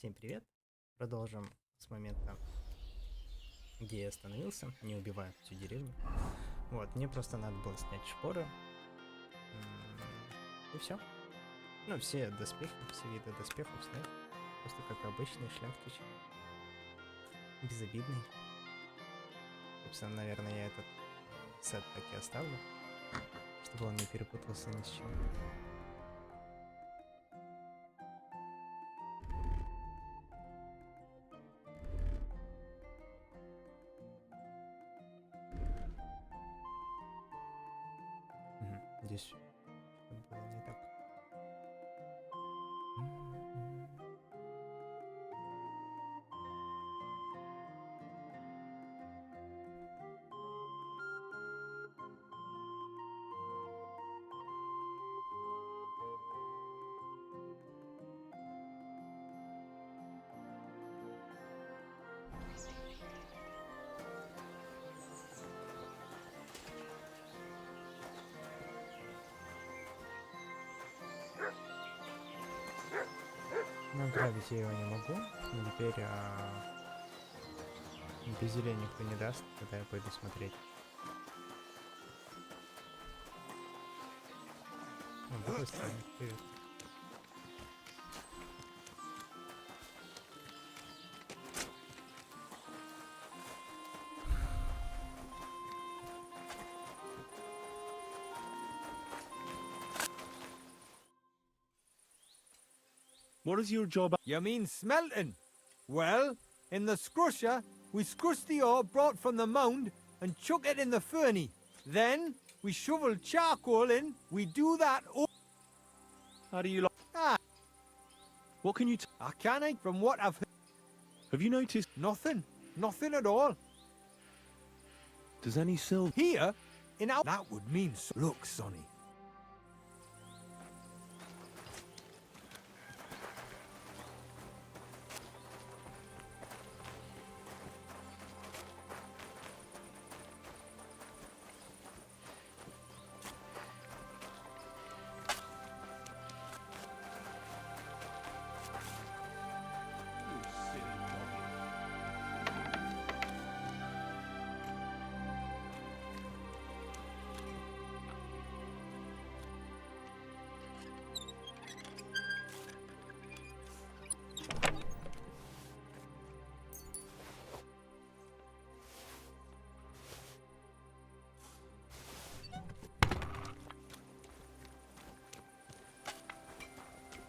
Всем привет! Продолжим с момента, где я остановился, не убивая всю деревню. Вот, мне просто надо было снять шпоры. И все. Ну, все доспехи, все виды доспехов снять. Просто как обычный шляхтич. Безобидный. Собственно, наверное, я этот сет так и оставлю, чтобы он не перепутался ни с чем. Здесь что-то было не так. Но грабить я его не могу. И теперь без зелень никто не даст, когда я пойду смотреть. Ну, другой стороны, вперед. What is your job? You mean smelting? Well, in the scrusher, we scrush the ore brought from the mound and chuck it in the furnace. Then, we shovel charcoal in, we do that How do you like? Ah, What can you I can't, from what I've heard. have you noticed? Nothing. Nothing at all. Does any silver? Here, in our... That would mean... Look, Sonny.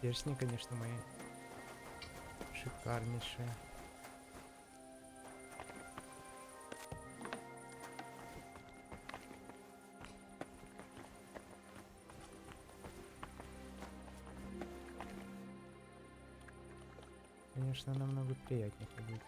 Перстни, конечно, мои шикарнейшие. Конечно, намного приятнее ходить.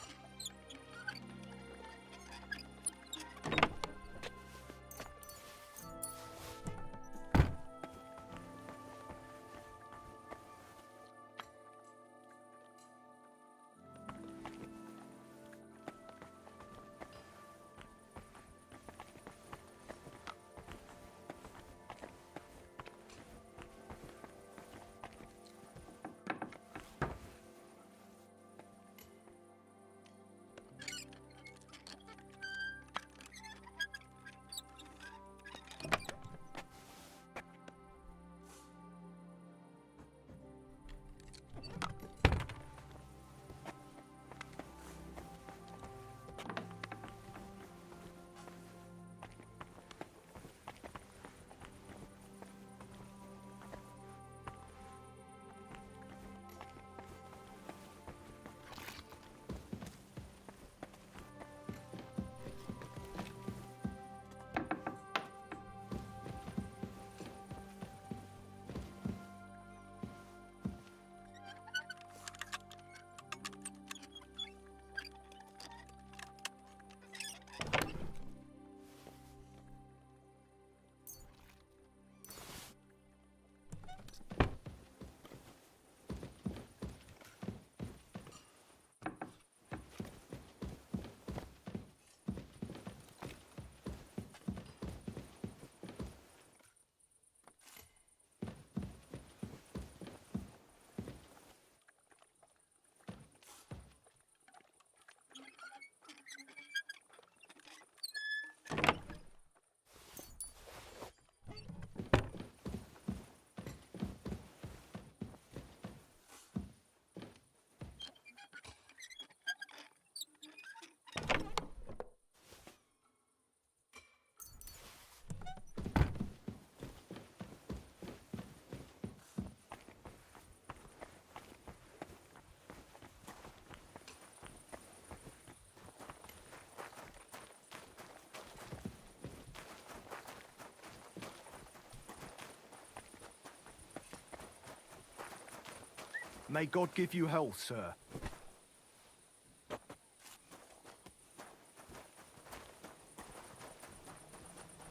May God give you health, sir.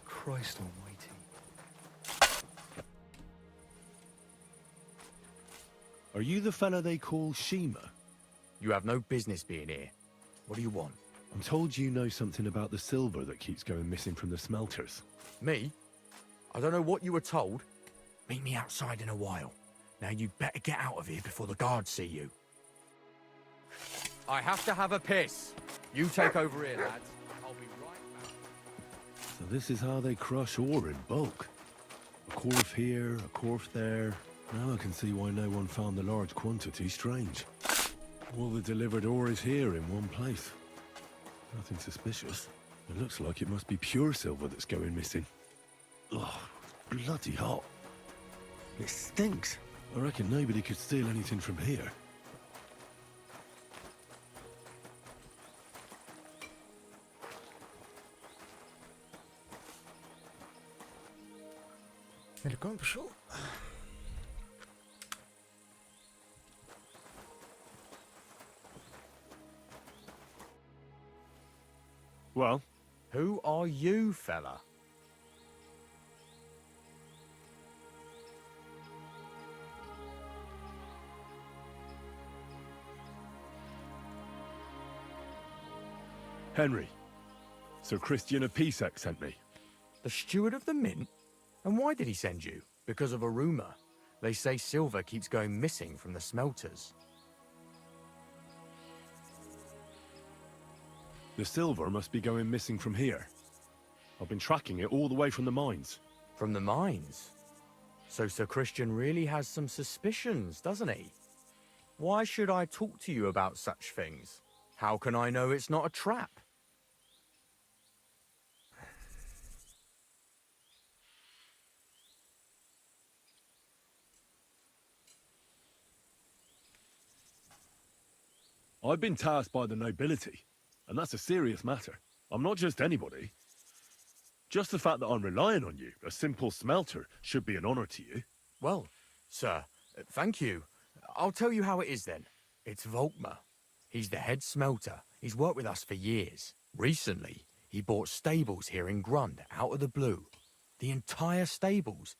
Christ almighty. Are you the fella they call Shima? You have no business being here. What do you want? I'm told you know something about the silver that keeps going missing from the smelters. Me? I don't know what you were told. Meet me outside in a while. Now you'd better get out of here before the guards see you. I have to have a piss. You take over here, lads. I'll be right back. So this is how they crush ore in bulk. A quarf here, a quarf there. Now I can see why no one found the large quantity strange. All the delivered ore is here in one place. Nothing suspicious. It looks like it must be pure silver that's going missing. Ugh, it's bloody hot. It stinks. I reckon nobody could steal anything from here. Далеко он пошел? Well, Who are you, fella? Henry. Sir Christian of Pisac sent me. The steward of the mint? And why did he send you? Because of a rumour. They say silver keeps going missing from the smelters. The silver must be going missing from here. I've been tracking it all the way from the mines. From the mines? So Sir Christian really has some suspicions, doesn't he? Why should I talk to you about such things? How can I know it's not a trap? I've been tasked by the nobility, and that's a serious matter. I'm not just anybody. Just the fact that I'm relying on you, a simple smelter, should be an honour to you. Well, sir, thank you. I'll tell you how it is then. It's Volkmar. He's the head smelter. He's worked with us for years. Recently, he bought stables here in Grund out of the blue. The entire stables.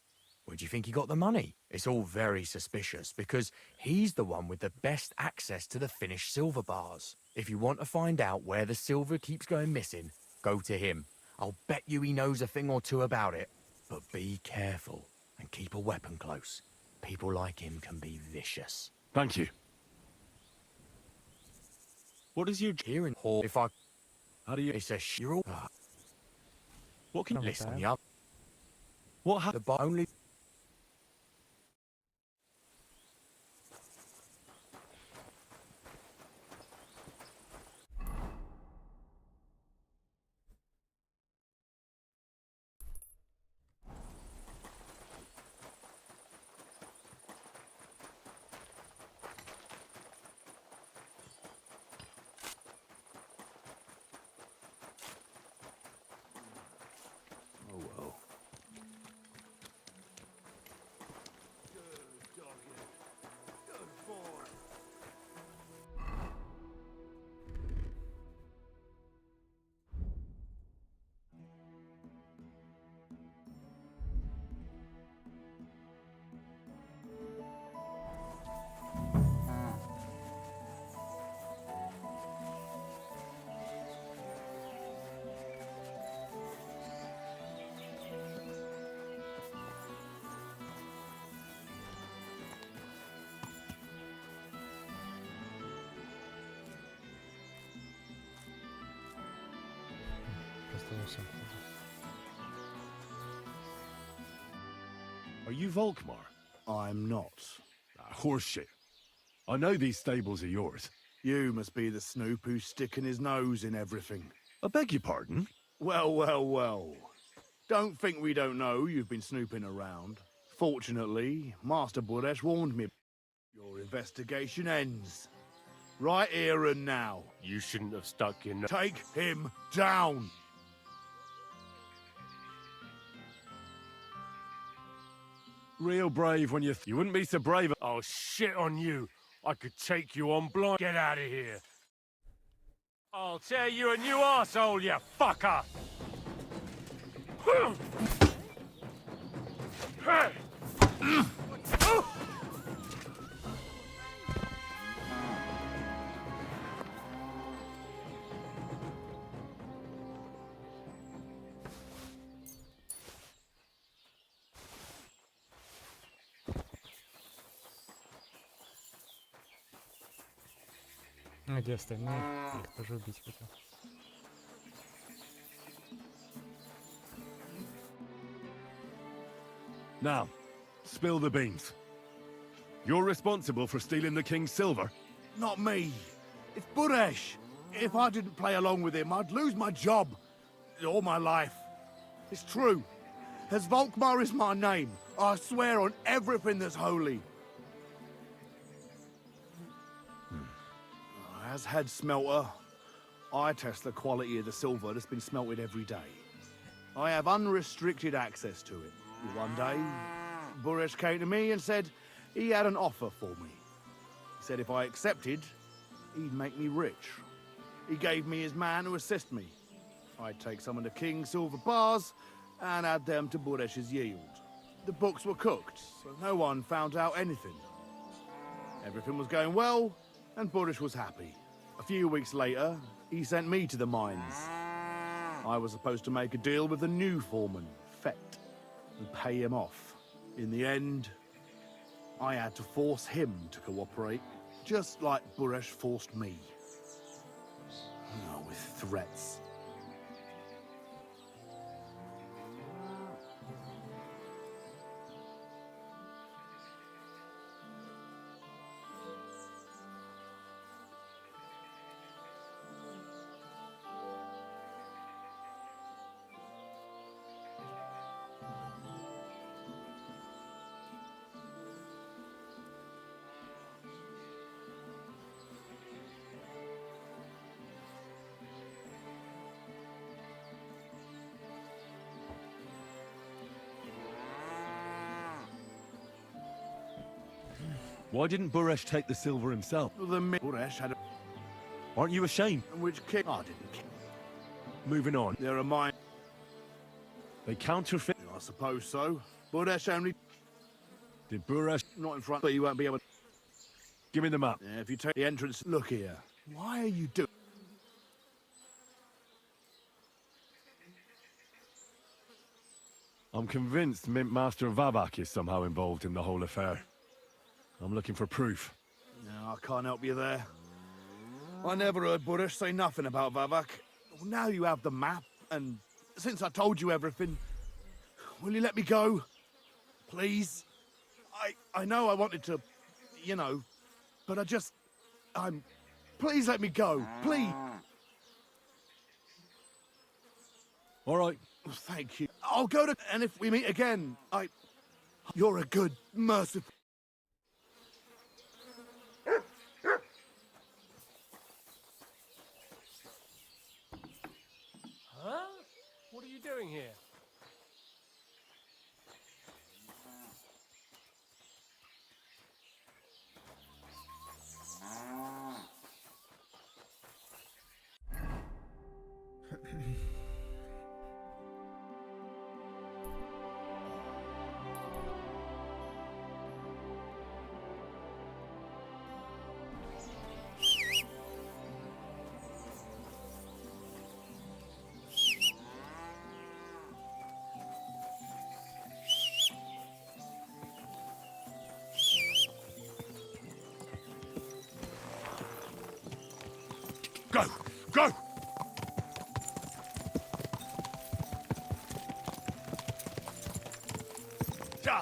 Where do you think he got the money? It's all very suspicious because he's the one with the best access to the finished silver bars. If you want to find out where the silver keeps going missing, go to him. I'll bet you he knows a thing or two about it. But be careful and keep a weapon close. People like him can be vicious. Thank you. What is your... Here in Hall, if I... How do you... It's a shiro... What can you... Listen, yup. What happened? The only... Oh, well. Are you Volkmar? I'm not. Horseshit. I know these stables are yours. You must be the snoop who's sticking his nose in everything. I beg your pardon? Well, well, well. Don't think we don't know you've been snooping around. Fortunately, Master Buresh warned me. Your investigation ends. Right here and now. You shouldn't have stuck in... Take him down! Real brave when you wouldn't be so brave. I'll shit on you. I could take you on blind. Get out of here. I'll tear you a new arsehole, you fucker! А где остальные? Я их тоже убить хотел. Now, spill the beans. You're responsible for stealing the king's silver? Not me. It's Buresh. If I didn't play along with him, I'd lose my job. All my life. It's true. As Volkmar is my name, I swear on everything that's holy. As head smelter, I test the quality of the silver that's been smelted every day. I have unrestricted access to it. One day, Buresh came to me and said he had an offer for me. He said if I accepted, he'd make me rich. He gave me his man to assist me. I'd take some of the king's silver bars and add them to Buresh's yield. The books were cooked, so no one found out anything. Everything was going well, and Buresh was happy. A few weeks later, he sent me to the mines. I was supposed to make a deal with the new foreman, Fett, and pay him off. In the end, I had to force him to cooperate, just like Buresh forced me. With threats. Why didn't Buresh take the silver himself? Buresh had a... Aren't you ashamed? Which king? I didn't care. Moving on. There are mine. They counterfeit. I suppose so. Buresh only... Did Buresh... Not in front, but you won't be able to... Give me the map. Yeah, if you take the entrance... Look here. Why are you doing... I'm convinced Mint Master Vavak is somehow involved in the whole affair. I'm looking for proof. No, I can't help you there. I never heard Buresh say nothing about Vavak. Well, now you have the map, and since I told you everything, will you let me go? Please? I know I wanted to, you know, but please let me go, please. All right. Thank you. I'll go to... And if we meet again, you're a good, merciful... Huh? What are you doing here? Go! Go! Die!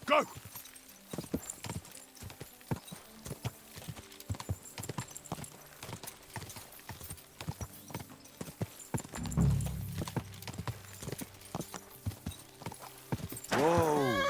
Go! Whoa!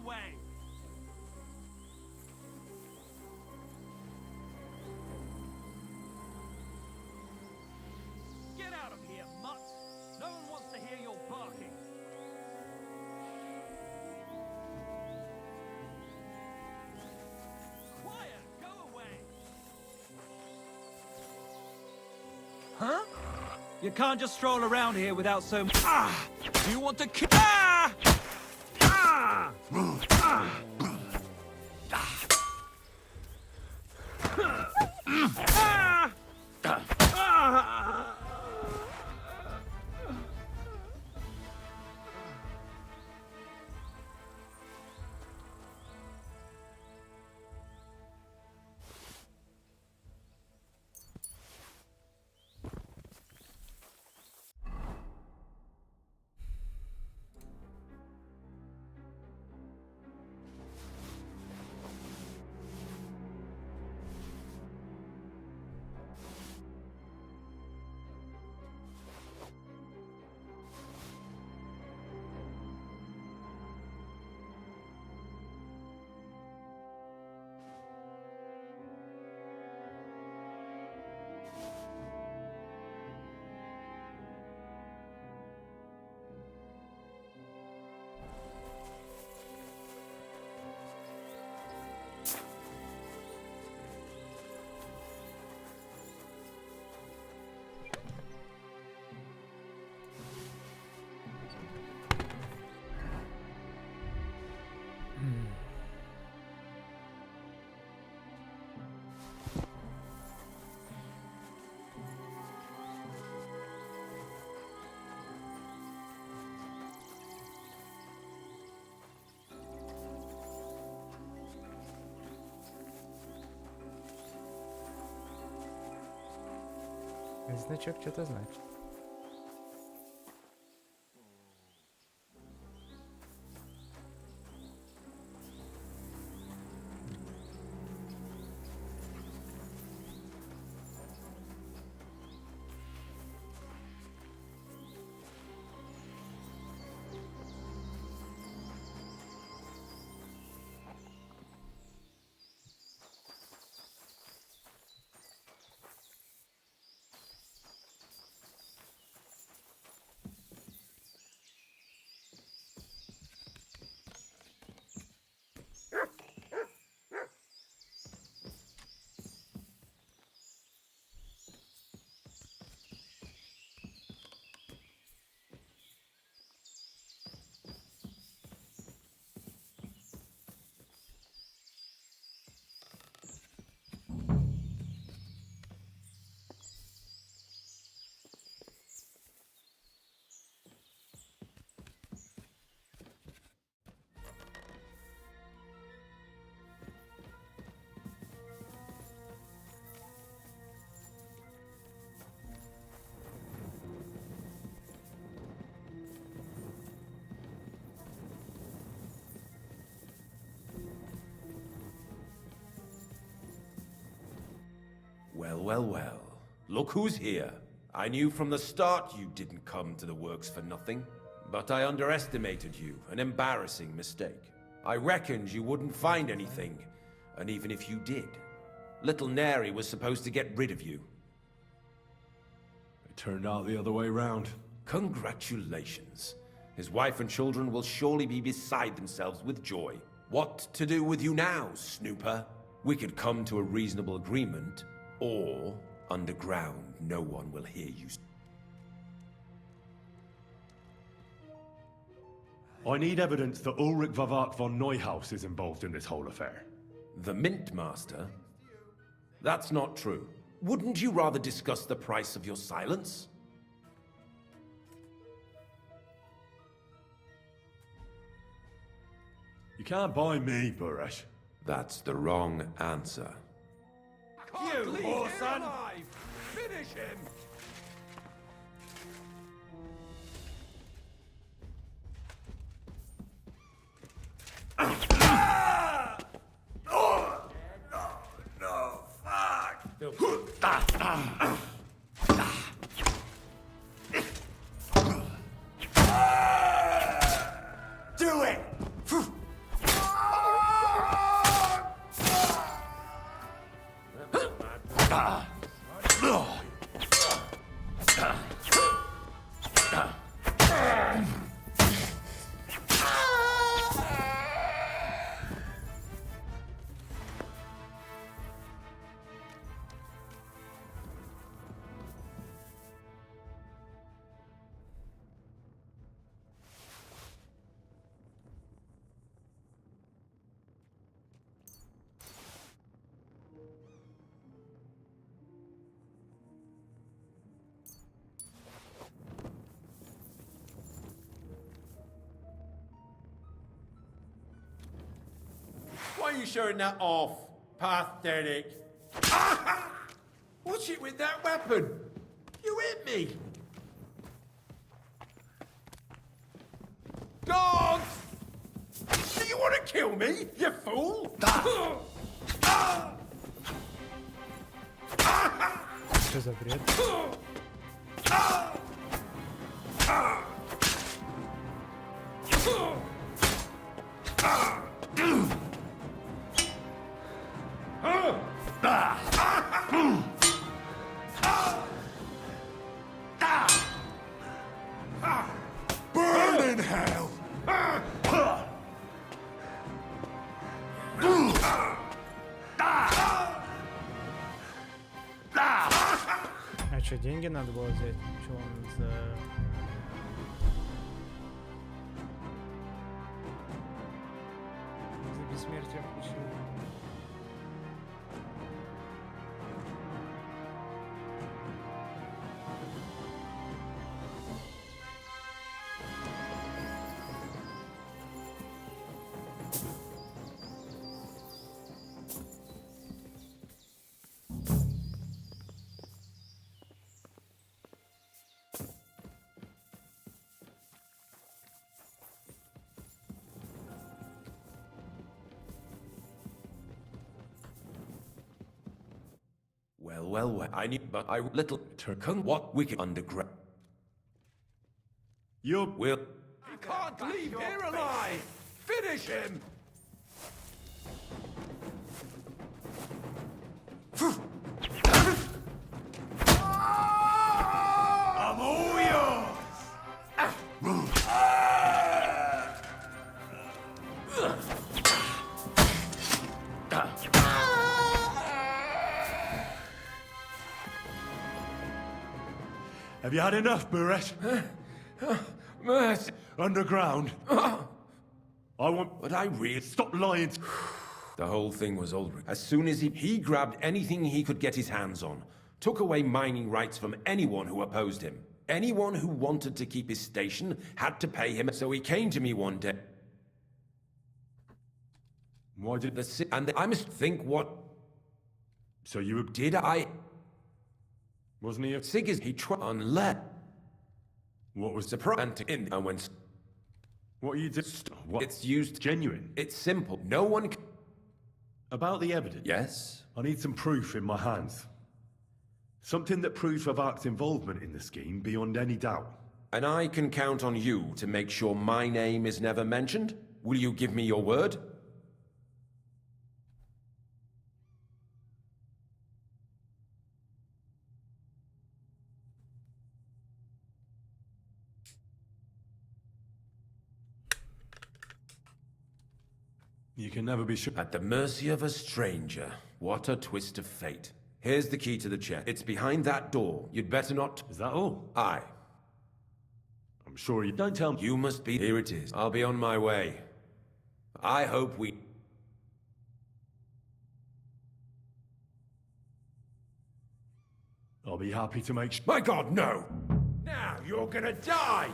away! Get out of here, mutt! No one wants to hear your barking. Quiet! Go away! Huh? You can't just stroll around here without so... Ah! You want to kill... Ah! Ah! Ah! Значок что-то значит. Well, well, well. Look who's here. I knew from the start you didn't come to the works for nothing. But I underestimated you. An embarrassing mistake. I reckoned you wouldn't find anything. And even if you did, little Neri was supposed to get rid of you. It turned out the other way round. Congratulations. His wife and children will surely be beside themselves with joy. What to do with you now, snooper? We could come to a reasonable agreement, or underground no one will hear you. I need evidence that Ulrich Vavart von Neuhaus is involved in this whole affair. The Mint Master? That's not true. Wouldn't you rather discuss the price of your silence? You can't buy me, Buresh. That's the wrong answer. You whoreson! Finish him! Do it! you showing that off? Pathetic. Watch it with that weapon. You hit me. Dogs! Do you want to kill me, you fool? Что за бред? Burn in hell! А что, деньги надо было взять? Что он за... За бессмертие включил? Well, I knew, but I little turn what wicked underground. You Will. He can't leave here alive! Finish him! I'm all yours! Have you had enough, Buresh? Mercy! Underground? I want... But I really... Stop lying. The whole thing was all... As soon as he grabbed anything he could get his hands on, took away mining rights from anyone who opposed him. Anyone who wanted to keep his station had to pay him, so he came to me one day. Why did... And I must think what... So you... Did I... Wasn't he a... Sig is he tried unless... What was the... Surprised in and when... What you did... What? It's used... Genuine. It's simple. No one can... About the evidence? Yes? I need some proof in my hands. Something that proves Avak's involvement in the scheme beyond any doubt. And I can count on you to make sure my name is never mentioned? Will you give me your word? You can never be sure. At the mercy of a stranger. What a twist of fate. Here's the key to the chest. It's behind that door. You'd better not... Is that all? Aye. I'm sure you don't tell me. You must be... Here it is. I'll be on my way. I hope we... I'll be happy to make sure. My God, no! Now you're gonna die!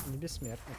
Не бессмертный.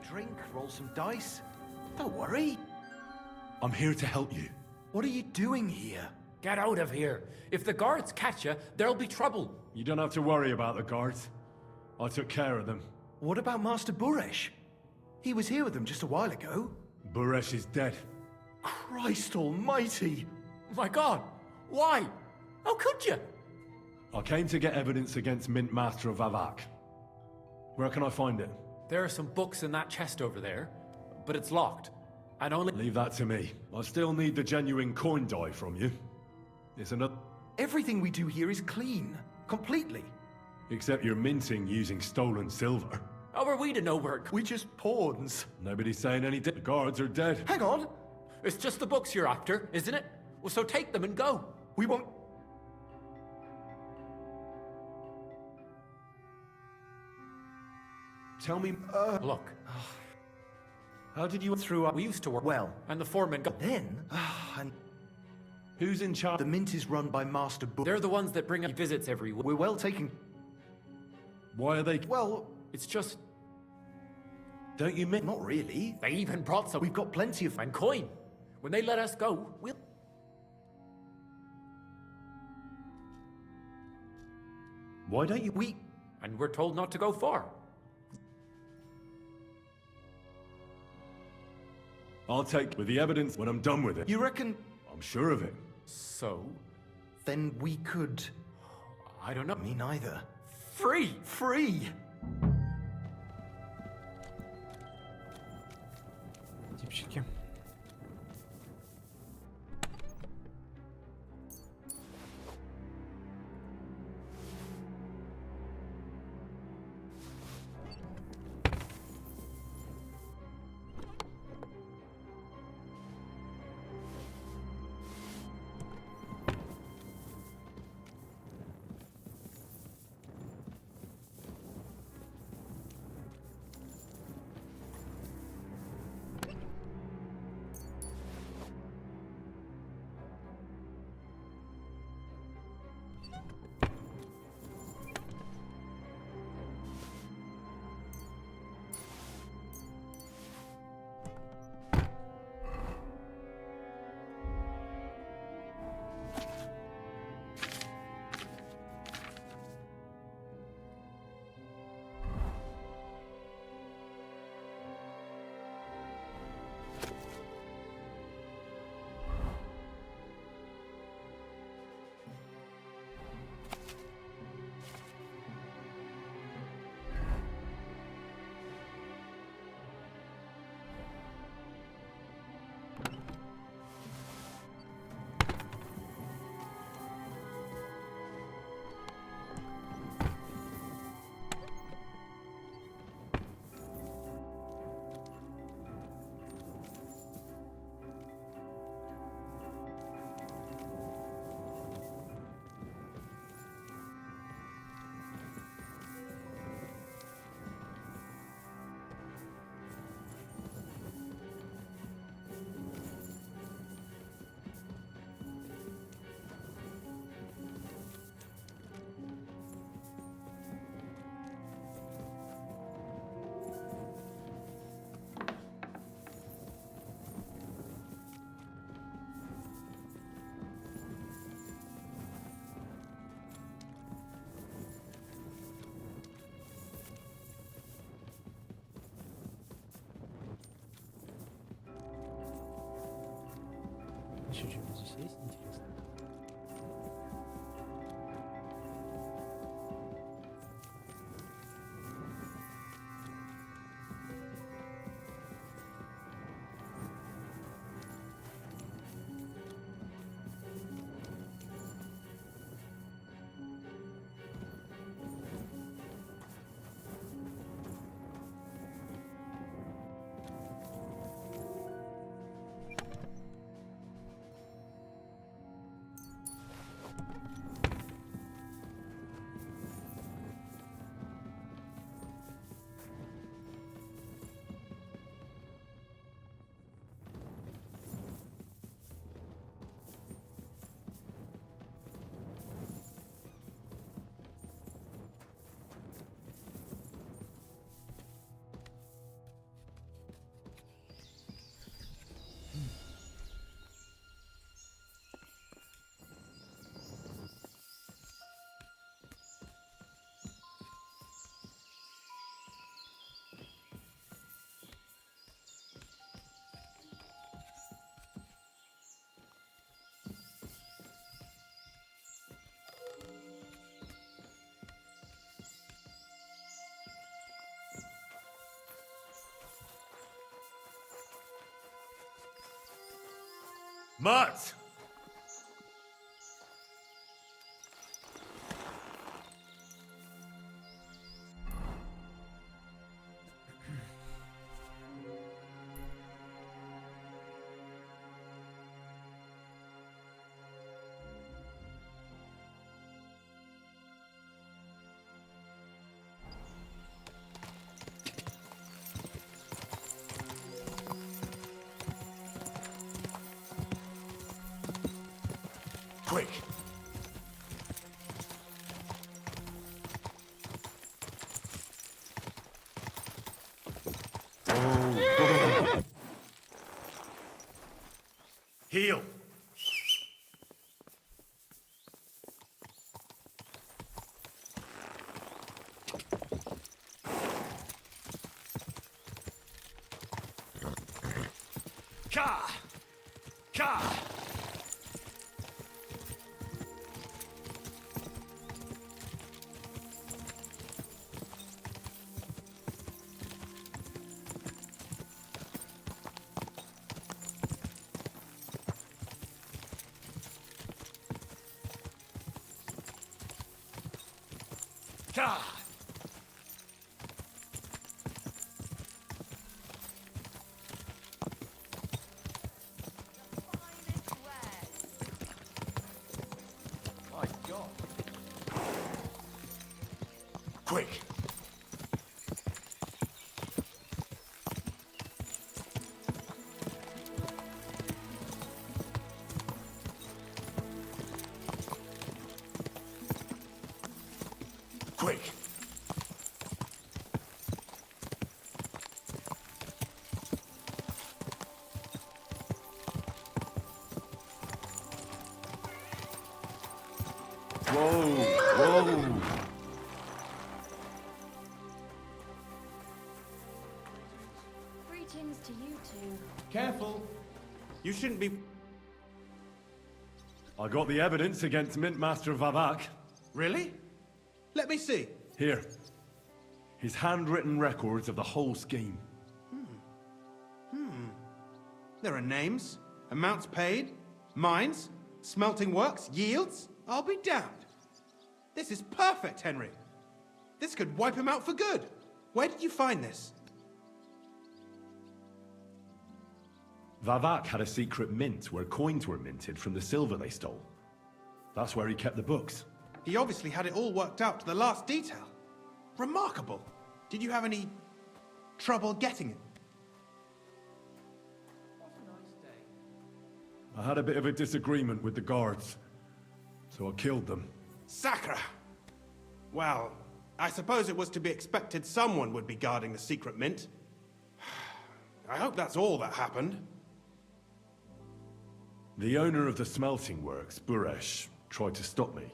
drink, roll some dice. Don't worry. I'm here to help you. What are you doing here? Get out of here. If the guards catch you, there'll be trouble. You don't have to worry about the guards. I took care of them. What about Master Buresh? He was here with them just a while ago. Buresh is dead. Christ almighty! My God, why? How could you? I came to get evidence against Mint Master of Avak. Where can I find it? There are some books in that chest over there, but it's locked. And only... Leave that to me. I still need the genuine coin die from you. It's another... Everything we do here is clean. Completely. Except you're minting using stolen silver. How are we to know where... We're just pawns. Nobody's saying anything. The guards are dead. Hang on! It's just the books you're after, isn't it? Well, so take them and go. We won't... Tell me... Look, How did you... Through our... we used to work... Well, And the foreman got... then... and Who's in charge? the mint is run by Master Buresh. They're the ones that bring up visits every week. We're well taken... Why are they... Well, It's just... Don't you mint... not really. They even brought some... We've got plenty of... And coin. When they let us go, we'll... Why don't you... We... And we're told not to go far. I'll take with the evidence when I'm done with it. You reckon... I'm sure of it. So... Then we could... I don't know. Me neither. Free! Free! Типчики. Еще что-нибудь здесь есть интересно? Mutt! Quick! Heal! Ka! Ka! Ka! My God. Quick! Quick! Whoa! Whoa! Greetings to you two. Careful. You shouldn't be. I got the evidence against Mint Master Vavak. Really? Let me see. Here. His handwritten records of the whole scheme. There are names, amounts paid, mines, smelting works, yields. I'll be damned. This is perfect, Henry. This could wipe him out for good. Where did you find this? Vavak had a secret mint where coins were minted from the silver they stole. That's where he kept the books. He obviously had it all worked out to the last detail. Remarkable. Did you have any trouble getting it? I had a bit of a disagreement with the guards, so I killed them. Sacre! Well, I suppose it was to be expected someone would be guarding the secret mint. I hope that's all that happened. The owner of the smelting works, Buresh, tried to stop me.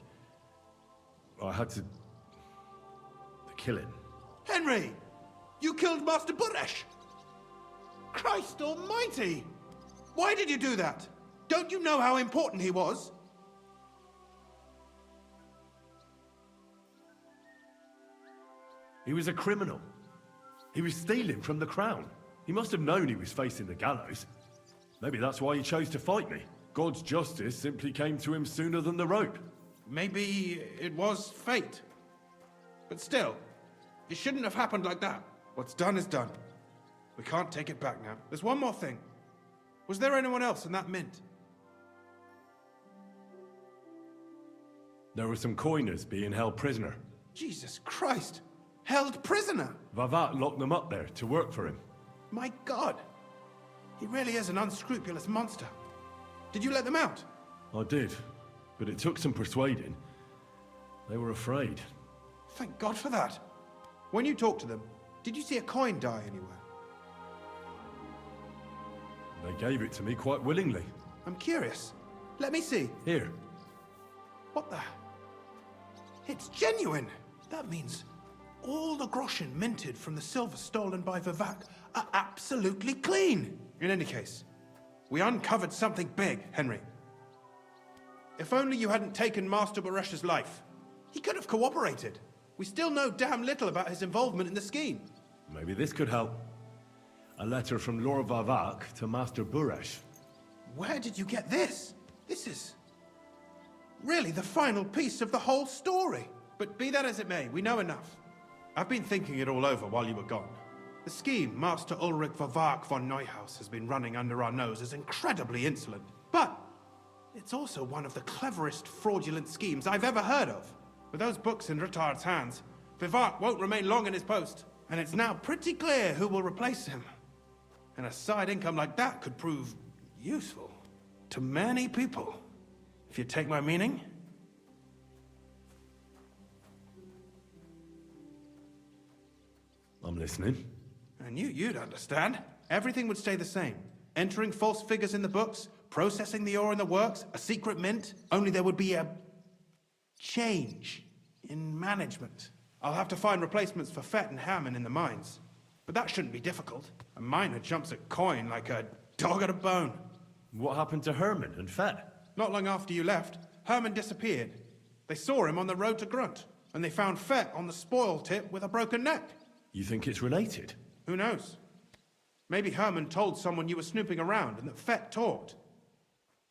I had to kill him. Henry! You killed Master Buresh! Christ almighty! Why did you do that? Don't you know how important he was? He was a criminal. He was stealing from the crown. He must have known he was facing the gallows. Maybe that's why he chose to fight me. God's justice simply came to him sooner than the rope. Maybe it was fate. But still, it shouldn't have happened like that. What's done is done. We can't take it back now. There's one more thing. Was there anyone else in that mint? There were some coiners being held prisoner. Jesus Christ! Held prisoner! Vavak locked them up there to work for him. My God! He really is an unscrupulous monster. Did you let them out? I did, but it took some persuading. They were afraid. Thank God for that. When you talked to them, did you see a coin die anywhere? They gave it to me quite willingly. I'm curious. Let me see. Here. What the? It's genuine! That means all the groschen minted from the silver stolen by Vivak are absolutely clean! In any case, we uncovered something big, Henry. If only you hadn't taken Master Baresh's life. He could have cooperated. We still know damn little about his involvement in the scheme. Maybe this could help. A letter from Lord Vavak to Master Buresh. Where did you get this? This is really the final piece of the whole story. But be that as it may, we know enough. I've been thinking it all over while you were gone. The scheme Master Ulrich Vervark von Neuhaus has been running under our nose is incredibly insolent. But it's also one of the cleverest fraudulent schemes I've ever heard of. With those books in Rittard's hands, Vervark won't remain long in his post. And it's now pretty clear who will replace him. And a side income like that could prove useful to many people, if you take my meaning. I'm listening. I knew you'd understand. Everything would stay the same. Entering false figures in the books, processing the ore in the works, a secret mint. Only there would be a change in management. I'll have to find replacements for Fett and Hammond in the mines. But that shouldn't be difficult. A miner jumps at coin like a dog at a bone. What happened to Herman and Fett? Not long after you left, Herman disappeared. They saw him on the road to Grunt, and they found Fett on the spoil tip with a broken neck. You think it's related? Who knows? Maybe Herman told someone you were snooping around and that Fett talked.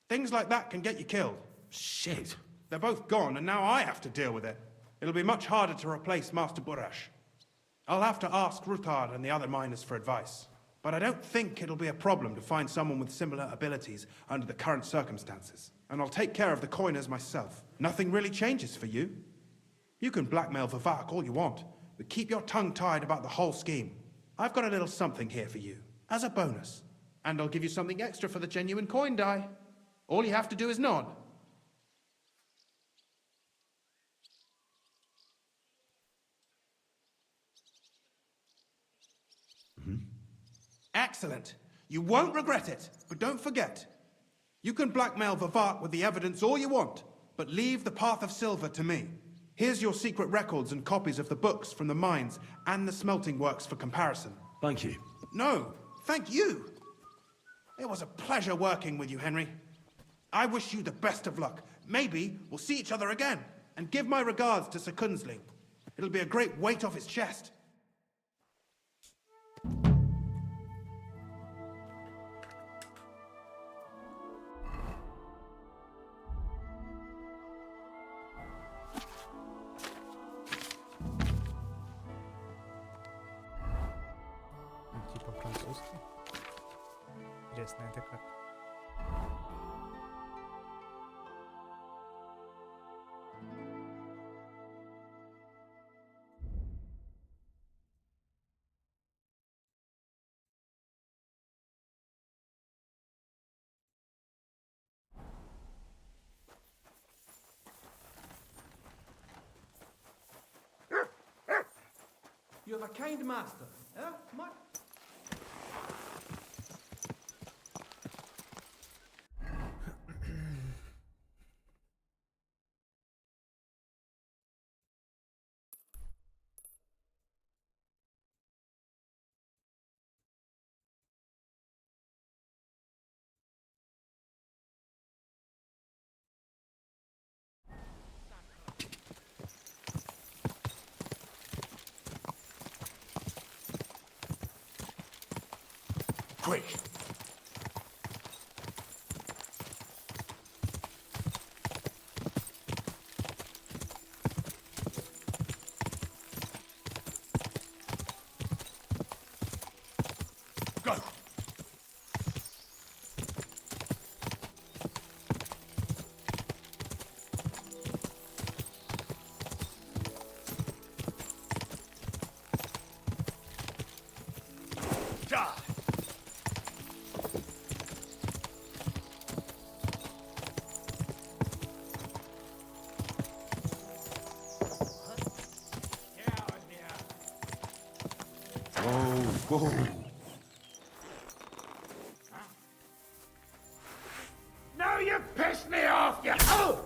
Things like that can get you killed. Shit. They're both gone, and now I have to deal with it. It'll be much harder to replace Master Burash. I'll have to ask Ruthard and the other miners for advice. But I don't think it'll be a problem to find someone with similar abilities under the current circumstances. And I'll take care of the coiners myself. Nothing really changes for you. You can blackmail Vivak all you want, but keep your tongue tied about the whole scheme. I've got a little something here for you, as a bonus. And I'll give you something extra for the genuine coin die. All you have to do is nod. Excellent. You won't regret it, but don't forget. You can blackmail Vivak with the evidence all you want, but leave the Path of Silver to me. Here's your secret records and copies of the books from the mines and the smelting works for comparison. Thank you. No, thank you. It was a pleasure working with you, Henry. I wish you the best of luck. Maybe we'll see each other again. And give my regards to Sir Kunzling. It'll be a great weight off his chest. Типа французский. Интересно, это как? You're the kind master, eh? Quick! Go! Whoa! Now you pissed me off, you... Oh!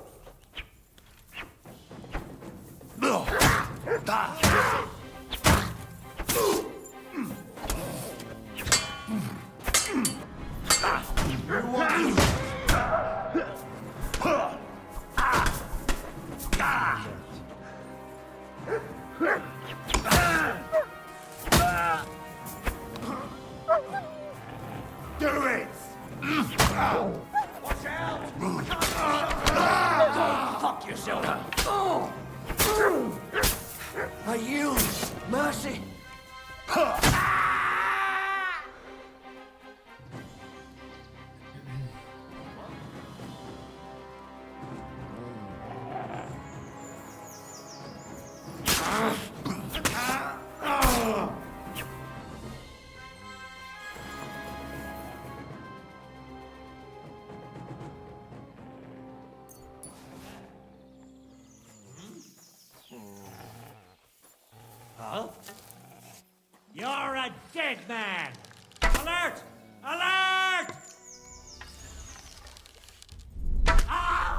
Mercy! You're a dead man! Alert! Alert! Ah!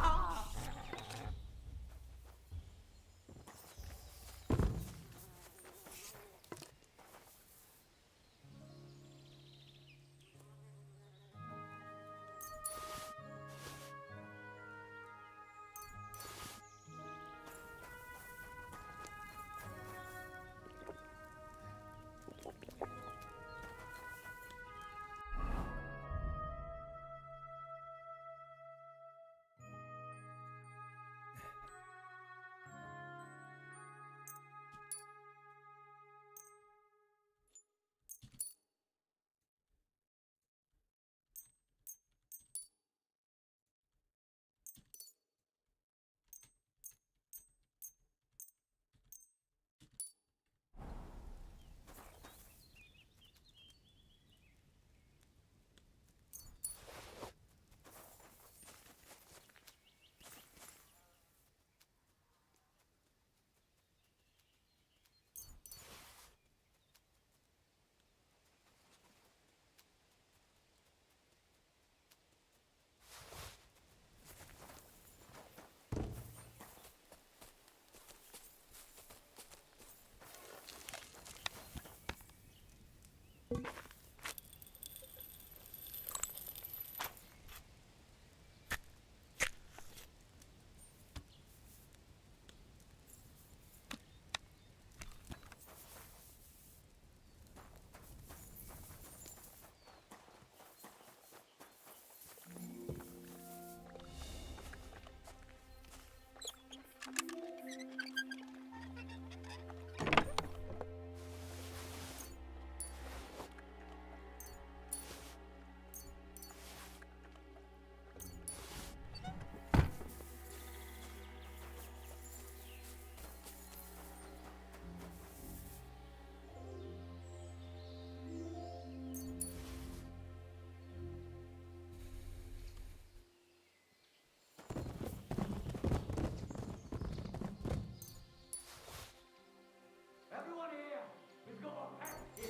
Everyone here! We've got a pact here!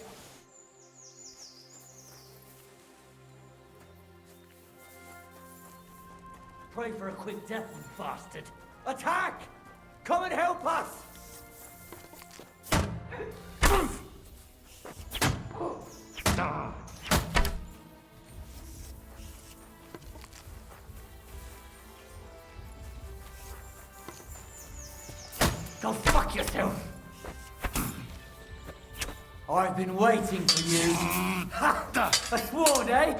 Pray for a quick death, you bastard! Attack! Come and help us! Go fuck yourself! I've been waiting for you. Ha! A sword, eh?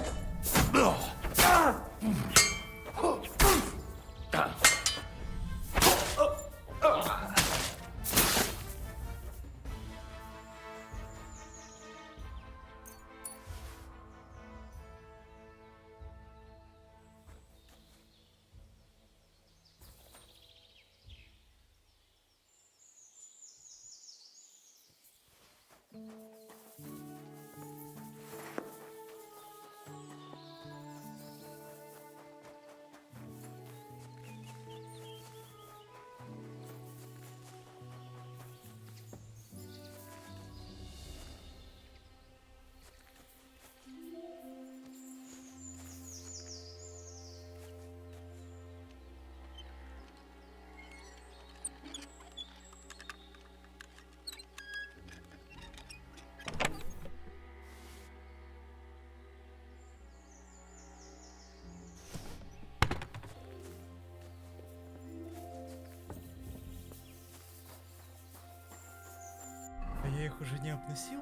А я их уже не обносил?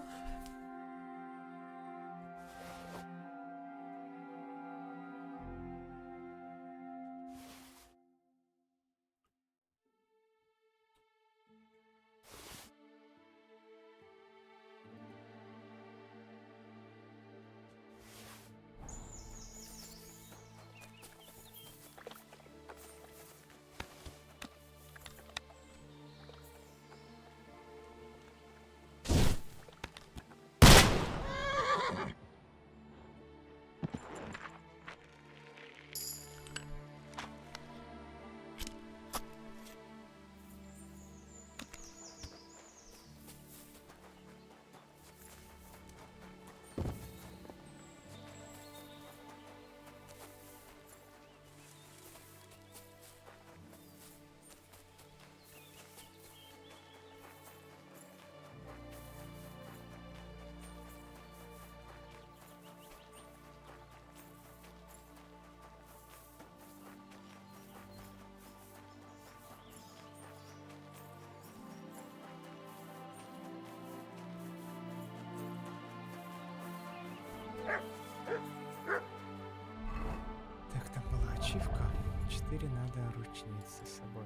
4 надо ручницы с собой.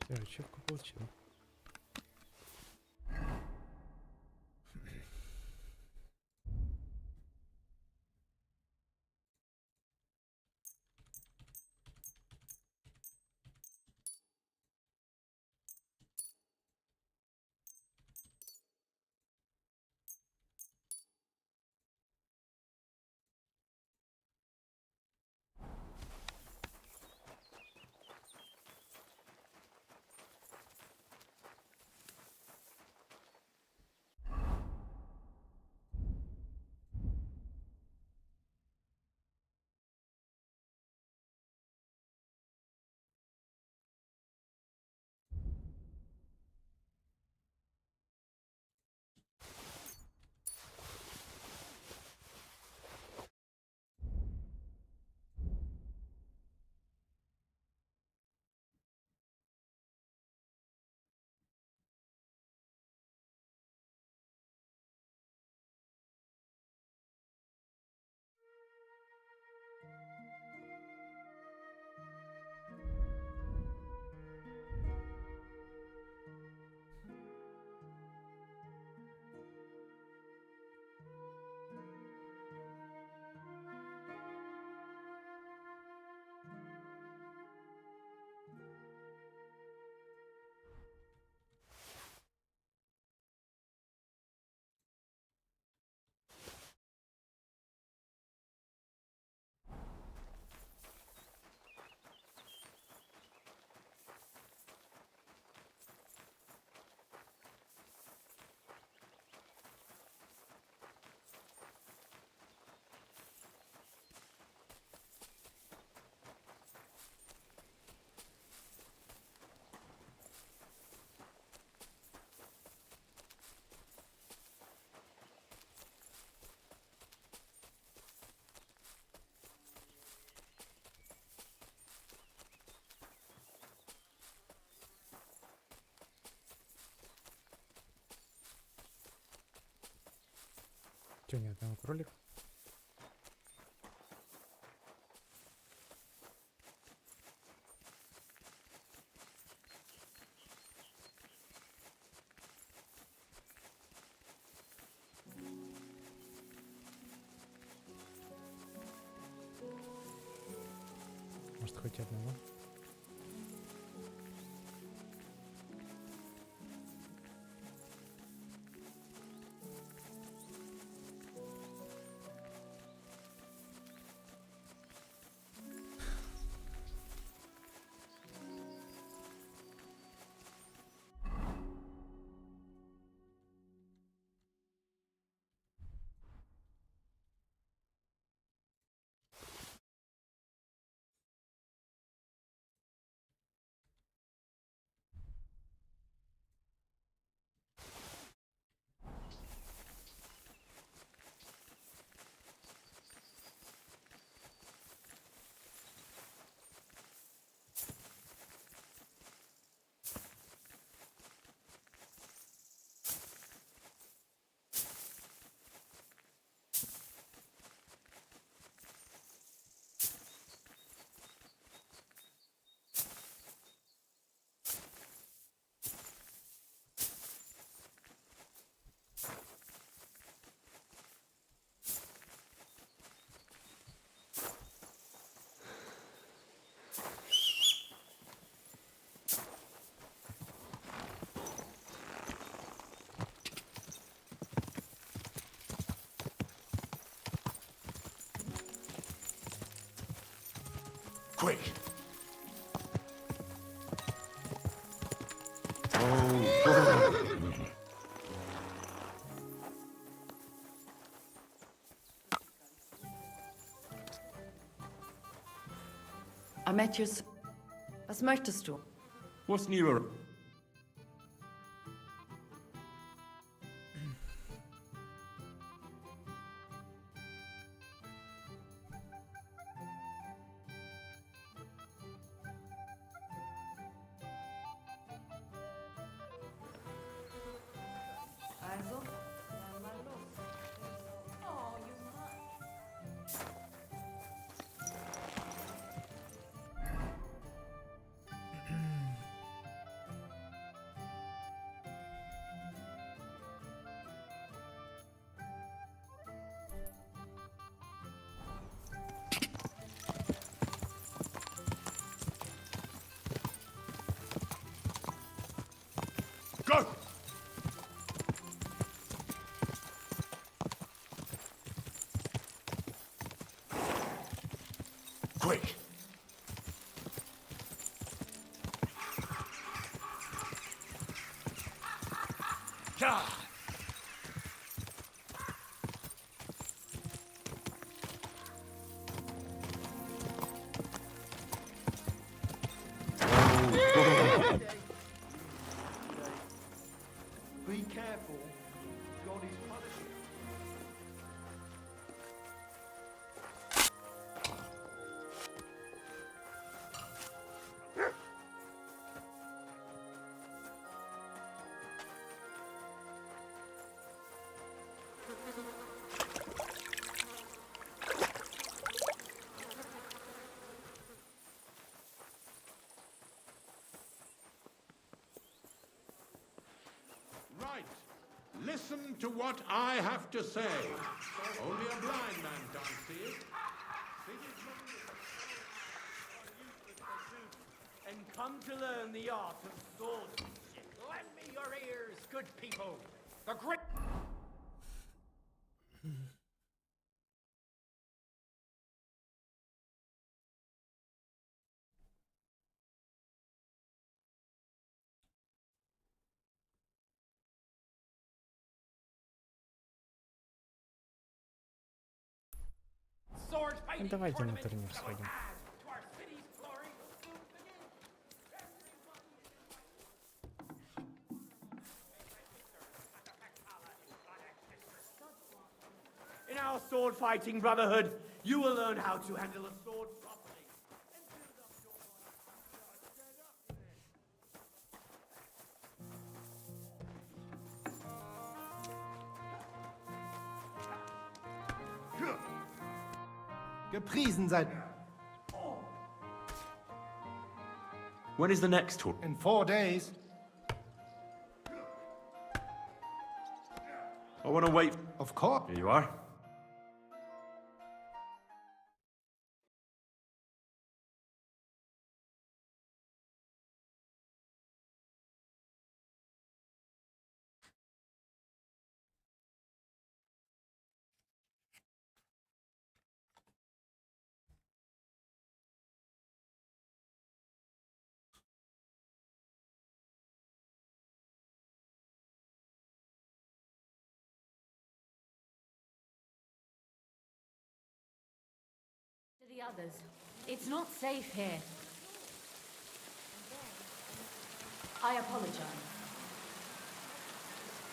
Все, ачивку получил. Че, ни одного кролика? Может, хоть одного? Quick! Amethyst, was möchtest du? What's nearer? Also, dann mal los. Oh, you Go! Quick! Yeah. Be careful. God is punishing. Right. Listen to what I have to say. Only a blind man can't see it. And come to learn the art of swordsmanship. Lend me your ears, good people. The great... sword fighting Давайте на tournament турнир so сходим. as to our city's glory will soon begin. In our sword fighting brotherhood, you will learn how to handle a sword properly. And build up your Gepriesen seid When is the next tour? in 4 days. I want to wait. Of course. Here you are. To the others. It's not safe here. I apologize.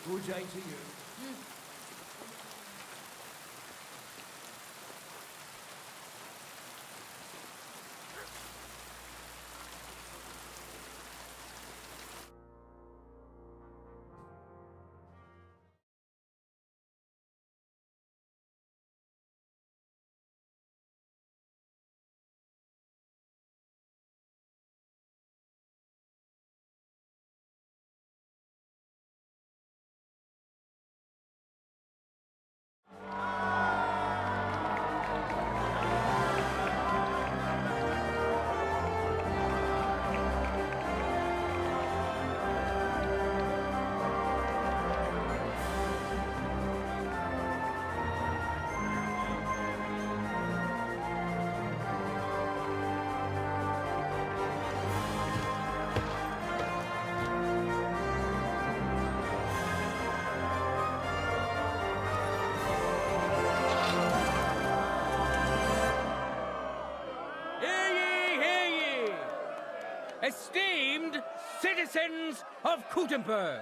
good day to you. Kings of Gutenberg.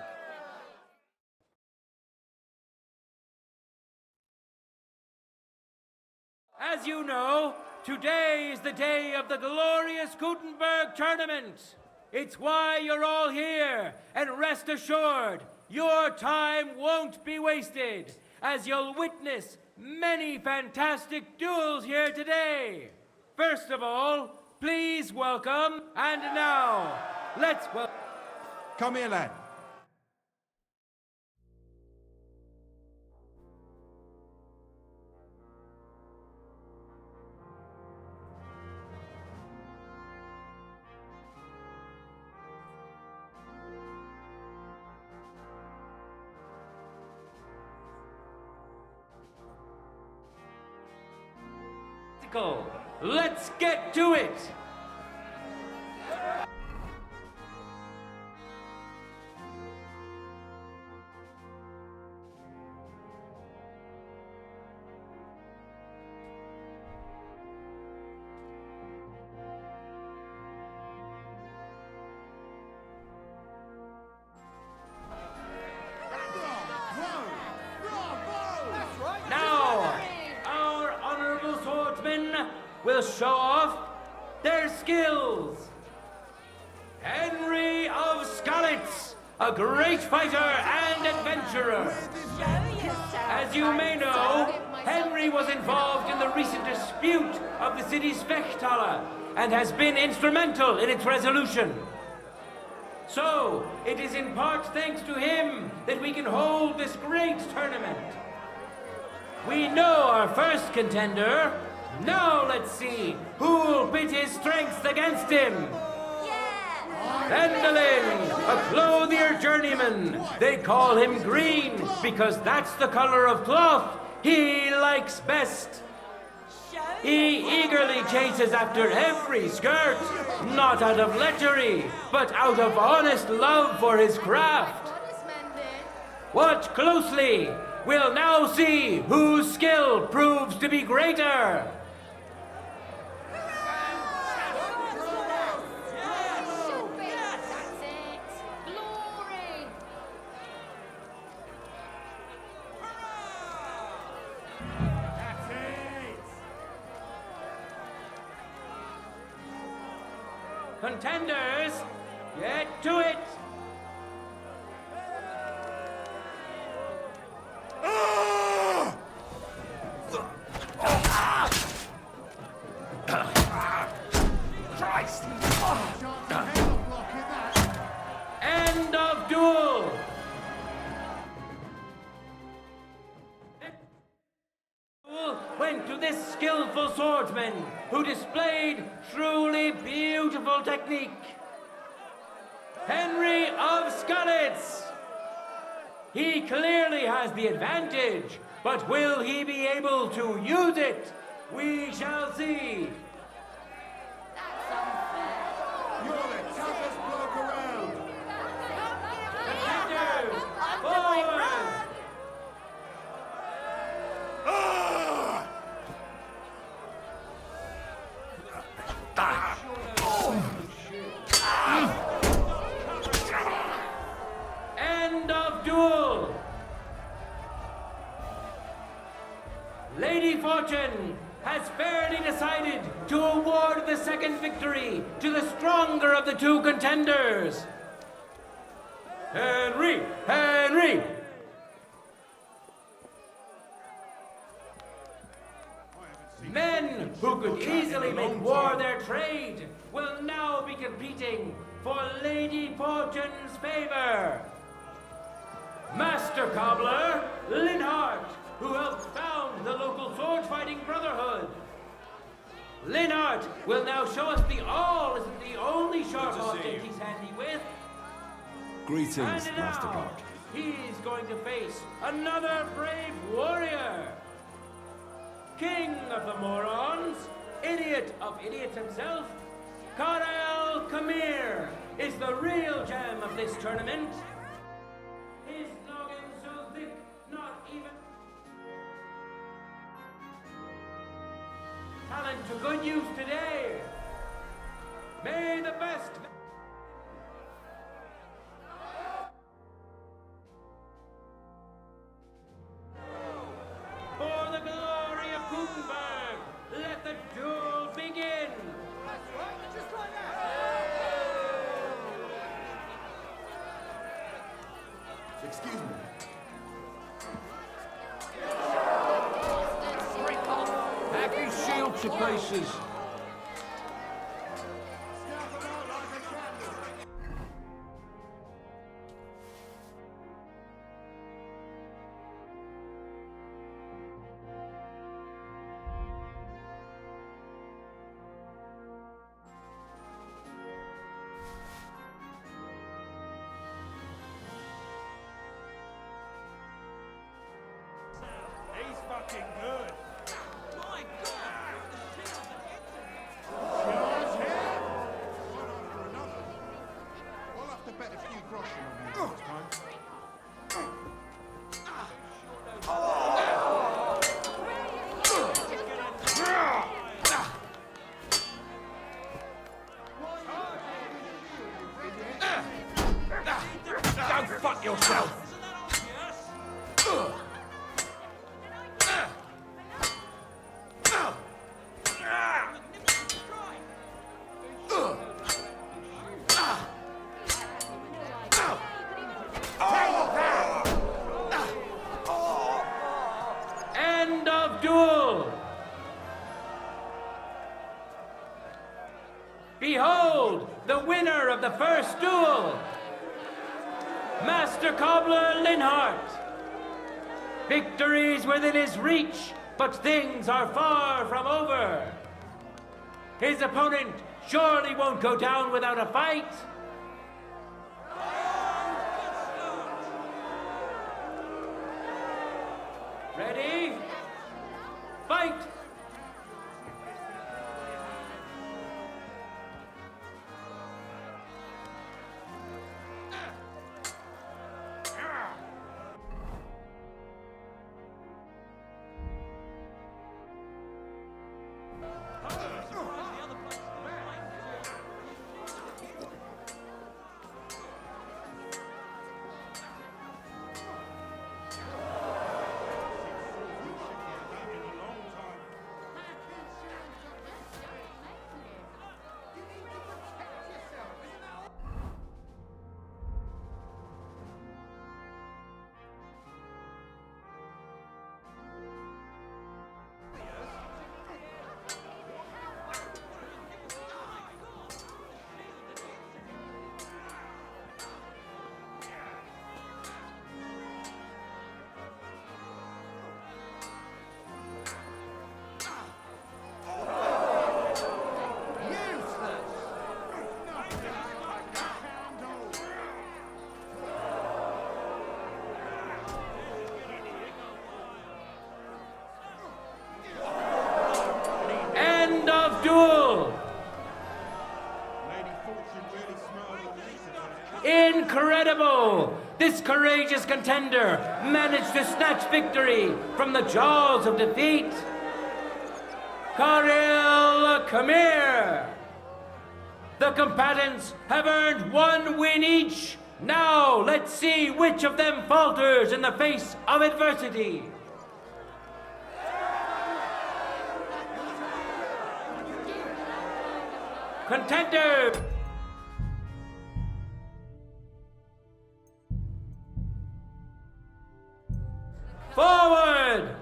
As you know, today is the day of the glorious Gutenberg tournament. It's why you're all here, and rest assured, your time won't be wasted, as you'll witness many fantastic duels here today. First of all, please welcome, and now, let's welcome... Come here, lad. Let's get to it! Will show off their skills. Henry of Skalitz, a great fighter and adventurer. As you may know, Henry was involved in the recent dispute of the city's Fechthalle and has been instrumental in its resolution. So, it is in part thanks to him that we can hold this great tournament. We know our first contender. Now let's see who'll pit his strengths against him. Endalin, a clothier journeyman. They call him Green because that's the color of cloth he likes best. He eagerly chases after every skirt, not out of lechery, but out of honest love for his craft. Watch closely. We'll now see whose skill proves to be greater. Contenders, get to it! Christ! End of duel! Went to this skillful swordsman who displayed truly beautiful technique. Henry of Skalitz. He clearly has the advantage, but will he be able to use it? We shall see. That's unfair. You're the toughest bloke around. Contenders, forward! End of duel. Lady Fortune has fairly decided to award the second victory to the stronger of the two contenders. Henry! Henry! Men who could easily make war their trade will now be competing for Lady Fortune's favor. Master Cobbler Linhart, who helped found the local sword-fighting brotherhood. Linhart will now show us the awl isn't the only sharp object he's handy with. Greetings, And now, Master Bart. he's going to face another brave warrior. King of the morons, idiot of idiots himself, Karel Kamir is the real gem of this tournament. His noggin so thick, not even talent to good use today. May the best let the duel begin! Excuse me. Hack his shield to pieces! He's fucking good. My God! Yours here? One after another. We'll have to bet a few groschen on you next time. Go fuck yourself! End of duel! Behold, the winner of the first duel! Master Cobbler Linhart! Victory is within his reach, but things are far from over. His opponent surely won't go down without a fight. Ready? Fight! End of duel! Lady Fortune really smiled on me. Incredible! This courageous contender managed to snatch victory from the jaws of defeat. Karel Khmer! The combatants have earned one win each. Now let's see which of them falters in the face of adversity. Contender! Forward!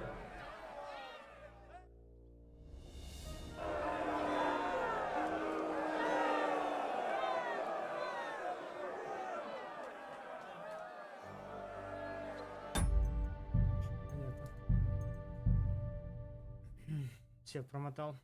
Все промотал.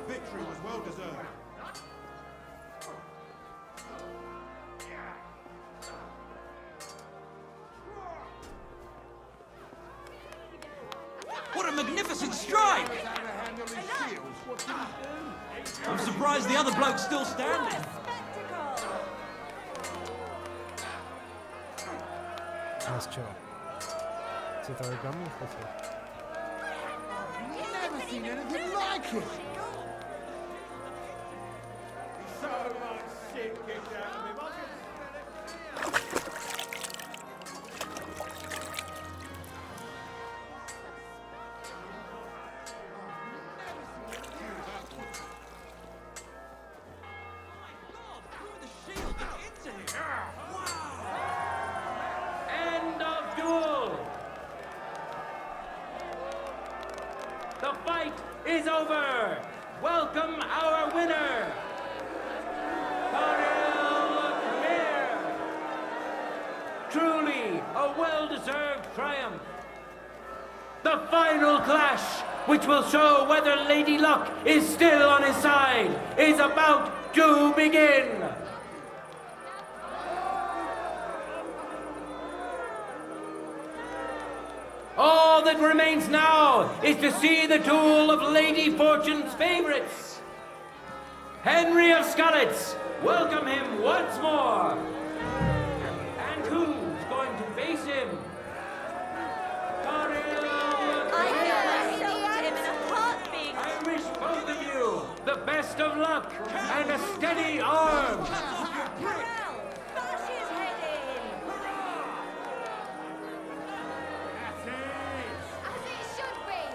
victory was well deserved. What a magnificent strike! I'm surprised the other bloke's still standing. А с чего? Цветовой гаммы не хватило? Never seen anything like it. So much shit kicked out of him. I can smell it. End of duel! The fight is over! Welcome our winner! Truly a well-deserved triumph. The final clash, which will show whether Lady Luck is still on his side, is about to begin. All that remains now is to see the duel of Lady Fortune's favorites. Henry of Scarlets, welcome him once more. And who's going to face him? I wish both of you the best of luck and a steady arm.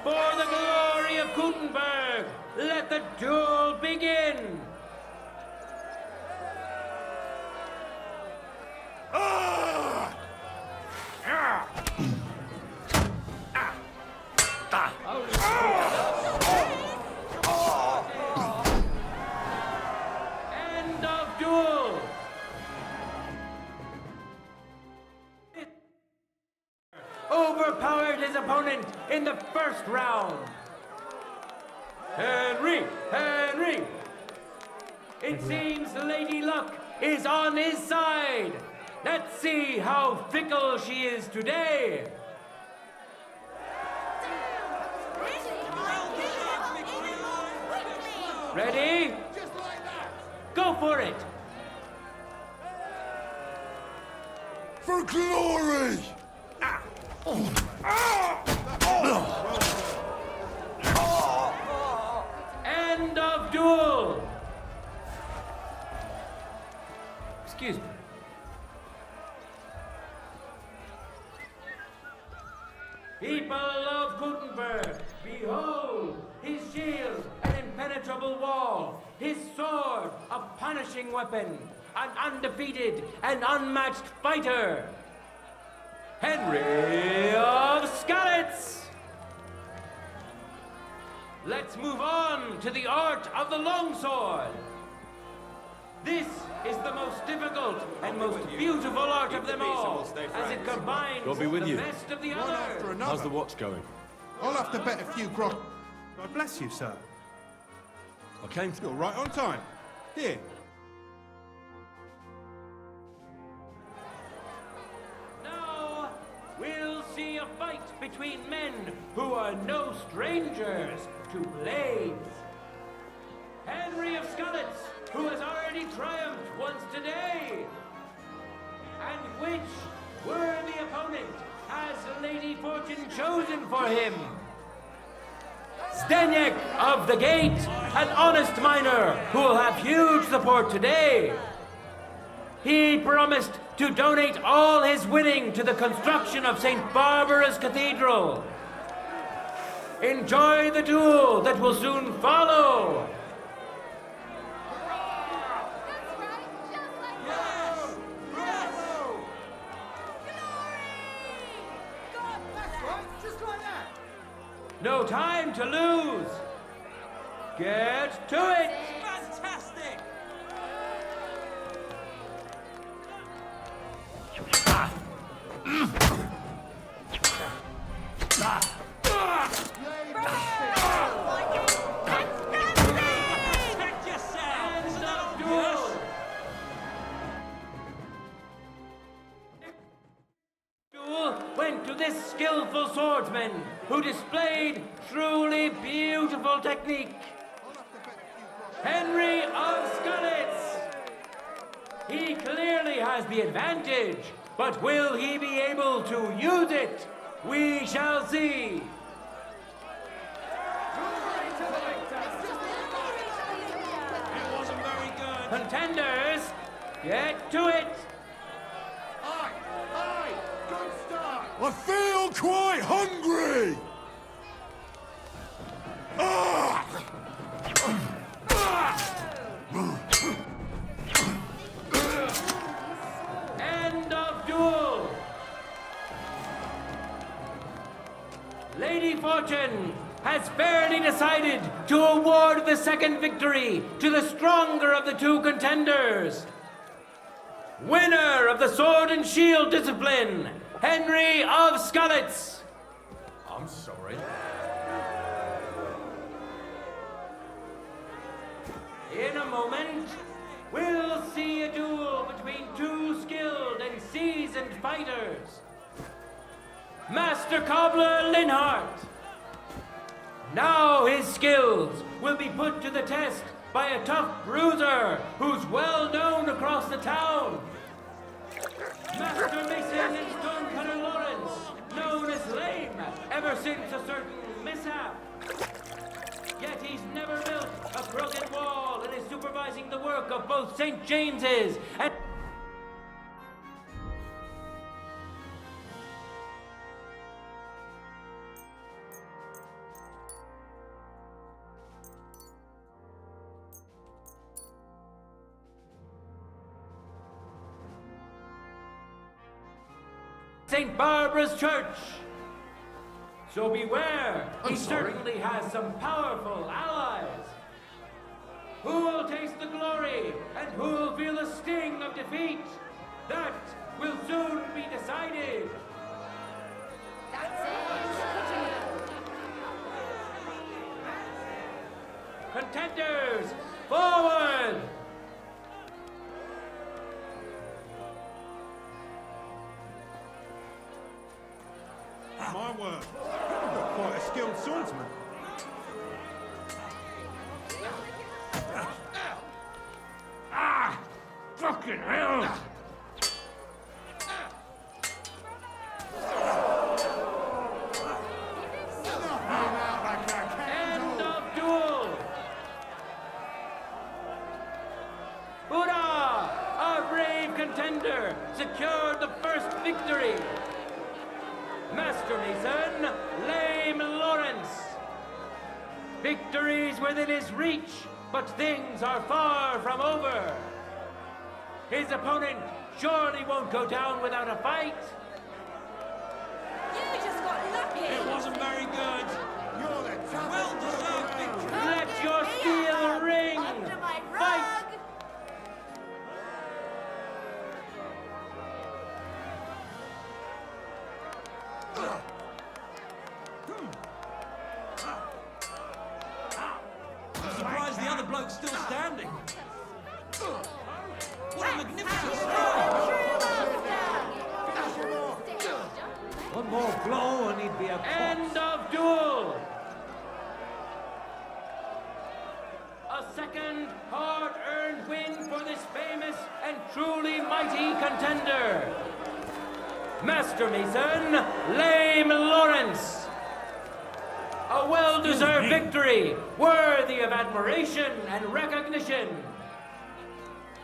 For the glory of Gutenberg, let the duel begin. End of duel. Overpowered his opponent in the first round. Henry! It seems Lady Luck is on his side. Let's see how fickle she is today. Ready? Go for it! For glory! End of duel! Excuse me. People of Gutenberg, behold his shield, an impenetrable wall, his sword, a punishing weapon, an undefeated and unmatched fighter. Henry of Scarlets! Let's move on to the art of the longsword. This is the most difficult and most beautiful art of them all, as it combines God be with the you. best of the One after other. another. How's the watch going? I'll have to bet a few grosh. God bless you, sir. I came to... You're right on time. Here. Now, we'll see a fight between men who are no strangers to blades. Henry of Scarlets, who has already triumphed once today. And which worthy opponent has Lady Fortune chosen for him? Zdeněk of the Gate, an honest miner who will have huge support today. He promised to donate all his winning to the construction of St. Barbara's Cathedral. Enjoy the duel that will soon follow. No time to lose. Get to it. Fantastic! swordsmen who displayed truly beautiful technique. Henry of Skalitz! He clearly has the advantage, but will he be able to use it? We shall see. It wasn't very good. Contenders, get to it! Good start! I feel quite hungry! End of duel! Lady Fortune has fairly decided to award the second victory to the stronger of the two contenders. Winner of the sword and shield discipline, Henry of Skalitz. I'm sorry. In a moment, we'll see a duel between two skilled and seasoned fighters. Master Cobbler Linhart. Now his skills will be put to the test by a tough bruiser who's well known across the town. Master Mason and Stonecutter Lawrence, known as Lame ever since a certain mishap. Yet he's never built a crooked wall and is supervising the work of both St. James's and St. Barbara's Church. So beware, he certainly has some powerful allies. Who'll taste the glory and who'll feel the sting of defeat? That will soon be decided. Contenders, forward! My word. You're quite a skilled swordsman. Ah! Fucking hell! End of duel! Hurrah! Our brave contender secured the first victory. Master Mason, Lame Lawrence. Victory's within his reach, but things are far from over. His opponent surely won't go down without a fight. You just got lucky. It wasn't very good. You're the toughest. Well-deserved victory. Let your steel ring. Under my rug. Fight. I'm surprised the other bloke's still standing. What a magnificent strike! One more blow and he'd be a End of duel. A second hard-earned win for this famous and truly mighty contender. Master Mason, Lame Lawrence. A well-deserved victory, worthy of admiration and recognition.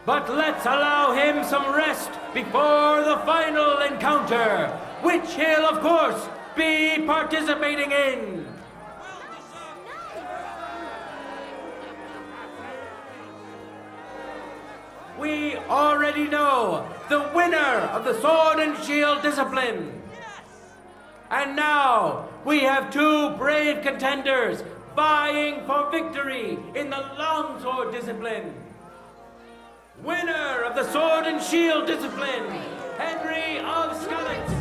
But let's allow him some rest before the final encounter, which he'll, of course, be participating in. We already know the winner of the sword and shield discipline. And now we have two brave contenders vying for victory in the longsword discipline. Winner of the sword and shield discipline, Henry of Skalitz.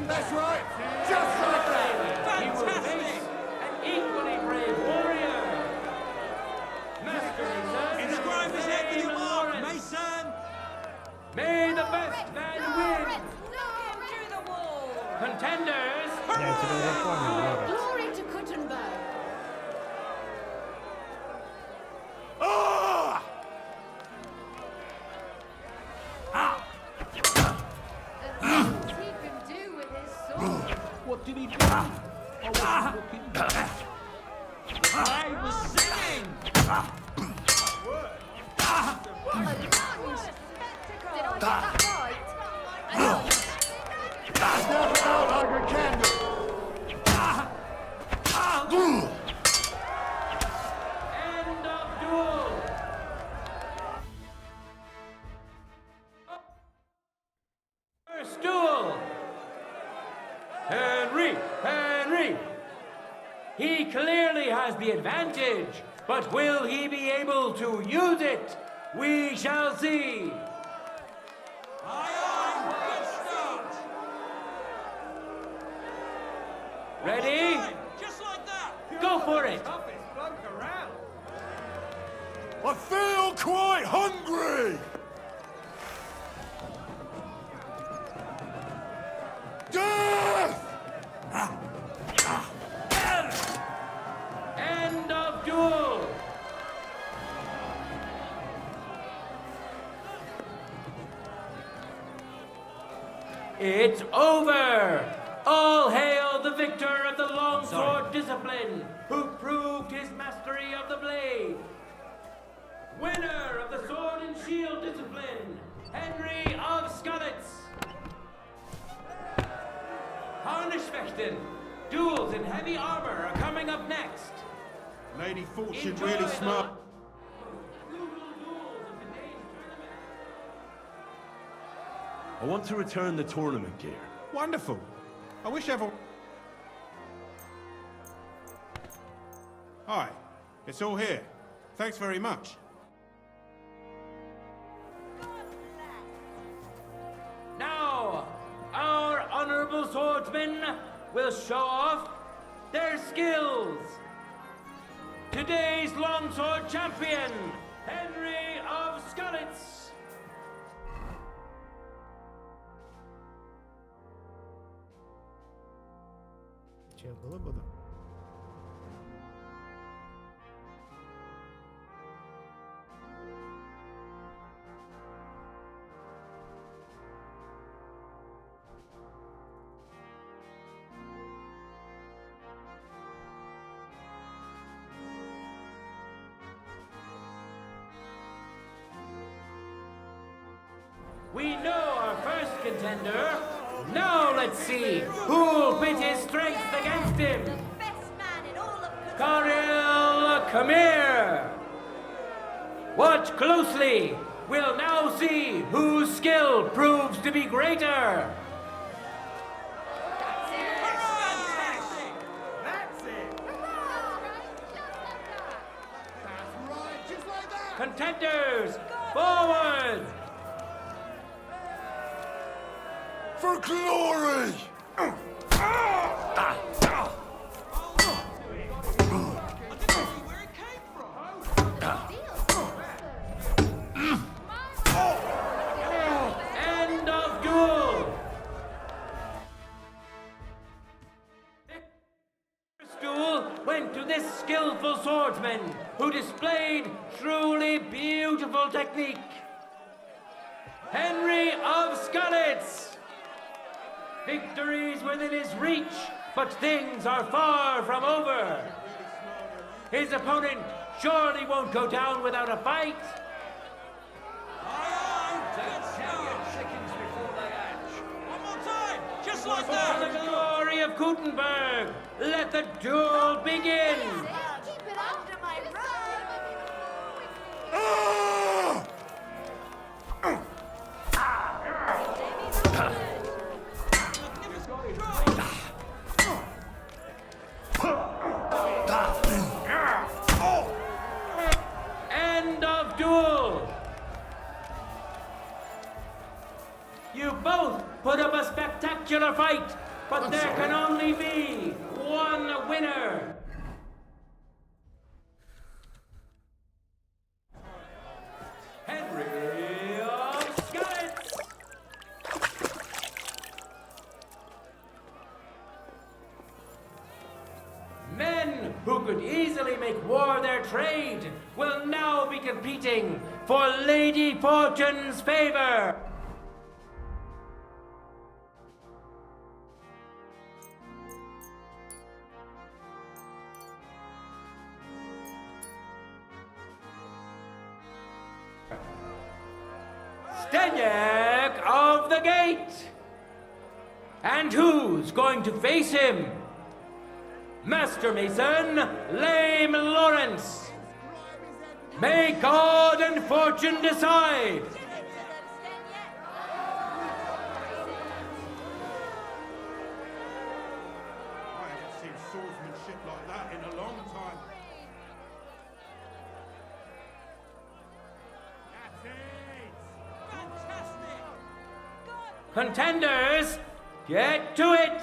That's right. Just like that. He will face an equally brave warrior. Master Mason. Inscribe his head with your mark, Lawrence. Mason! May the best man win. Knock him through the wall! Contenders, Я тебя уже понял, Лоренс. Glory to Kuttenberg. What's he can do with his sword? What did he do? I wasn't looking. I was singing! What a lunge! Did I get that right? Snap out like a candle! End of duel! First duel! Henry! He clearly has the advantage, but will he be able to use it? We shall see! Ready? Just like that! Go for it! I feel quite hungry! Death! End of duel! It's over! All hail the victor of the longsword discipline, who proved his mastery of the blade. Winner of the sword and shield discipline, Henry of Skalitz. Harnischfechten, duels in heavy armor are coming up next. Lady Fortune Enjoy really the smart. brutal duels of today's tournament. I want to return the tournament gear. Wonderful. I wish everyone... Hi. It's all here. Thanks very much. Now, our honorable swordsmen will show off their skills. Today's longsword champion, Henry of Skalitz. Че, было буду? We know our first contender. Now let's see who'll pit his strength against him. Best man in all of Karel, come here. Watch closely. We'll now see whose skill proves to be greater. Contenders, forward! For glory! End of duel! First duel went to this skillful swordsman who displayed truly beautiful technique. Henry of Skalitz! Victory's within his reach, but things are far from over. His opponent surely won't go down without a fight. One more time! Just like For that! the glory of Gutenberg, let the duel begin. Keep it under my rug. End of duel. You both put up a spectacular fight, but there can only be one winner. Henry of Skalitz. easily make war their trade, will now be competing for Lady Fortune's favor. Steniak of the Gate! And who's going to face him? Master Mason, Lame Lawrence. May God and fortune decide. I haven't seen swordsmanship like that in a long time. Contenders, get to it!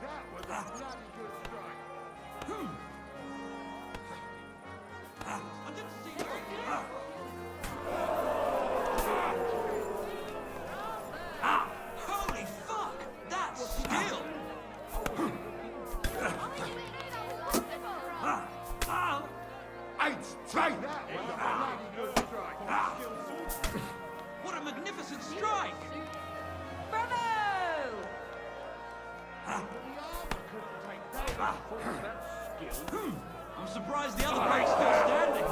That was a bloody good strike. I didn't see you. Holy fuck! That's skill! Eight straight! That was a bloody good strike. What a magnificent strike! Bravo! I'm surprised the other bloke's still standing.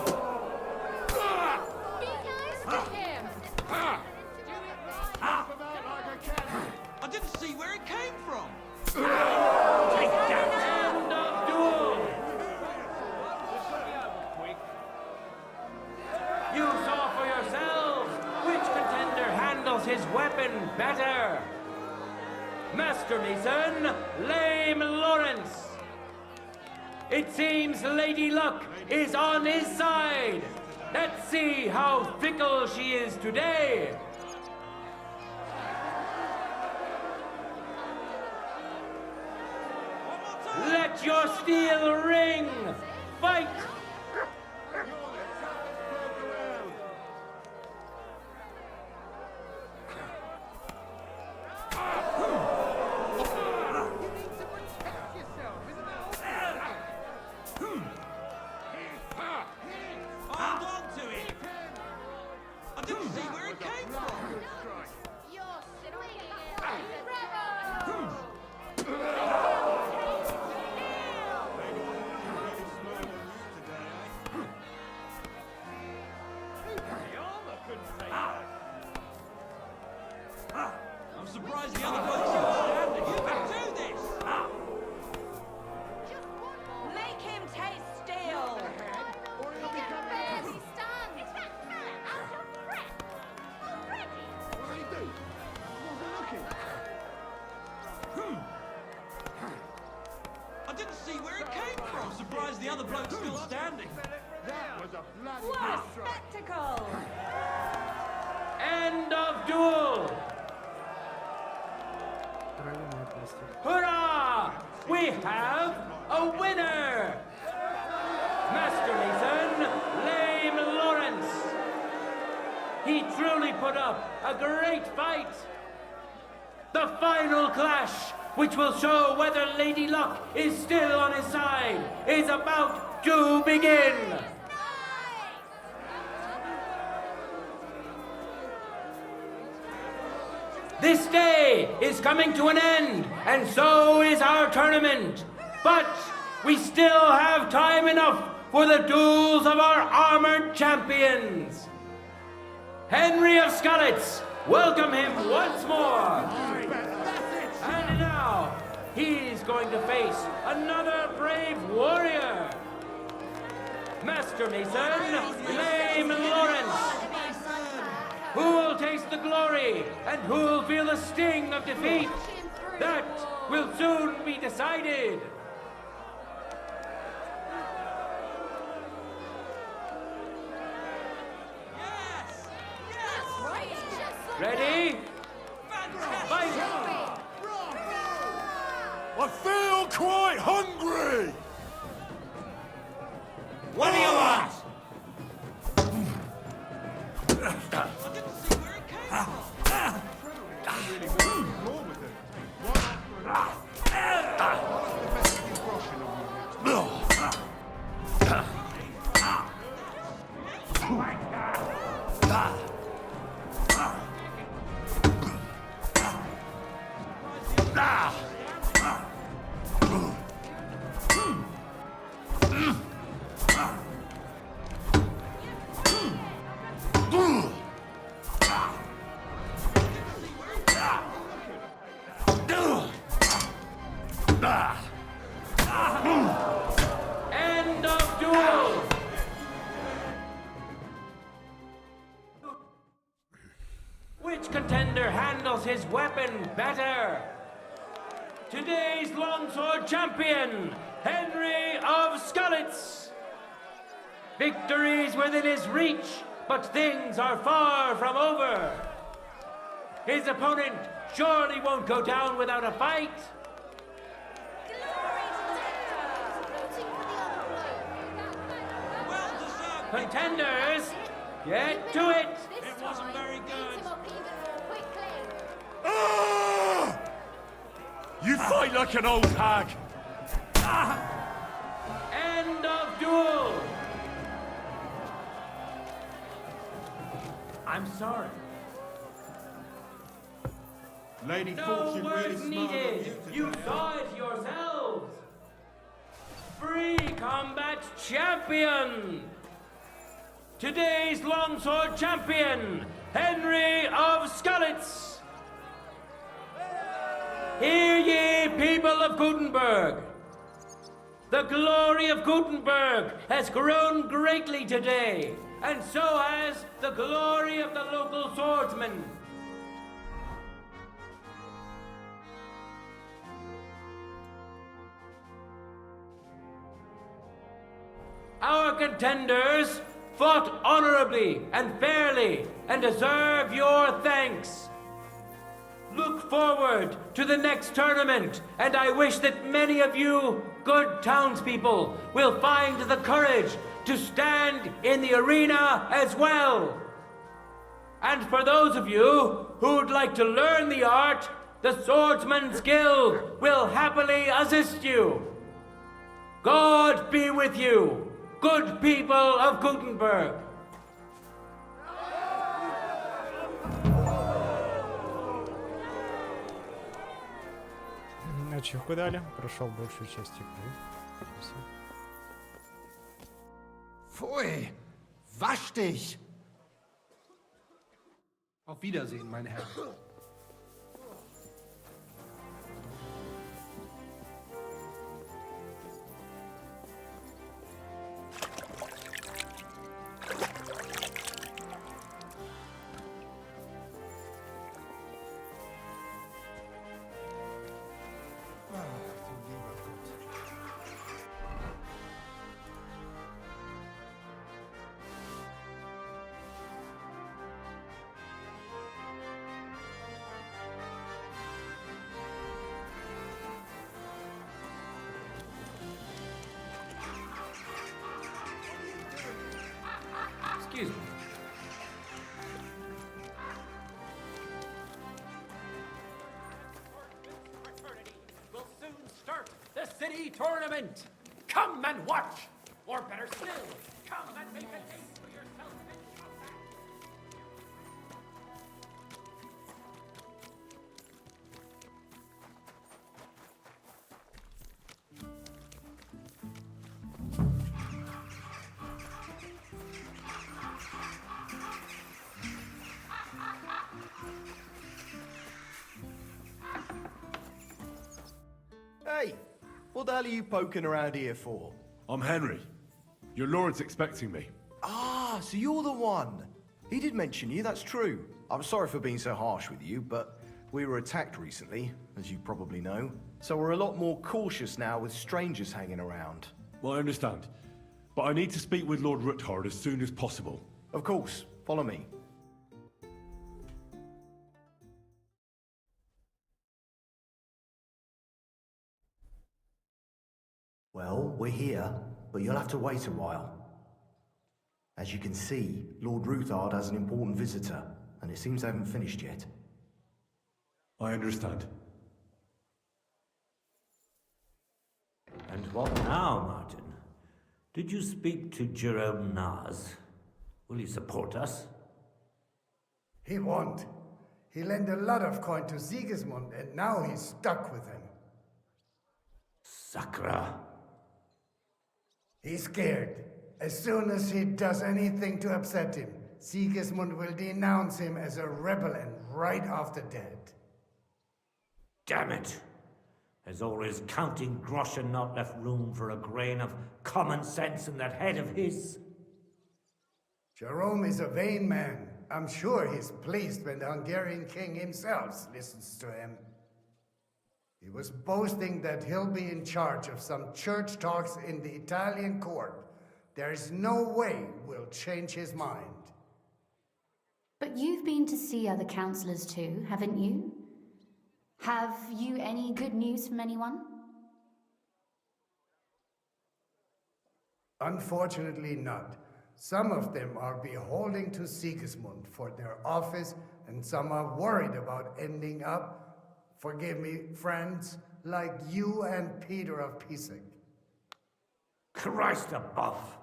Be nice to him. I didn't see where it came from. End of duel! You saw for yourselves which contender handles his weapon better. Master Mason, Lame Lawrence. It seems Lady Luck is on his side. Let's see how fickle she is today. Let your steel ring. Fight. Hold on to it. I didn't see where it came from. You're swinging it. Bravo! I'm surprised the other bloke's still standing. You can do this. Make him taste steel. Or he'll He be can coming barely out. stand. Is that fella out of breath already? What did he do? Wasn't looking. I didn't see where it came from. I'm surprised the other bloke's still standing. That was a bloody What a good strike. spectacle! End of duel. Hurrah! We have a winner! Master Mason, Lame Lawrence. He truly put up a great fight. The final clash, which will show whether Lady Luck is still on his side, is about to begin. This day is coming to an end, and so is our tournament. But we still have time enough for the duels of our armored champions. Henry of Skalitz, welcome him once more. And now, he's going to face another brave warrior. Master Mason, Lame Lawrence. Who will taste the glory and who will feel the sting of defeat? That will soon be decided. Yes! Yes! Right, just like Ready? Fantastic! Fight! I feel quite hungry! What do you want? I didn't see where it came from. handles his weapon better. Today's longsword champion, Henry of Skalitz. Victory's within his reach, but things are far from over. His opponent surely won't go down without a fight. Contenders, get to it! It wasn't very good. You fight like an old hag! End of duel! I'm sorry. Lady No Fortune really words smiled on needed. you You today. saw it yourselves. Free combat champion. Today's longsword champion, Henry of Skalitz. Hear ye, people of Gutenberg. The glory of Gutenberg has grown greatly today, and so has the glory of the local swordsmen. Our contenders fought honorably and fairly and deserve your thanks. Look forward to the next tournament, and I wish that many of you good townspeople will find the courage to stand in the arena as well. And for those of you who'd like to learn the art, the Swordsman's Guild will happily assist you. God be with you, good people of Gutenberg. Ачивку дали, прошел большую часть игры. Спасибо. Pfui! Wasch dich! Auf Wiedersehen, mein Herr. Excuse me. We'll soon start the city tournament. Come and watch, or better still, come and make a name for yourself in combat. Hey, what the hell are you poking around here for? I'm Henry. Your lord's expecting me. Ah, so you're the one. He did mention you, that's true. I'm sorry for being so harsh with you, but we were attacked recently, as you probably know. So we're a lot more cautious now with strangers hanging around. Well, I understand. But I need to speak with Lord Ruthard as soon as possible. Of course, follow me. Well, we're here, but you'll have to wait a while. As you can see, Lord Ruthard has an important visitor, and it seems they haven't finished yet. I understand. And what now, Martin? Did you speak to Jerome Naz? Will he support us? He won't. He lent a lot of coin to Sigismund, and now he's stuck with him. Sakra. He's scared. As soon as he does anything to upset him, Sigismund will denounce him as a rebel and right after dead. Damn it! Has all his counting groschen not left room for a grain of common sense in that head of his? Jerome is a vain man, I'm sure he's pleased when the Hungarian king himself listens to him. He was boasting that he'll be in charge of some church talks in the Italian court. There's no way we'll change his mind. But you've been to see other councillors too, haven't you? Have you any good news from anyone? Unfortunately not. Some of them are beholden to Sigismund for their office, and some are worried about ending up, forgive me, friends, like you and Peter of Pisek. Christ above!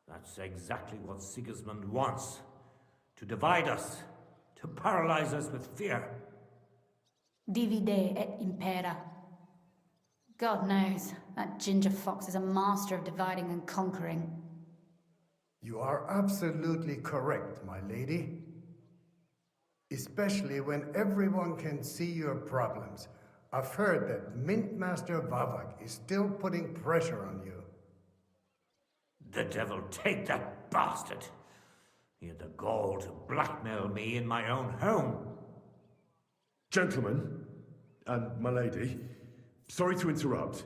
That's exactly what Sigismund wants. To divide us, to paralyze us with fear. Divide et impera. God knows, that ginger fox is a master of dividing and conquering. You are absolutely correct, my lady. Especially when everyone can see your problems. I've heard that Mint Master Vavak is still putting pressure on you. The devil take that bastard! He had the gall to blackmail me in my own home. Gentlemen, and my lady, sorry to interrupt,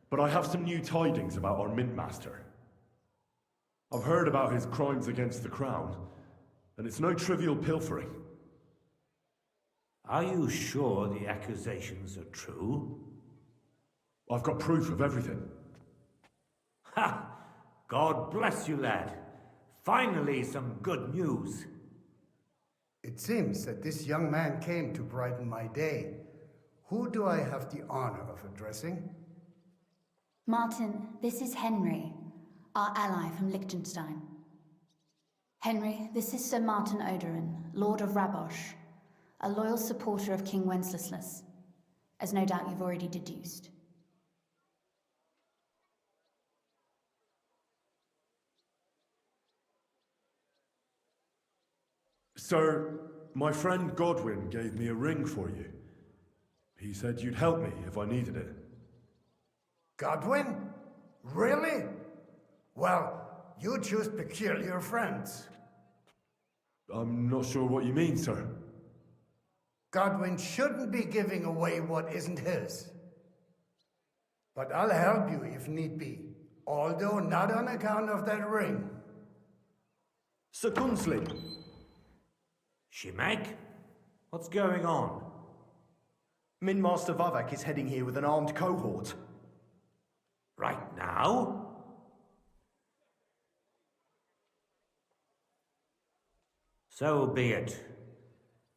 but I have some new tidings about our Mint Master. I've heard about his crimes against the crown, and it's no trivial pilfering. Are you sure the accusations are true? I've got proof of everything. Ha! God bless you, lad. Finally, some good news. It seems that this young man came to brighten my day. Who do I have the honor of addressing? Martin, this is Henry, our ally from Liechtenstein. Henry, this is Sir Martin Odorin, Lord of Rabosh, a loyal supporter of King Wenceslas, as no doubt you've already deduced. Sir, my friend Godwin gave me a ring for you. He said you'd help me if I needed it. Godwin? Really? Well, you choose peculiar friends. I'm not sure what you mean, sir. Godwin shouldn't be giving away what isn't his. But I'll help you if need be, although not on account of that ring. Sir Gunsley. Shimek? What's going on? Min Master Vavak is heading here with an armed cohort. Right now? So be it.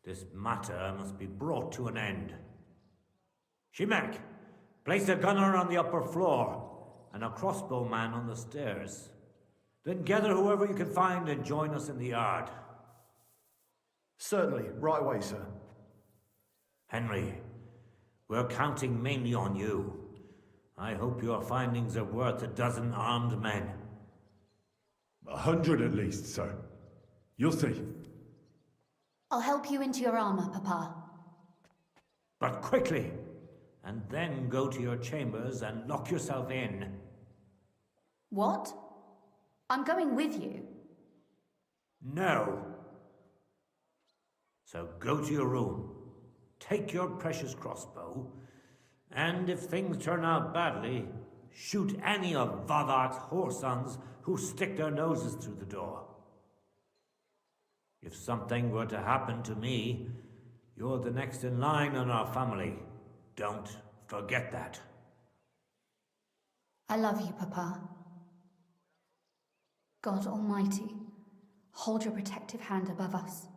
This matter must be brought to an end. Shimek, place a gunner on the upper floor and a crossbowman on the stairs. Then gather whoever you can find and join us in the yard. Certainly, right away, sir. Henry, we're counting mainly on you. I hope your findings are worth a dozen armed men. 100 at least, sir. You'll see. I'll help you into your armor, Papa. But quickly, and then go to your chambers and lock yourself in. What? I'm going with you. No. So go to your room, take your precious crossbow, and if things turn out badly, shoot any of Vavak's whoresons who stick their noses through the door. If something were to happen to me, you're the next in line in our family. Don't forget that. I love you, Papa. God Almighty, hold your protective hand above us.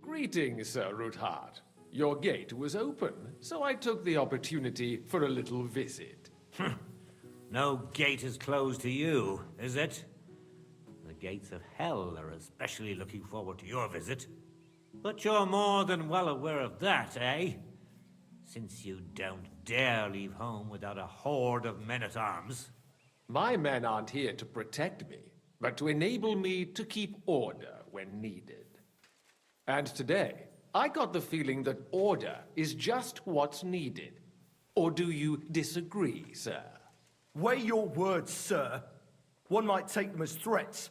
Greetings, Sir Ruthard. Your gate was open, so I took the opportunity for a little visit. No gate is closed to you, is it? The gates of hell are especially looking forward to your visit. But you're more than well aware of that, eh? Since you don't dare leave home without a horde of men-at-arms. My men aren't here to protect me, but to enable me to keep order when needed. And today, I got the feeling that order is just what's needed. Or do you disagree, sir? Weigh your words, sir. One might take them as threats.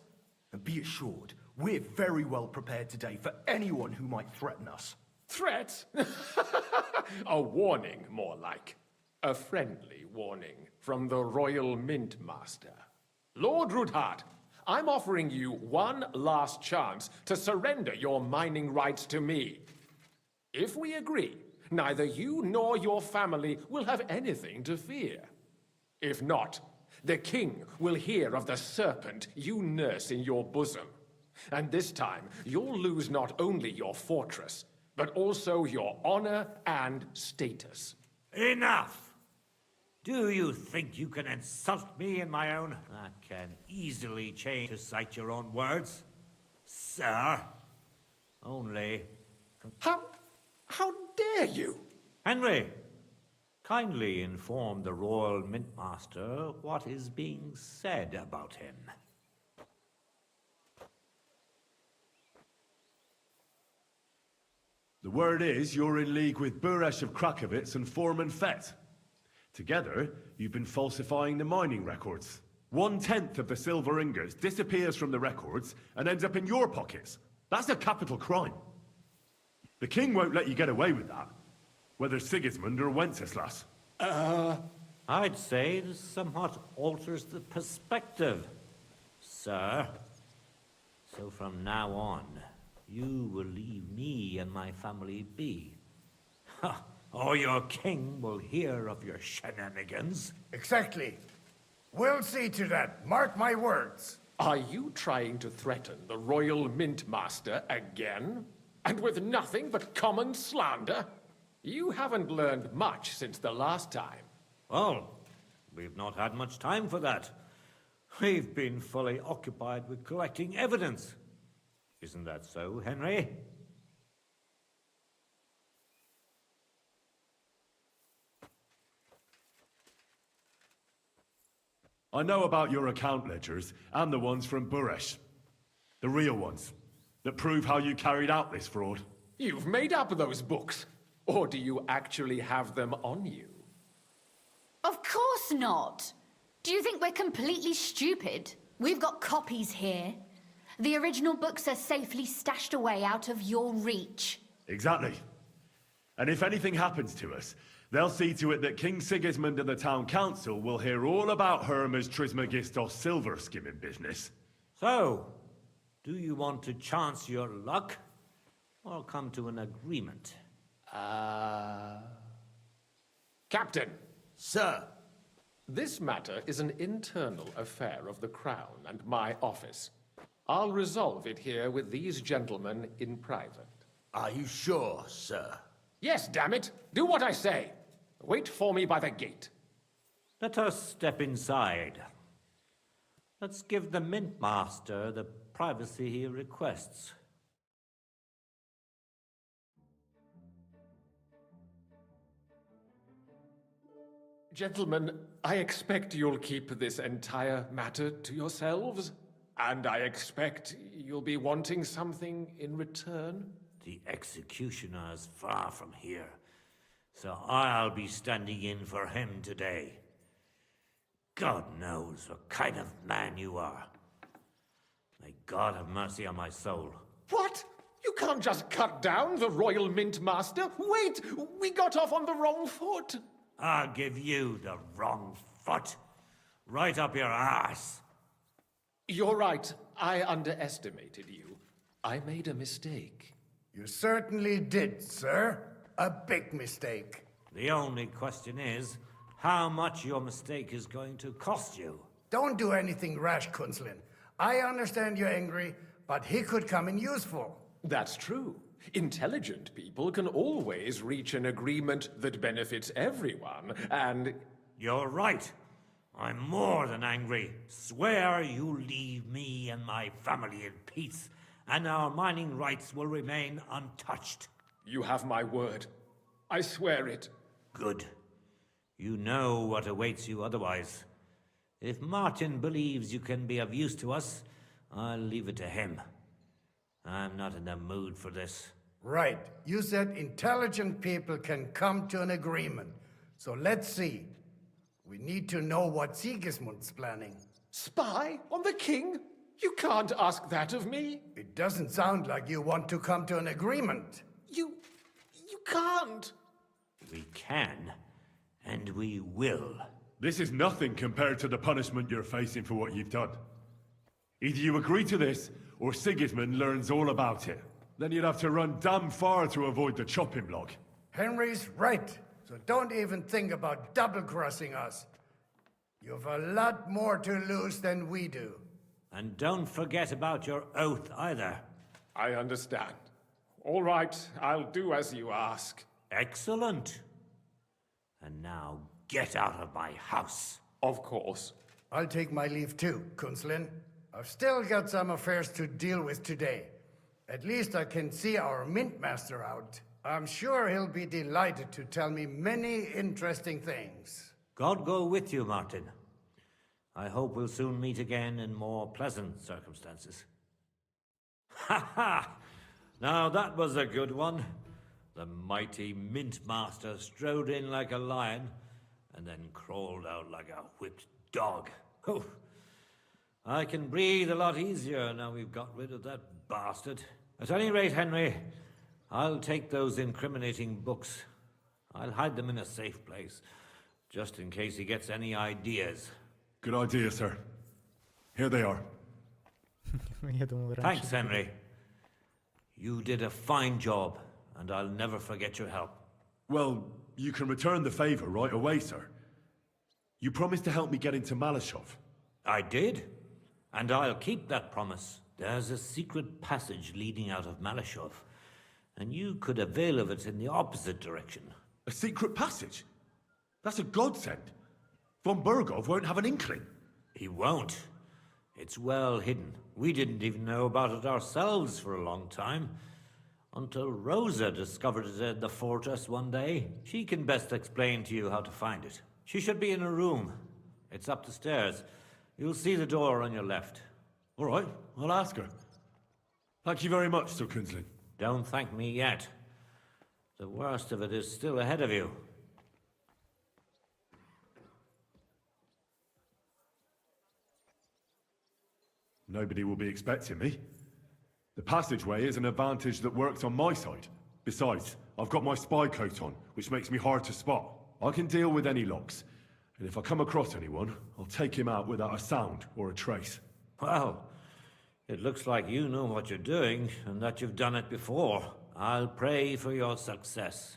And be assured, we're very well prepared today for anyone who might threaten us. Threat? A warning, more like. A friendly warning from the Royal Mint Master. Lord Rudhart, I'm offering you one last chance to surrender your mining rights to me. If we agree, neither you nor your family will have anything to fear. If not, the king will hear of the serpent you nurse in your bosom. And this time, you'll lose not only your fortress, but also your honor and status. Enough! Do you think you can insult me in my own? That can easily change to cite your own words, sir. Only... How dare you? Henry, kindly inform the Royal Mintmaster what is being said about him. The word is you're in league with Buresh of Krakowitz and Foreman Fett. Together, you've been falsifying the mining records. 1/10 of the silver ingots disappears from the records and ends up in your pockets. That's a capital crime. The king won't let you get away with that, whether Sigismund or Wenceslas. I'd say this somewhat alters the perspective, sir. So from now on, you will leave me and my family be. Or your king will hear of your shenanigans. Exactly. We'll see to that. Mark my words. Are you trying to threaten the Royal Mint Master again? And with nothing but common slander? You haven't learned much since the last time. Well, we've not had much time for that. We've been fully occupied with collecting evidence. Isn't that so, Henry? I know about your account ledgers and the ones from Buresh. The real ones, that prove how you carried out this fraud. You've made up those books. Or do you actually have them on you? Of course not. Do you think we're completely stupid? We've got copies here. The original books are safely stashed away out of your reach. Exactly. And if anything happens to us, they'll see to it that King Sigismund and the town council will hear all about Hermes Trismegistos silver skimming business. So, do you want to chance your luck? Or come to an agreement? Captain! Sir! This matter is an internal affair of the Crown and my office. I'll resolve it here with these gentlemen in private. Are you sure, sir? Yes, damn it! Do what I say! Wait for me by the gate. Let us step inside. Let's give the Mint Master the privacy he requests. Gentlemen, I expect you'll keep this entire matter to yourselves. And I expect you'll be wanting something in return. The executioner is far from here, so I'll be standing in for him today. God knows what kind of man you are. May God have mercy on my soul. What? You can't just cut down the Royal Mint Master. Wait! We got off on the wrong foot. I'll give you the wrong foot. Right up your arse. You're right. I underestimated you. I made a mistake. You certainly did, sir. A big mistake. The only question is, how much your mistake is going to cost you. Don't do anything rash, Kunzlin. I understand you're angry, but he could come in useful. That's true. Intelligent people can always reach an agreement that benefits everyone, and... You're right. I'm more than angry. Swear you leave me and my family in peace, and our mining rights will remain untouched. You have my word. I swear it. Good. You know what awaits you otherwise. If Martin believes you can be of use to us, I'll leave it to him. I'm not in the mood for this. Right. You said intelligent people can come to an agreement. So let's see. We need to know what Sigismund's planning. Spy on the king? You can't ask that of me. It doesn't sound like you want to come to an agreement. You can't. We can, and we will. This is nothing compared to the punishment you're facing for what you've done. Either you agree to this, or Sigismund learns all about it. Then you'd have to run damn far to avoid the chopping block. Henry's right. So don't even think about double-crossing us. You've a lot more to lose than we do. And don't forget about your oath either. I understand. All right, I'll do as you ask. Excellent. And now get out of my house. Of course. I'll take my leave too, Kunslin. I've still got some affairs to deal with today. At least I can see our mint master out. I'm sure he'll be delighted to tell me many interesting things. God go with you, Martin. I hope we'll soon meet again in more pleasant circumstances. Ha ha! Now that was a good one. The mighty mint master strode in like a lion and then crawled out like a whipped dog. Oh, I can breathe a lot easier now we've got rid of that bastard. At any rate, Henry, I'll take those incriminating books. I'll hide them in a safe place, just in case he gets any ideas. Good idea, sir. Here they are. Thanks, Henry. You did a fine job, and I'll never forget your help. Well, you can return the favor right away, sir. You promised to help me get into Malashov. I did, and I'll keep that promise. There's a secret passage leading out of Malashov, and you could avail of it in the opposite direction. A secret passage? That's a godsend. Von Burgov won't have an inkling. He won't. It's well hidden. We didn't even know about it ourselves for a long time. Until Rosa discovered it in the fortress one day. She can best explain to you how to find it. She should be in a room. It's up the stairs. You'll see the door on your left. All right, I'll ask her. Thank you very much, Sir Kunslin. Don't thank me yet. The worst of it is still ahead of you. Nobody will be expecting me. The passageway is an advantage that works on my side. Besides, I've got my spy coat on, which makes me hard to spot. I can deal with any locks, and if I come across anyone, I'll take him out without a sound or a trace. Well, it looks like you know what you're doing, and that you've done it before. I'll pray for your success.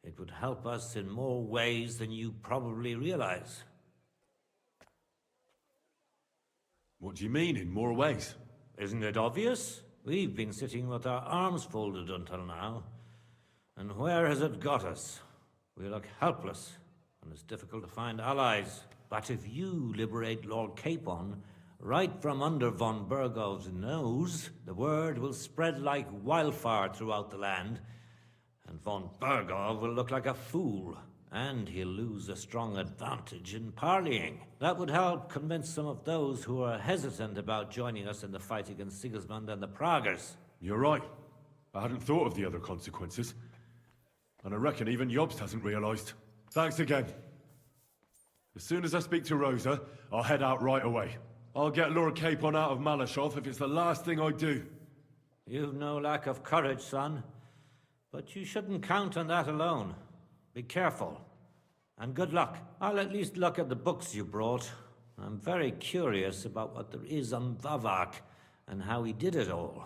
It would help us in more ways than you probably realize. What do you mean, in more ways? Isn't it obvious? We've been sitting with our arms folded until now. And where has it got us? We look helpless, and it's difficult to find allies. But if you liberate Lord Capon, right from under von Burgov's nose, the word will spread like wildfire throughout the land, and von Burgov will look like a fool, and he'll lose a strong advantage in parleying. That would help convince some of those who are hesitant about joining us in the fight against Sigismund and the Praguers. You're right. I hadn't thought of the other consequences. And I reckon even Jobst hasn't realized. Thanks again. As soon as I speak to Rosa, I'll head out right away. I'll get Lord Capon out of Malashov if it's the last thing I do. You've no lack of courage, son. But you shouldn't count on that alone. Be careful. And good luck. I'll at least look at the books you brought. I'm very curious about what there is on Vavak and how he did it all.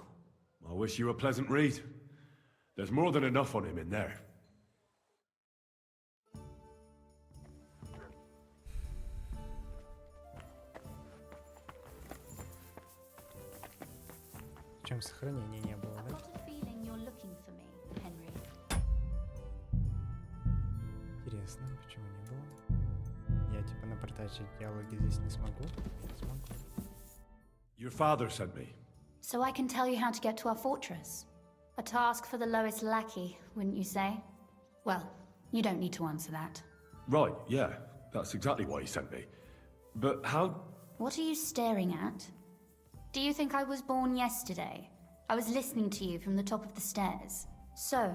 I wish you a pleasant read. There's more than enough on him in there. Чем сохранения не было, да? Интересно, почему не было? Я типа напортачить диалоги здесь не смогу? Смогу. Your father sent me. So I can tell you how to get to our fortress. A task for the lowest lackey, wouldn't you say? Well, you don't need to answer that. Right, yeah. That's exactly why he sent me. But how... What are you staring at? Do you think I was born yesterday? I was listening to you from the top of the stairs. So,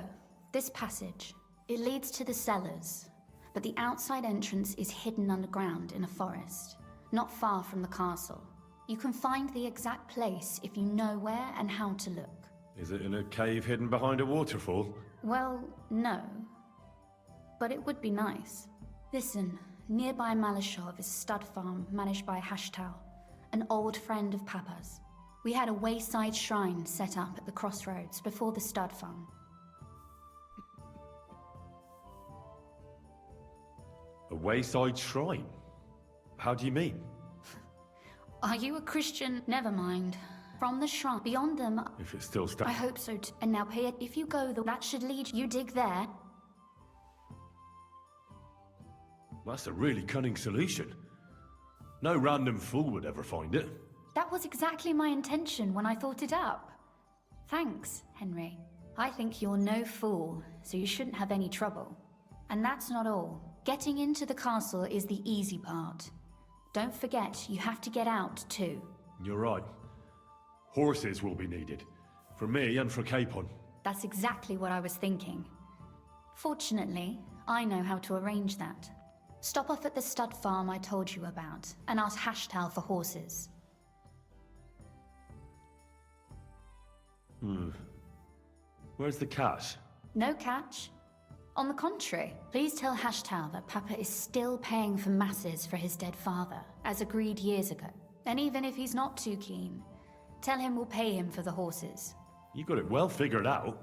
this passage, it leads to the cellars, but the outside entrance is hidden underground in a forest, not far from the castle. You can find the exact place if you know where and how to look. Is it in a cave hidden behind a waterfall? Well, no. But it would be nice. Listen, nearby Malashov is a stud farm managed by Hashtal, an old friend of Papa's. We had a wayside shrine set up at the crossroads before the stud farm. A wayside shrine? How do you mean? Are you a Christian? Never mind. From the shrine, beyond them... If it's still I hope so too. And now pay it. If you go, that should lead you dig there. That's a really cunning solution. No random fool would ever find it. That was exactly my intention when I thought it up. Thanks, Henry. I think you're no fool, so you shouldn't have any trouble. And that's not all. Getting into the castle is the easy part. Don't forget, you have to get out too. You're right. Horses will be needed. For me and for Capon. That's exactly what I was thinking. Fortunately, I know how to arrange that. Stop off at the stud farm I told you about, and ask Hashtal for horses. Where's the cash? No catch. On the contrary, please tell Hashtal that Papa is still paying for masses for his dead father, as agreed years ago. And even if he's not too keen, tell him we'll pay him for the horses. You got it well figured out.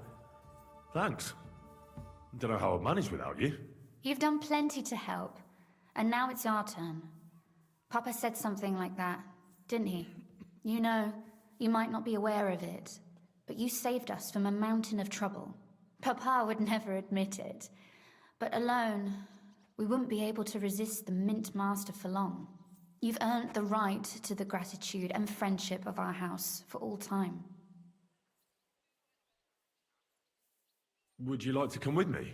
Thanks. Don't know how I'd manage without you. You've done plenty to help, and now it's our turn. Papa said something like that, didn't he? You know, you might not be aware of it, but you saved us from a mountain of trouble. Papa would never admit it, but alone, we wouldn't be able to resist the Mint Master for long. You've earned the right to the gratitude and friendship of our house for all time. Would you like to come with me?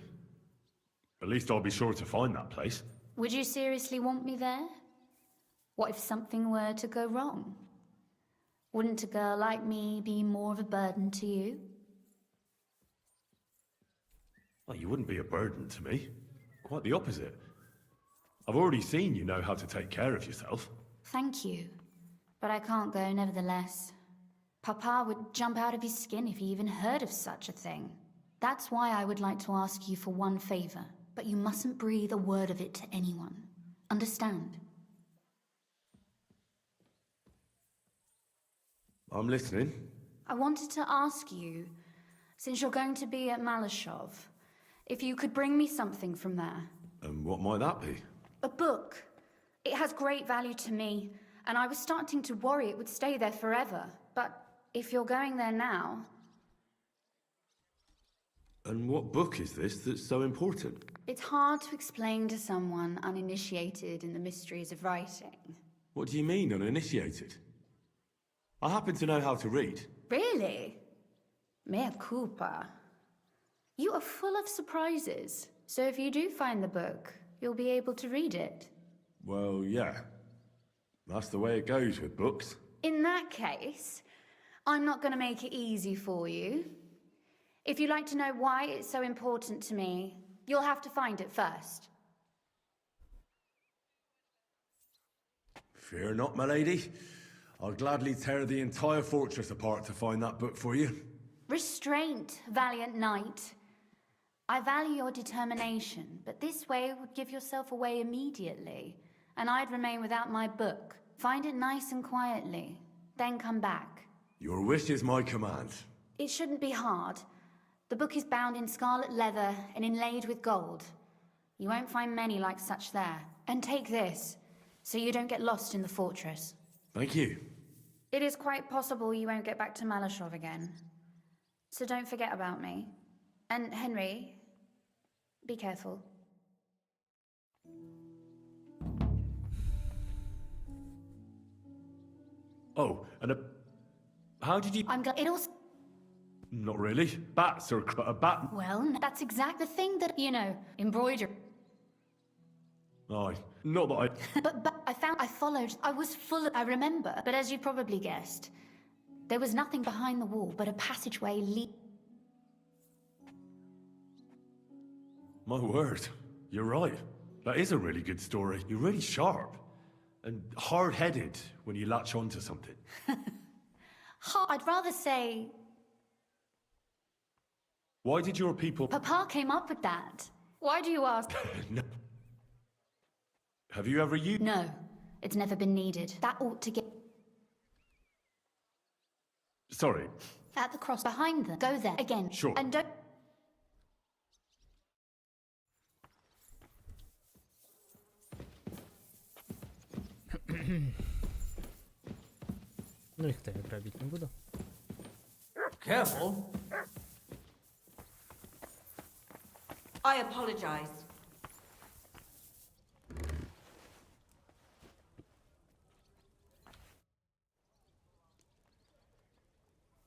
At least I'll be sure to find that place. Would you seriously want me there? What if something were to go wrong? Wouldn't a girl like me be more of a burden to you? Well, you wouldn't be a burden to me. Quite the opposite. I've already seen you know how to take care of yourself. Thank you. But I can't go nevertheless. Papa would jump out of his skin if he even heard of such a thing. That's why I would like to ask you for one favor, but you mustn't breathe a word of it to anyone. Understand? I'm listening. I wanted to ask you, since you're going to be at Malashov, if you could bring me something from there. And what might that be? A book. It has great value to me, and I was starting to worry it would stay there forever. But if you're going there now... And what book is this that's so important? It's hard to explain to someone uninitiated in the mysteries of writing. What do you mean, uninitiated? I happen to know how to read. Really? Mea culpa. You are full of surprises. So if you do find the book, you'll be able to read it. Well, yeah. That's the way it goes with books. In that case, I'm not going to make it easy for you. If you'd like to know why it's so important to me, you'll have to find it first. Fear not, my lady. I'll gladly tear the entire fortress apart to find that book for you. Restraint, valiant knight. I value your determination, but this way would give yourself away immediately, and I'd remain without my book. Find it nice and quietly, then come back. Your wish is my command. It shouldn't be hard. The book is bound in scarlet leather and inlaid with gold. You won't find many like such there. And take this, so you don't get lost in the fortress. Thank you. It is quite possible you won't get back to Malashov again. So don't forget about me. And Henry, be careful. Oh, and how did you... I'm glad it also... Not really. Bats or a bat... Well, that's exact the thing that, you know, embroider. Aye. Not that But I followed, I was full of, I remember. But as you probably guessed, There was nothing behind the wall but a passageway leading. My word, you're right. That is a really good story. You're really sharp. And hard-headed when you latch onto something. I'd rather say Why did your people... Papa came up with that. Why do you ask? No. Have you ever used... No, it's never been needed. That ought to get... Sorry. At the cross behind them. Go there. Again. Sure. And don't... Ну их-то я грабить не буду. Careful. I apologize.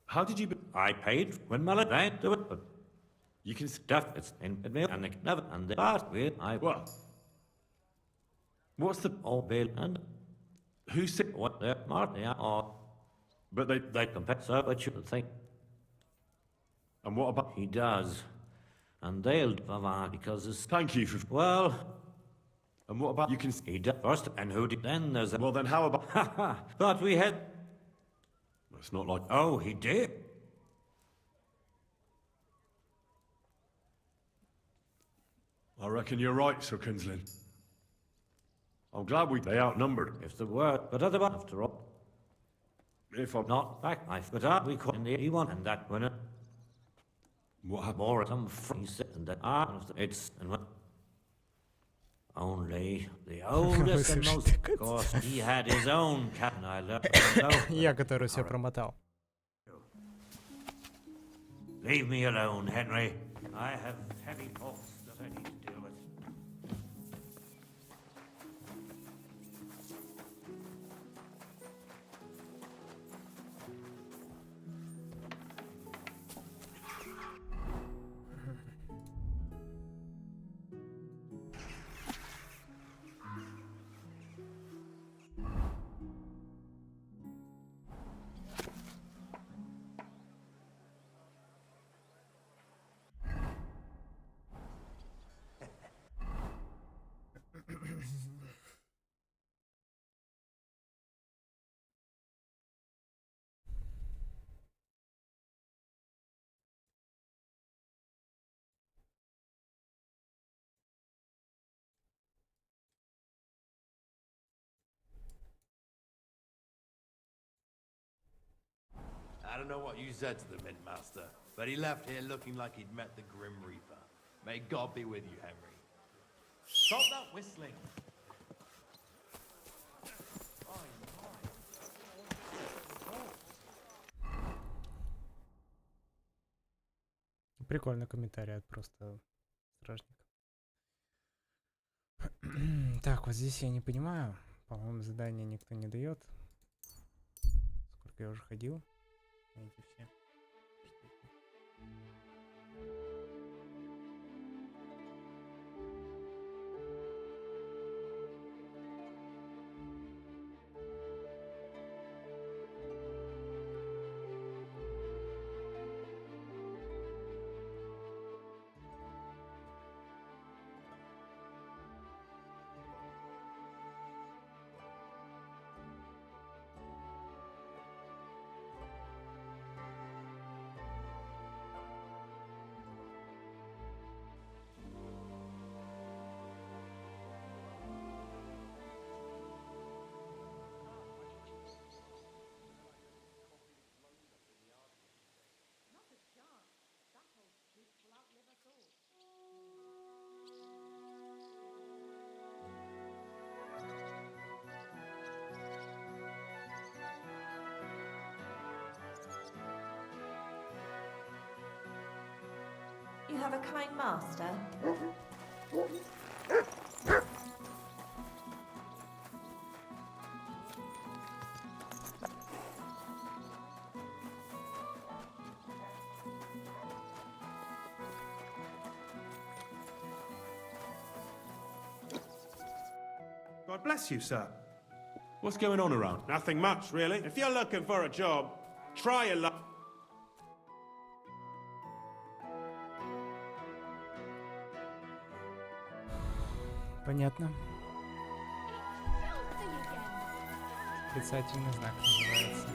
How did you... I paid when Malay do it, but you can... stuff it's in me and they never and the last way I... What? What's the... all bill and... Who said... What they're smart they are. But they compare so but you think. And what about... He does. And they'll provide because it's... Thank you for... Well... And what about... You can... He does first, and who did then? There's a... Well, then how about... But we had... It's not like... Oh, he did? I reckon you're right, Sir Kinslin. I'm glad they outnumbered. If the word... But otherwise, after all... If I'm... Not back, but we caught in the E1, and that winner... What happened? More some free set, and that... It's... And what... Only the oldest and most, of course, he had his own captain, I learned. Я, который все промотал. Leave me alone, Henry. I have heavy faults that I need to deal with. I don't know what you said to the Mint Master, but he left here looking like he'd met the Grim Reaper. May God be with you, Henry. Stop that whistling! Прикольный комментарий от просто стражника. Так, вот здесь я не понимаю. По-моему, задание никто не дает. Сколько я уже ходил. Эти все. You have a kind master? God bless you, sir. What's going on around? Nothing much, really. If you're looking for a job, Try a lot. Понятно. Отрицательный знак называется.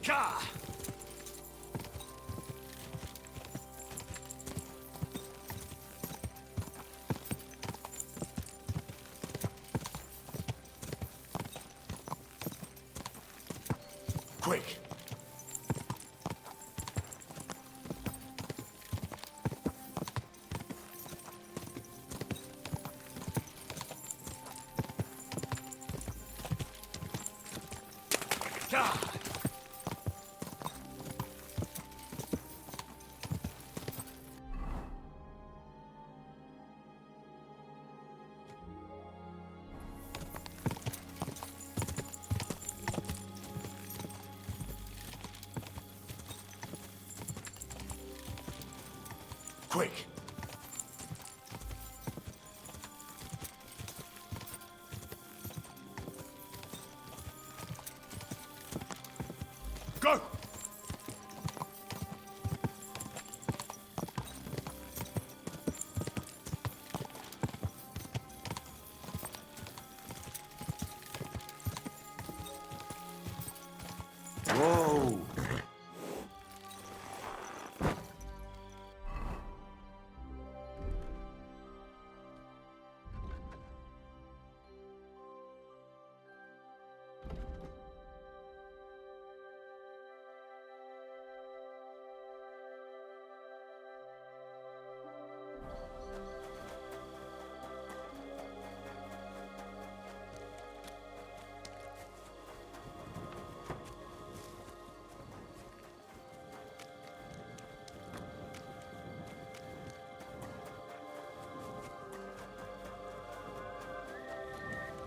Ka! Quick! Ka! Quick! Go! Whoa!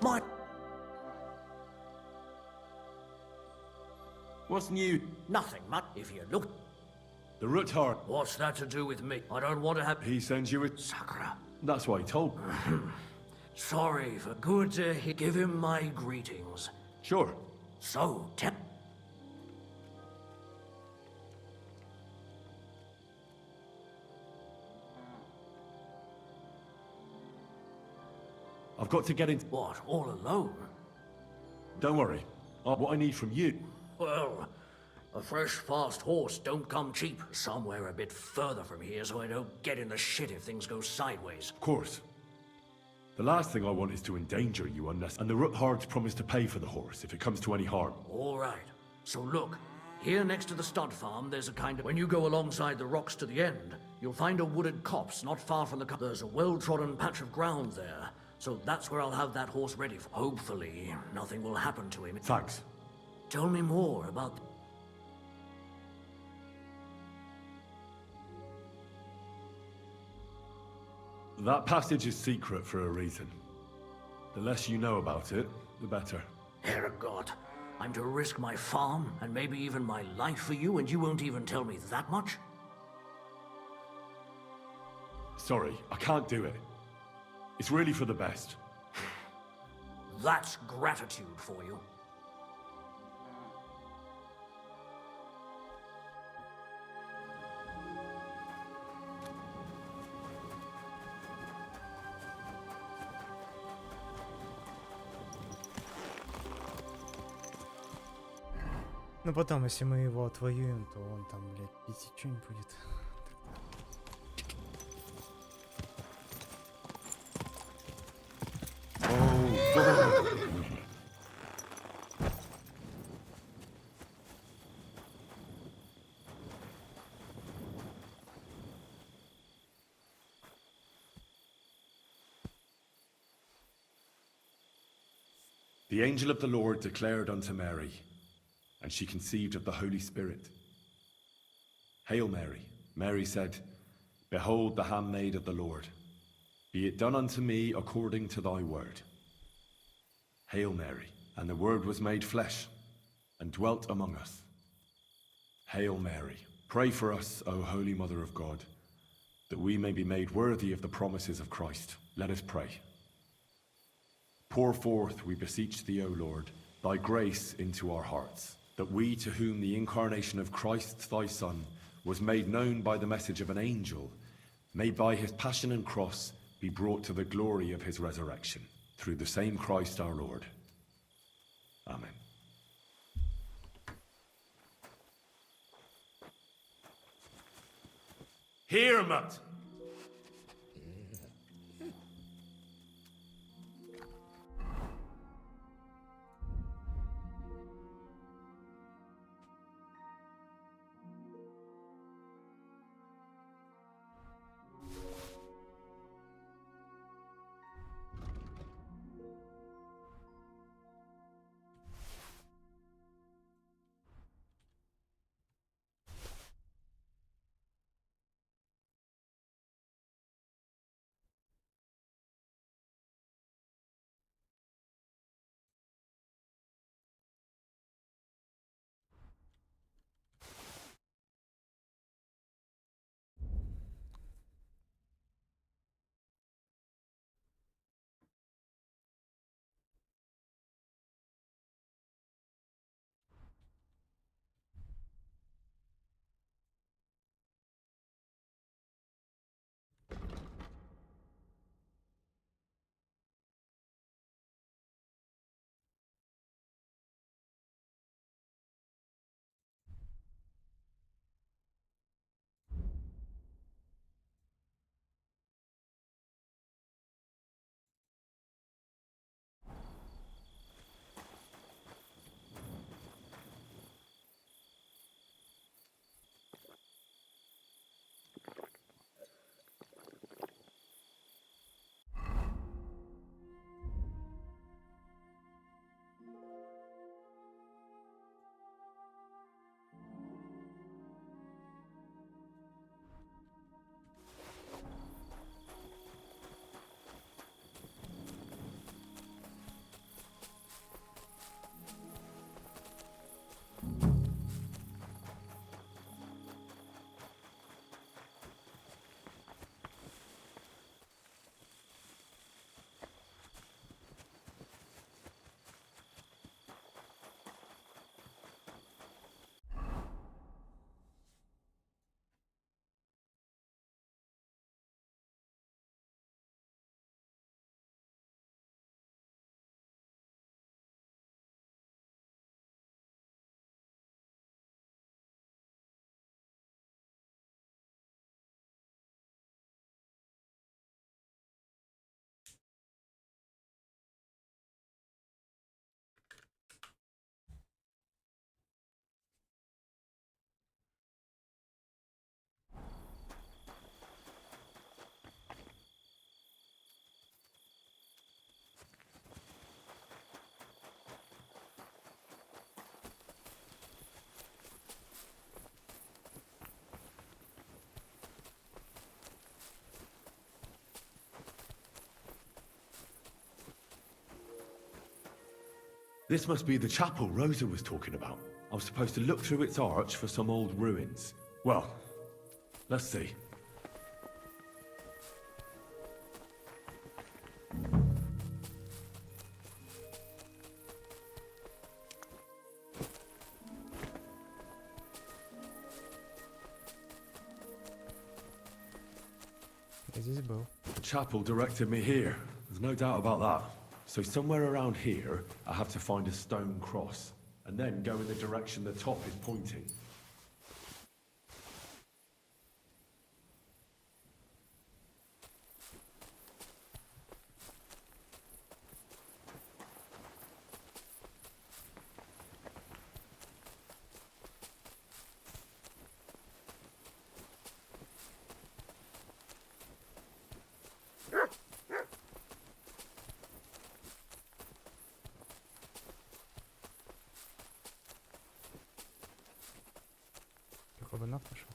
My. What's new? Nothing, Mutt. If you look. The Ruthard. What's that to do with me? I don't want to have. He sends you with... Sakura. That's what he told me. Sorry for good to give him my greetings. Sure. So, tell. I've got to get in... What, all alone? Don't worry. What I need from you... Well, a fresh, fast horse don't come cheap. Somewhere a bit further from here so I don't get in the shit if things go sideways. Of course. The last thing I want is to endanger you unless... And the Ruthards promise to pay for the horse if it comes to any harm. All right. So look, here next to the stud farm, there's a kind of... When you go alongside the rocks to the end, you'll find a wooded copse not far from the... There's a well-trodden patch of ground there. So that's where I'll have that horse ready for. Hopefully, nothing will happen to him. Thanks. Tell me more about... That passage is secret for a reason. The less you know about it, the better. Herregott, I'm to risk my farm and maybe even my life for you, and you won't even tell me that much? Sorry, I can't do it. It's really for the best. That's gratitude for you. Но потом, если мы его отвоюем, то он там, блядь, пить что не будет. The angel of the Lord declared unto Mary, and she conceived of the Holy Spirit. Hail Mary, Mary said, Behold the handmaid of the Lord. Be it done unto me according to thy word. Hail Mary, and the Word was made flesh, and dwelt among us. Hail Mary, pray for us, O Holy Mother of God, that we may be made worthy of the promises of Christ. Let us pray. Pour forth, we beseech thee, O Lord, thy grace into our hearts, that we, to whom the incarnation of Christ thy Son was made known by the message of an angel, may by his passion and cross be brought to the glory of his resurrection, through the same Christ our Lord. Amen. Hear, Mutt! This must be the chapel Rosa was talking about. I was supposed to look through its arch for some old ruins. Well, let's see. The chapel directed me here. There's no doubt about that. So somewhere around here, I have to find a stone cross. and then go in the direction the top is pointing. Хабанов пошел.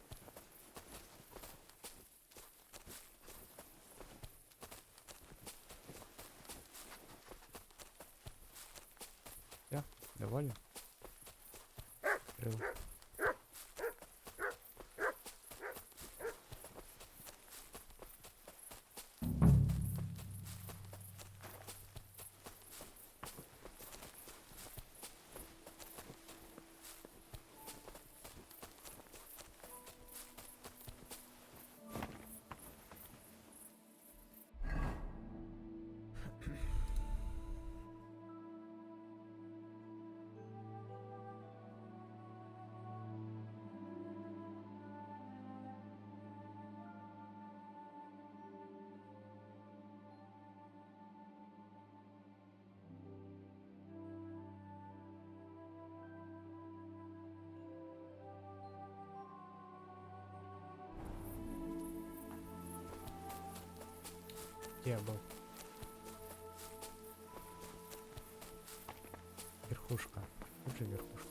Все, довольно. Крыло. Где я был? Верхушка. Тут же верхушка.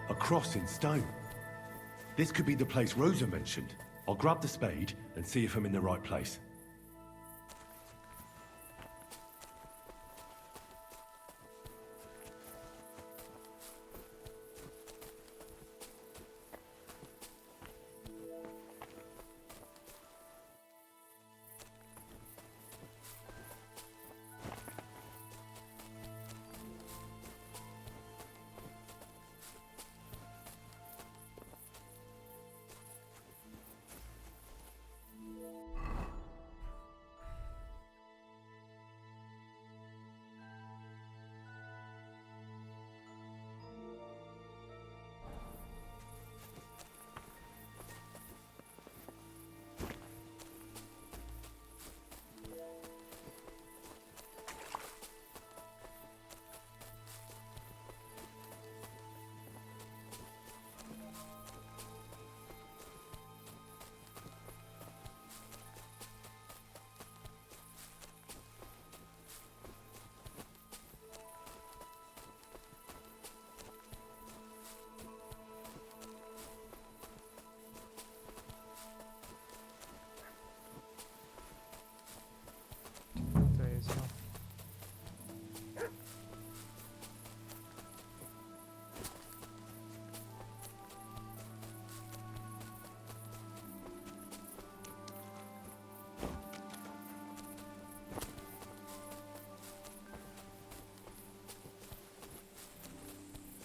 A cross in stone. This could be the place Rosa mentioned. I'll grab the spade and see if I'm in the right place.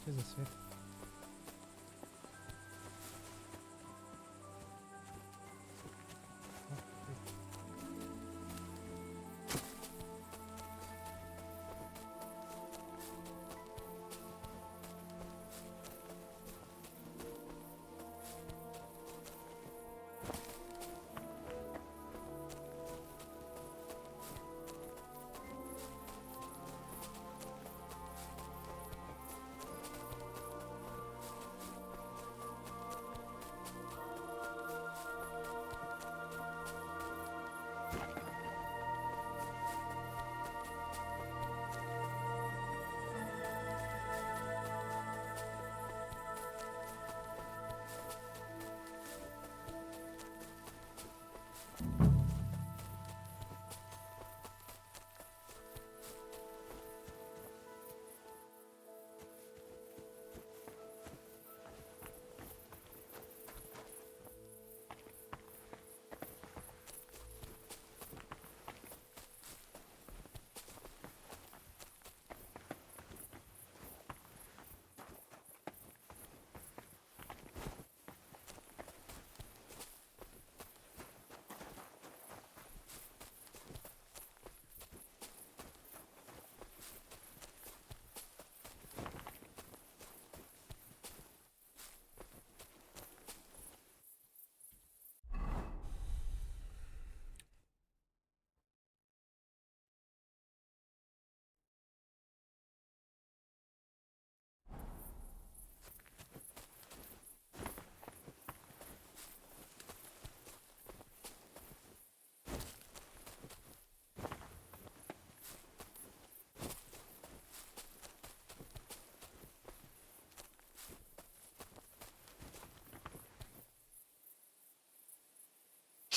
Что за свет?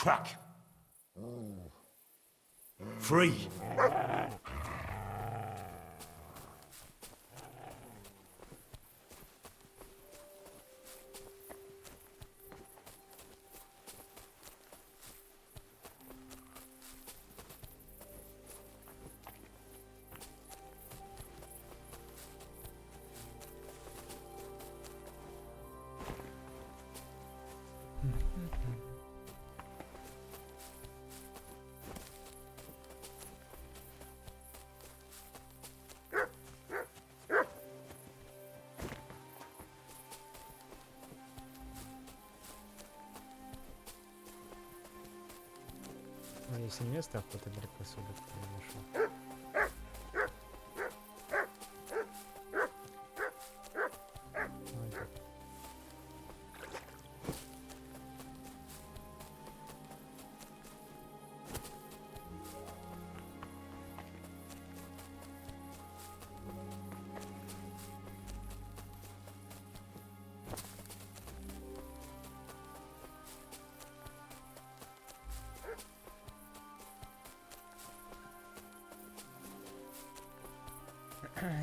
Crack. Free. Ну, если не место, а кто-то далеко отсюда нашел.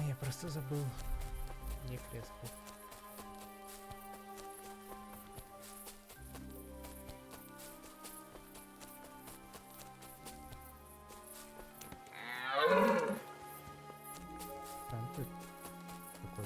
Я просто забыл, где кресло. Там тут какой?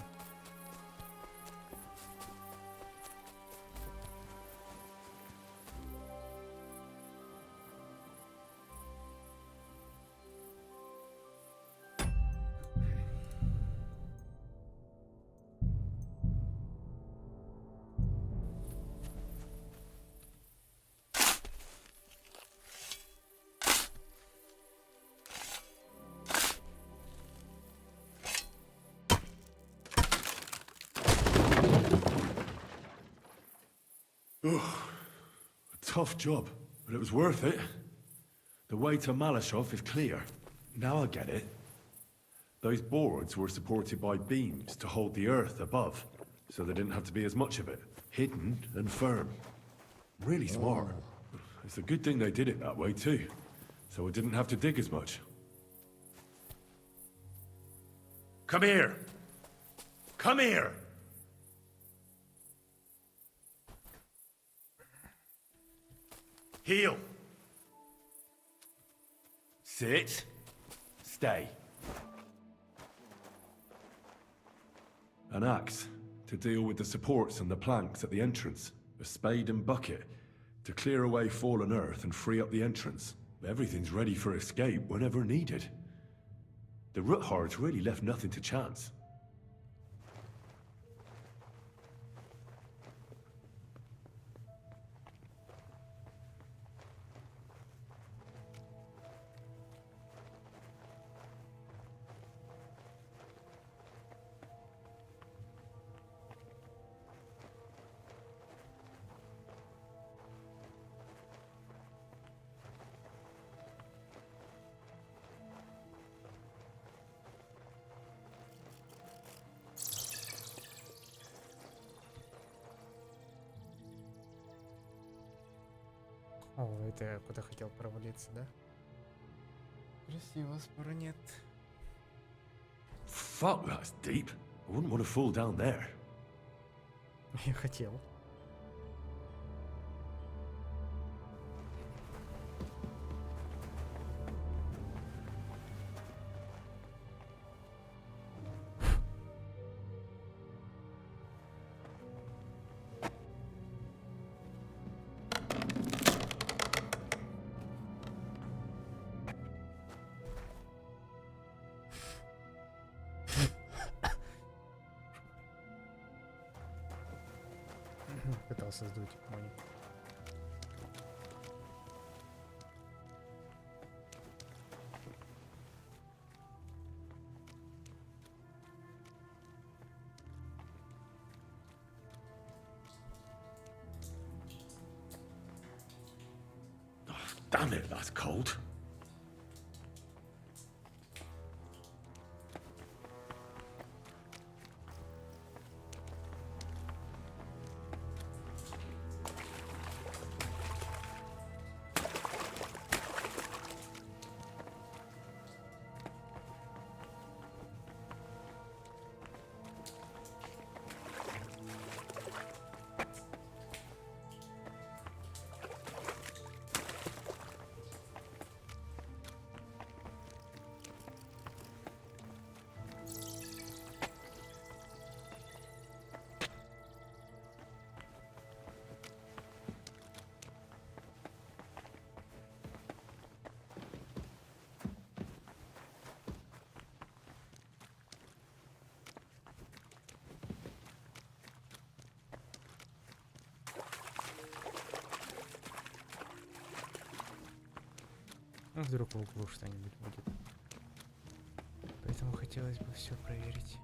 A tough job, but it was worth it. The way to Malashov is clear. Now I get it. Those boards were supported by beams to hold the earth above, so there didn't have to be as much of it. Hidden and firm. Really smart. It's a good thing they did it that way too, so I didn't have to dig as much. Come here. Come here. Heel. Sit. Stay. An axe to deal with the supports and the planks at the entrance. A spade and bucket to clear away fallen earth and free up the entrance. Everything's ready for escape whenever needed. The Ruthards really left nothing to chance. О, это я куда хотел провалиться, да? Красиво, спора нет. Fuck, that's deep. I wouldn't want to fall down there. Я хотел. Пытался сдуть монет. Damn it, that's cold. Ну, вдруг в углу что-нибудь будет. Поэтому хотелось бы все проверить.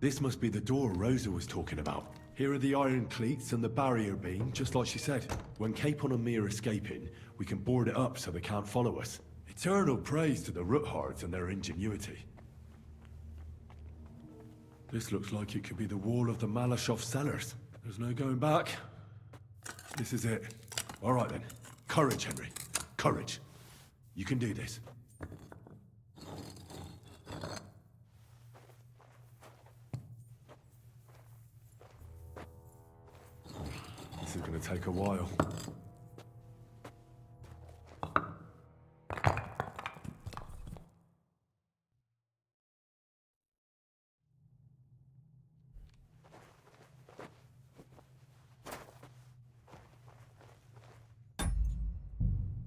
This must be the door Rosa was talking about. Here are the iron cleats and the barrier beam, just like she said. When Capon and me are escaping, we can board it up so they can't follow us. Eternal praise to the Roothards and their ingenuity. This looks like it could be the wall of the Malashov cellars. There's no going back. This is it. All right then. Courage, Henry. Courage. You can do this. This is going to take a while.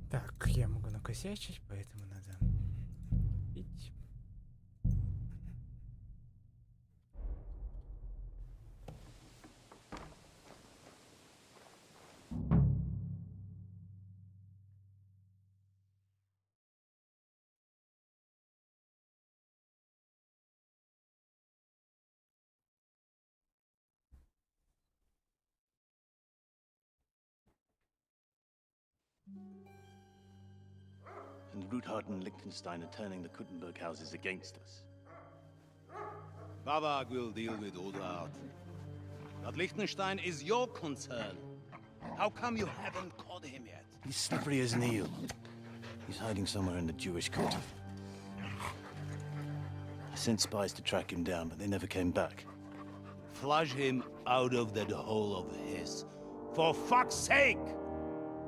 Так, я могу накосячить, поэтому надо пить. And Ruthard and Liechtenstein are turning the Kuttenberg houses against us. Bavag will deal with Ruthard. But Liechtenstein is your concern. How come you haven't caught him yet? He's slippery as an eel. He's hiding somewhere in the Jewish quarter. I sent spies to track him down, but they never came back. Flush him out of that hole of his. For fuck's sake!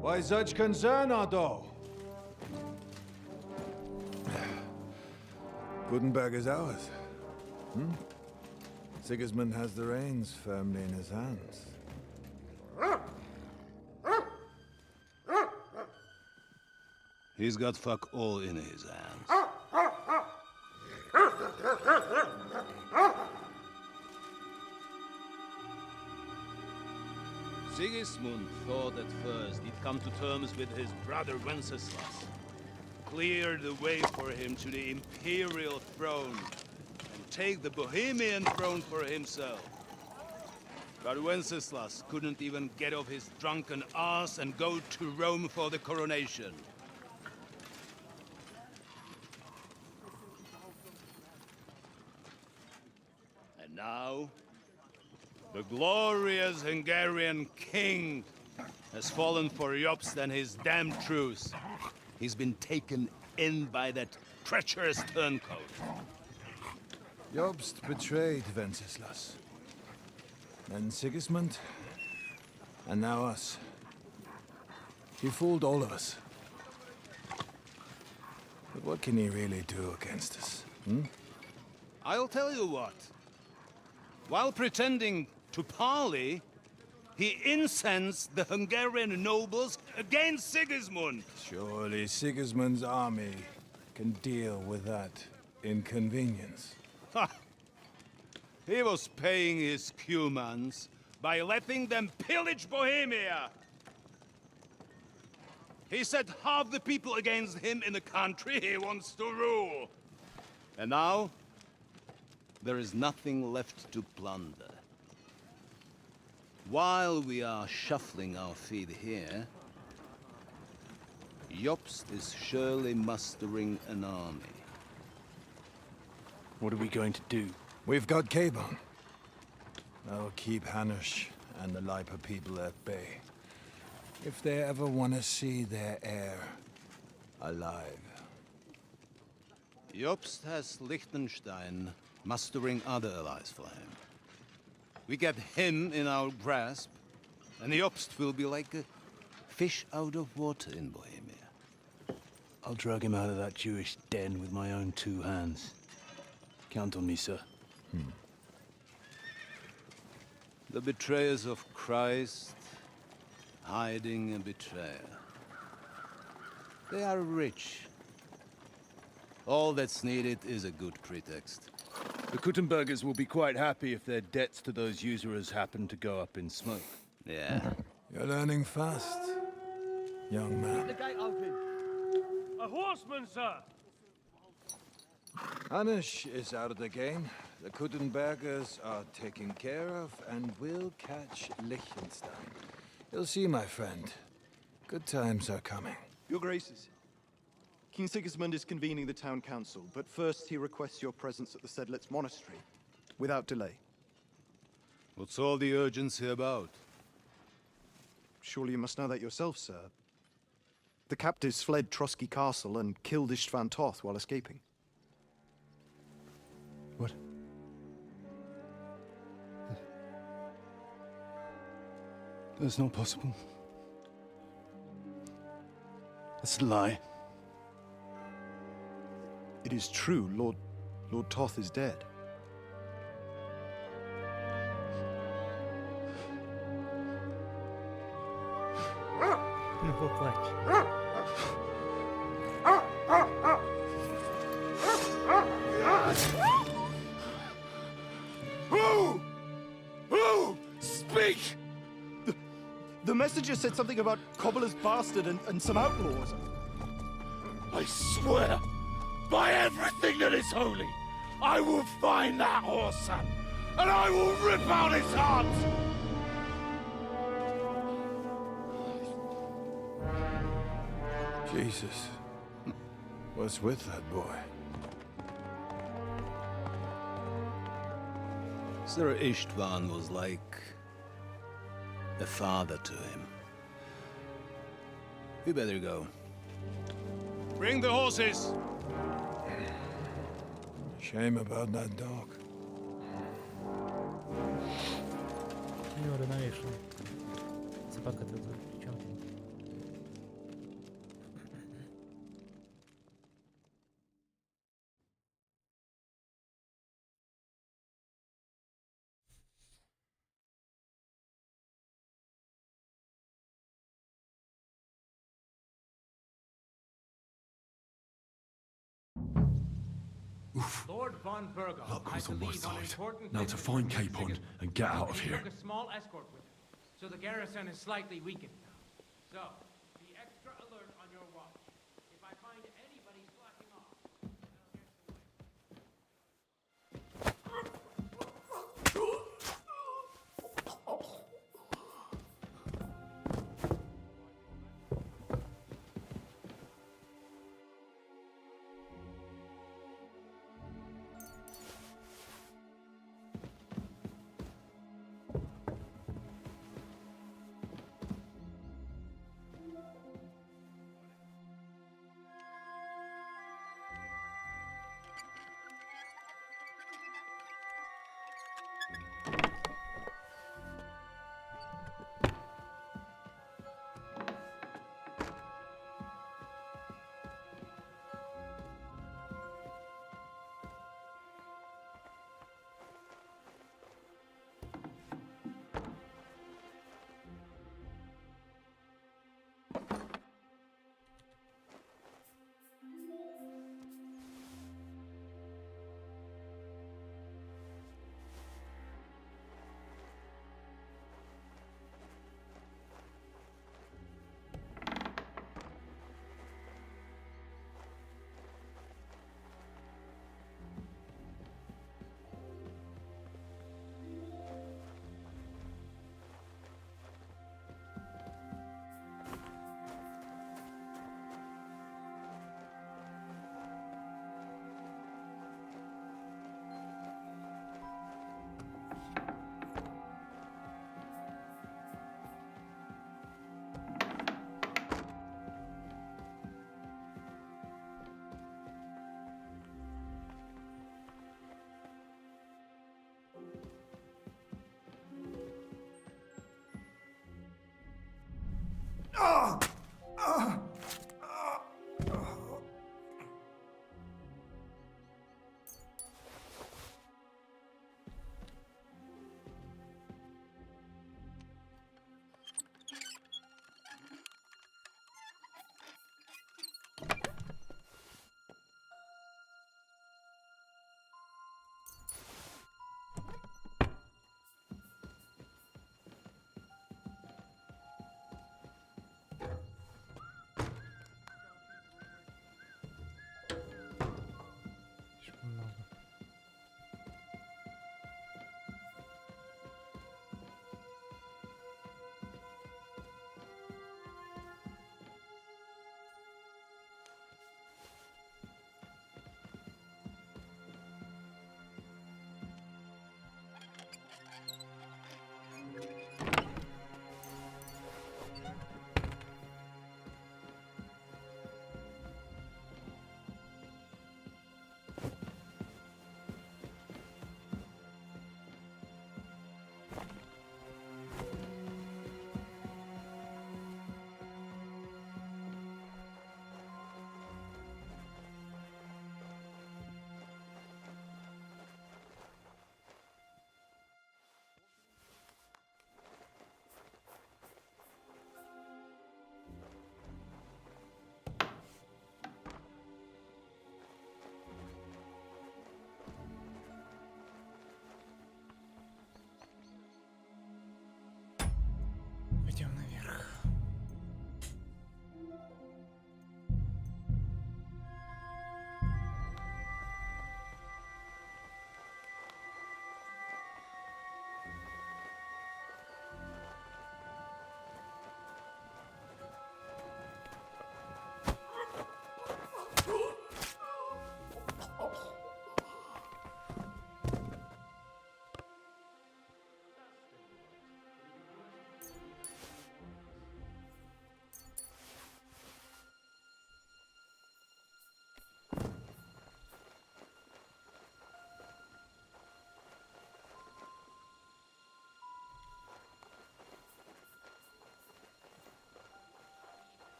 Why such concern, Otto? Gutenberg is ours. Sigismund has the reins firmly in his hands. He's got fuck all in his hands. Sigismund thought at first he'd come to terms with his brother Wenceslas, clear the way for him to the imperial throne, and take the Bohemian throne for himself. But Wenceslas couldn't even get off his drunken ass and go to Rome for the coronation. And now, the glorious Hungarian king has fallen for Jobst and his damn truce. He's been taken in by that treacherous turncoat. Jobst betrayed Wenceslas. Then Sigismund, and now us. He fooled all of us. But what can he really do against us, I'll tell you what. While pretending to parley, he incensed the Hungarian nobles against Sigismund. Surely Sigismund's army can deal with that inconvenience. Ha! He was paying his Cumans by letting them pillage Bohemia. He set half the people against him in the country he wants to rule. And now, there is nothing left to plunder. While we are shuffling our feet here, Jobst is surely mustering an army. What are we going to do? We've got Cabon. That'll keep Hanush and the Lipa people at bay. If they ever want to see their heir alive. Jobst has Liechtenstein mustering other allies for him. We get him in our grasp, and Jobst will be like a fish out of water in Bohemia. I'll drag him out of that Jewish den with my own two hands. Count on me, sir. The betrayers of Christ, hiding a betrayer. They are rich. All that's needed is a good pretext. The Kuttenbergers will be quite happy if their debts to those usurers happen to go up in smoke. Yeah. You're learning fast, young man. The gate open. A horseman, sir! Anish is out of the game. The Kuttenbergers are taken care of, and we'll catch Liechtenstein. You'll see, my friend. Good times are coming. Your Graces, King Sigismund is convening the town council, but first he requests your presence at the Sedlitz monastery, without delay. What's all the urgency about? Surely you must know that yourself, sir. The captives fled Trotsky Castle and killed Istvan Toth while escaping. What? That's not possible. That's a lie. It is true, Lord Toth is dead. Who? Speak! The messenger said something about Cobbler's bastard and some outlaws. I swear, by everything that is holy, I will find that horseman, and I will rip out his heart! Jesus. What's with that boy? Sir Istvan was like a father to him. We better go. Bring the horses! Shame about that dog. Сеньора навешал. Собака тут при чем? Lord von Burgo, Luck I was on my believe on side. important Now to business find with Capon Sigismund. and get out of He here. took a small escort with him, so the garrison is slightly weakened now. So, be extra alert on your watch. If I find anybody slacking off,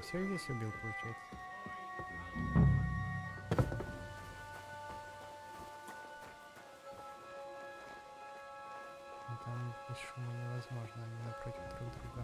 Всех здесь убил, получается. Там без шума невозможно, они напротив друг друга.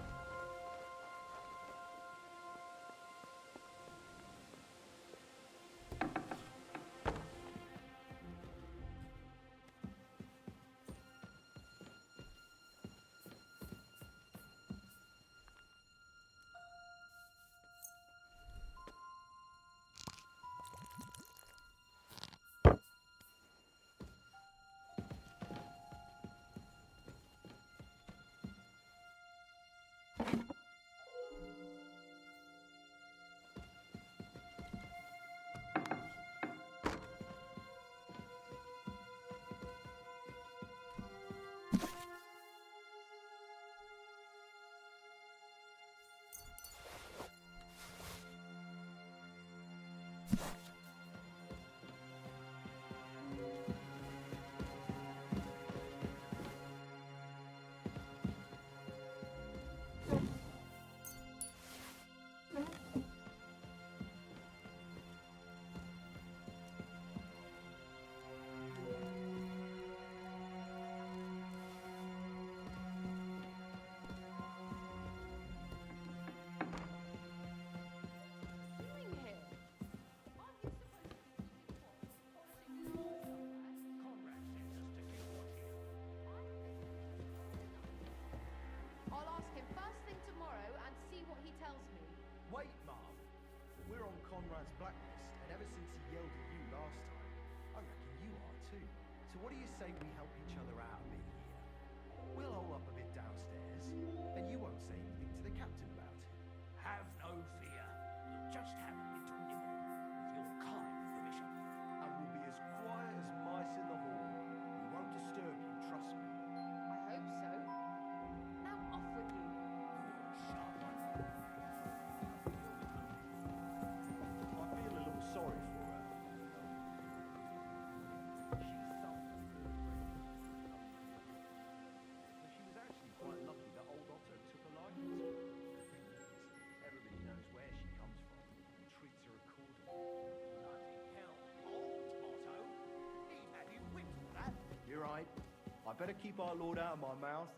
Wait, Marv. We're on Conrad's blacklist, and ever since he yelled at you last time, I reckon you are too. So what do you say we help each other out a bit here? We'll hole up a bit downstairs, and you won't say anything to the captain about it. Have no fear. We'll just have a little nibble, with your kind permission. And we'll be as quiet as mice in the hall. We won't disturb you, trust me. I hope so. Now off with you. Sharp one. I feel a little sorry for her. She was actually quite lucky that old Otto took a liking to her. Everybody knows where she comes from and treats her accordingly. Bloody hell, old Otto. He'd have you whipped for that. You're right. I better keep our Lord out of my mouth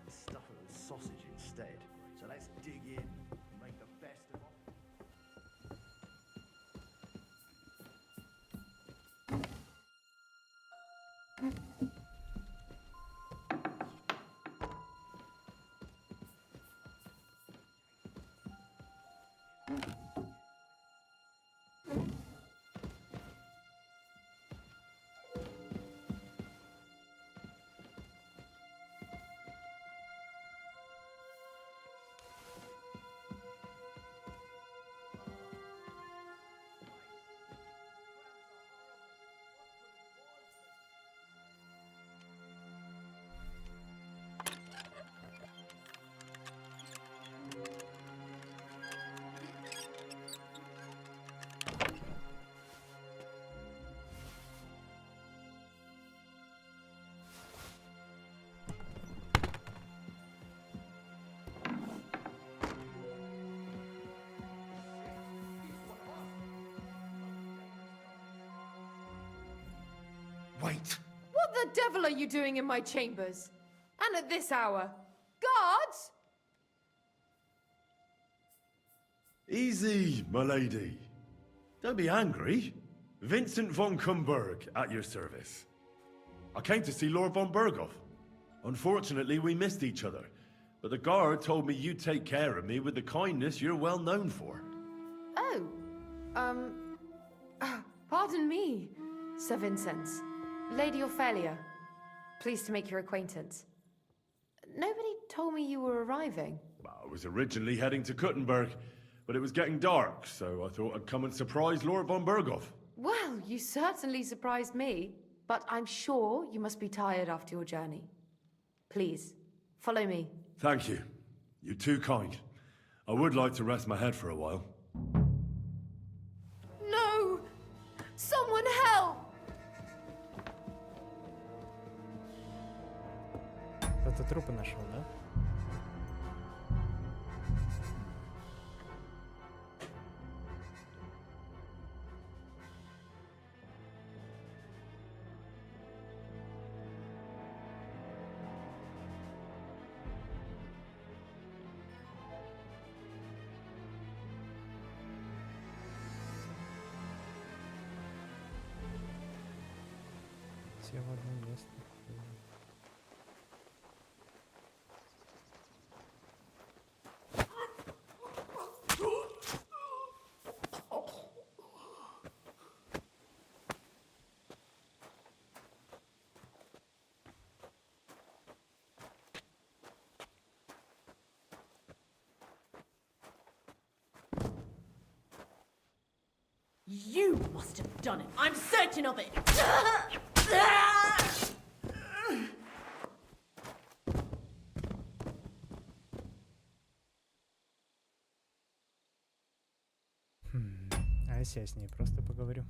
and stuff it with sausage instead. So let's dig in and make the best of it. Wait! What the devil are you doing in my chambers? And at this hour? Guards? Easy, my lady. Don't be angry. Vincent von Kumberg at your service. I came to see Lord von Berghoff. Unfortunately, we missed each other, but the guard told me you'd take care of me with the kindness you're well known for. Oh, Pardon me, Sir Vincenz. Lady Ophelia. Pleased to make your acquaintance. Nobody told me you were arriving. I was originally heading to Kuttenberg, but it was getting dark, so I thought I'd come and surprise Lord von Berghoff. Well, you certainly surprised me, but I'm sure you must be tired after your journey. Please, follow me. Thank you. You're too kind. I would like to rest my head for a while. No! Someone help! Кто-то трупы нашел, да? Все в одном месте. You must have done it. I'm certain of it. А если я с ней просто поговорю?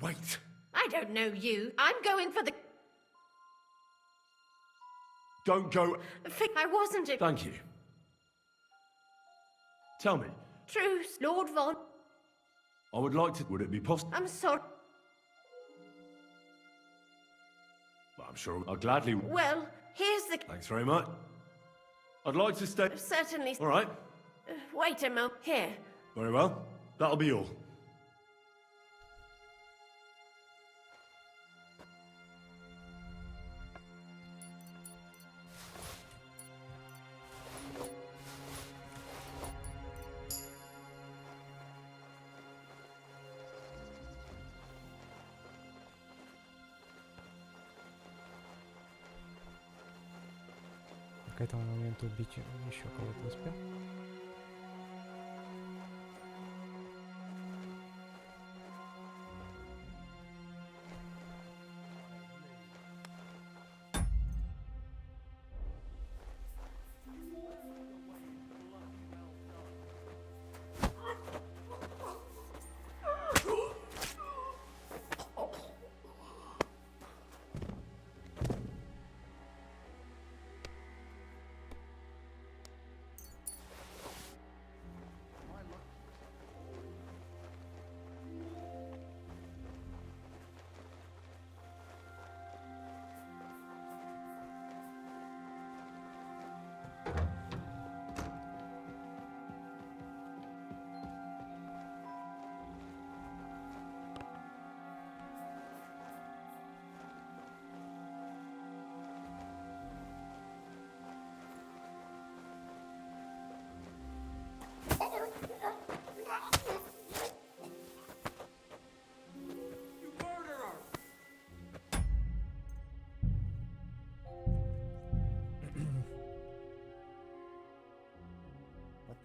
Wait! I don't know you. I'm going for the... Don't go... I wasn't a... Thank you. Tell me. Truce, Lord Von... I would like to... Would it be possible? I'm sorry. I'm sure I'll gladly... Well, here's the... Thanks very much. I'd like to stay... Certainly... All right. Wait a moment. Here. Very well. That'll be all. К этому моменту убить еще кого-то успел.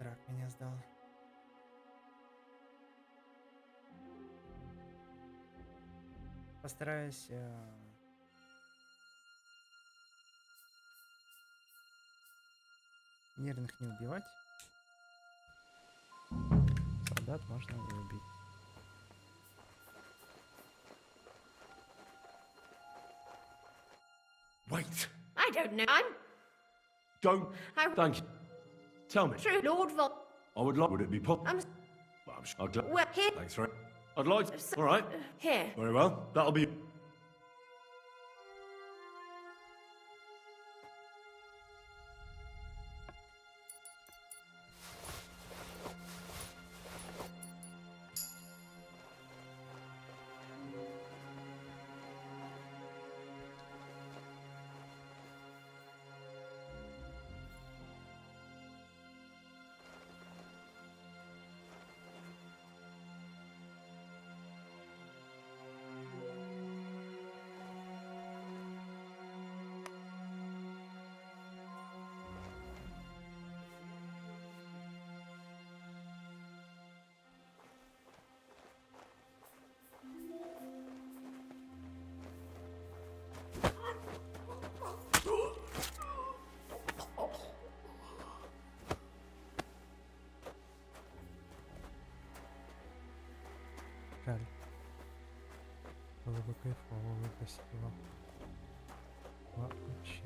Рак меня сдал. Постараюсь нервных не убивать. Солдат можно и убить. Wait! I don't know. I'm... Don't... Thank you. Tell me. True, Lord Von... I would like... Would it be possible? I'm... Well, I'm sure... Well, here... Thanks, right? I'd like to... All right. Here. Very well. That'll be... Жаль. Было бы кайфово выпустить его. Вообще.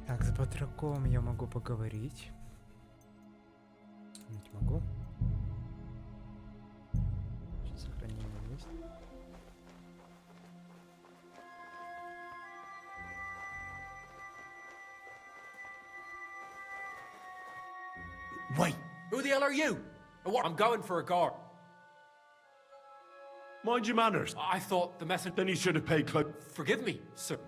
Так, с батраком я могу поговорить. Ведь могу. Сейчас сохранение есть. Wait! Who the hell are you? What? I'm going for a guard. Mind your manners. I thought the message... Then you should have paid close... Forgive me, sir.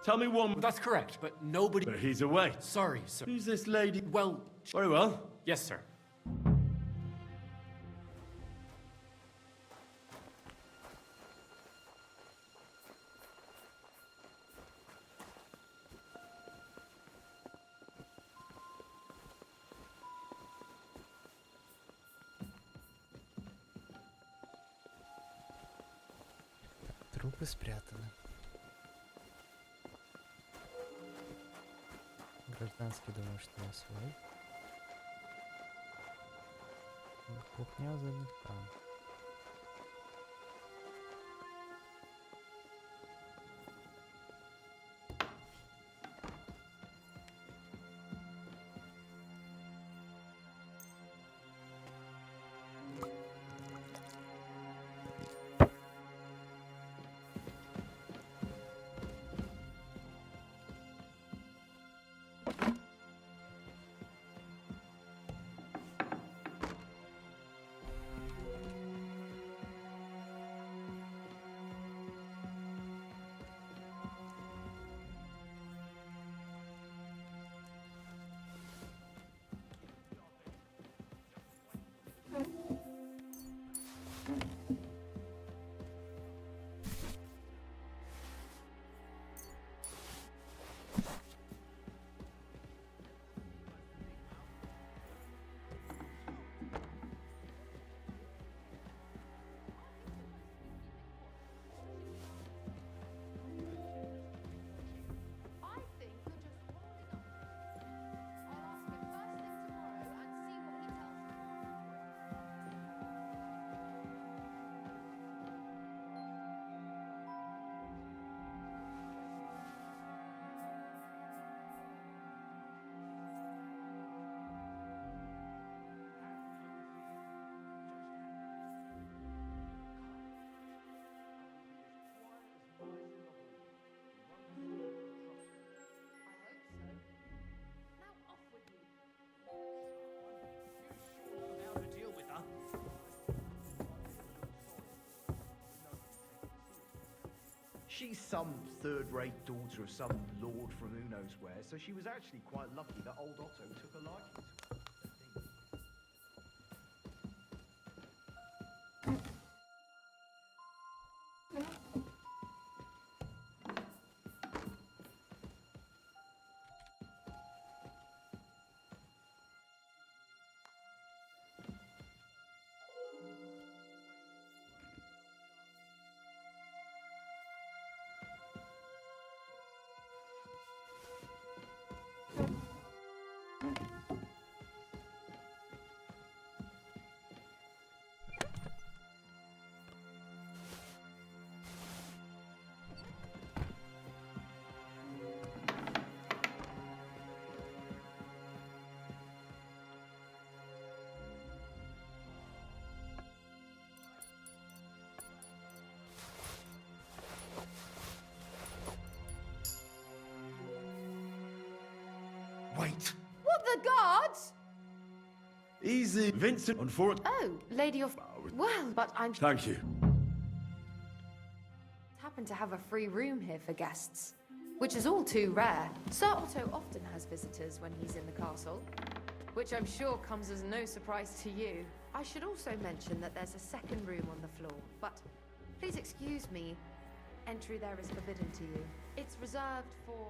Tell me one... That's correct, but nobody... But he's away. Sorry, sir. Who's this lady? Well... Very well. Yes, sir. Трупы спрятаны. Гражданский, думаю, что я свой. Кухня задних там. She's some third-rate daughter of some lord from who knows where, so she was actually quite lucky that old Otto took a liking to her. Wait. What, the guards? Easy, Vincent. On foot. Oh, Lady of... Well, but I'm... Thank you. Happen to have a free room here for guests, which is all too rare. Sir Otto often has visitors when he's in the castle, which I'm sure comes as no surprise to you. I should also mention that there's a second room on the floor, but please excuse me. Entry there is forbidden to you. It's reserved for...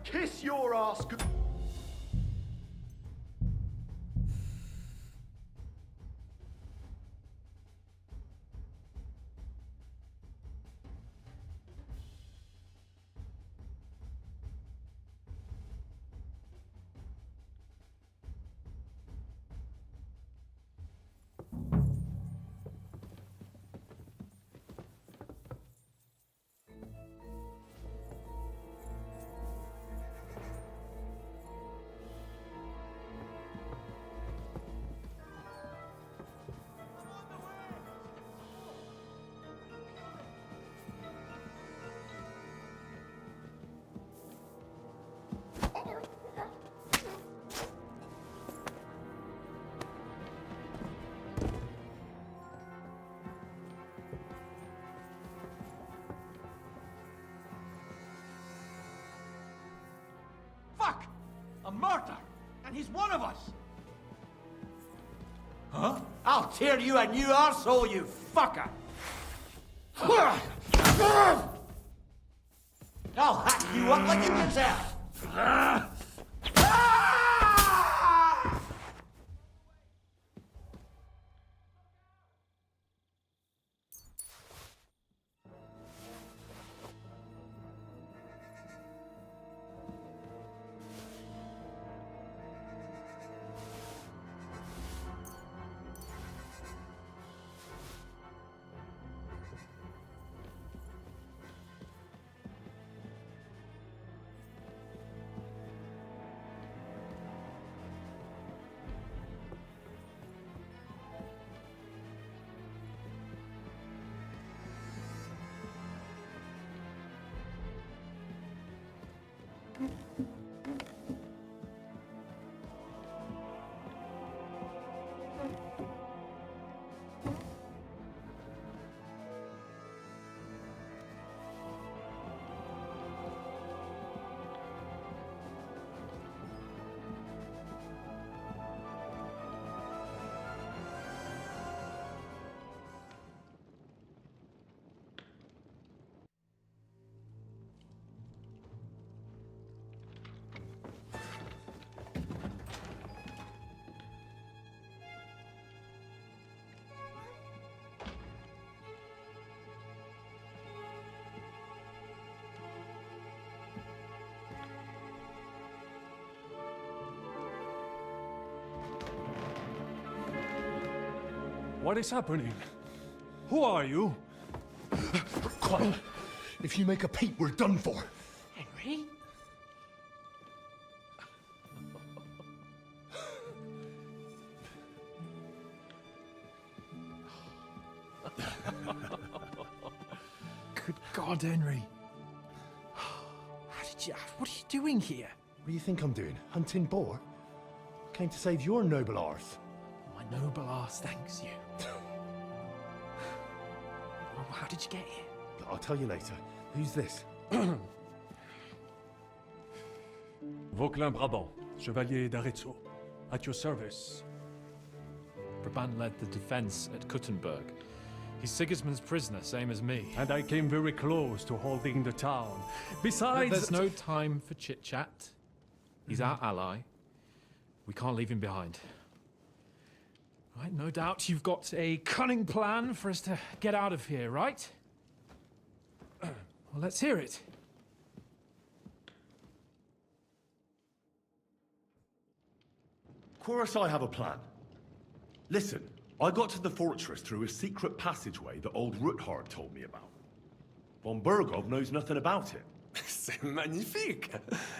Kiss your ass. Fuck! A murder! And he's one of us! Huh? I'll tear you a new arsehole, you fucker! I'll hack you up like you deserve! What is happening? Who are you? Quiet. If you make a peep, we're done for. Henry? Good God, Henry. What are you doing here? What do you think I'm doing? Hunting boar? Came to save your noble arse. My noble arse thanks you. Well, how did you get here? I'll tell you later. Who's this? Vauquelin Brabant, Chevalier d'Arezzo. At your service. Brabant led the defense at Kuttenberg. He's Sigismund's prisoner, same as me. And I came very close to holding the town. Besides... There's no time for chit-chat. He's our ally. We can't leave him behind. Right, no doubt you've got a cunning plan for us to get out of here, right? Well, let's hear it. Of course I have a plan. Listen, I got to the fortress through a secret passageway that old Ruthard told me about. Von Burgov knows nothing about it. C'est magnifique!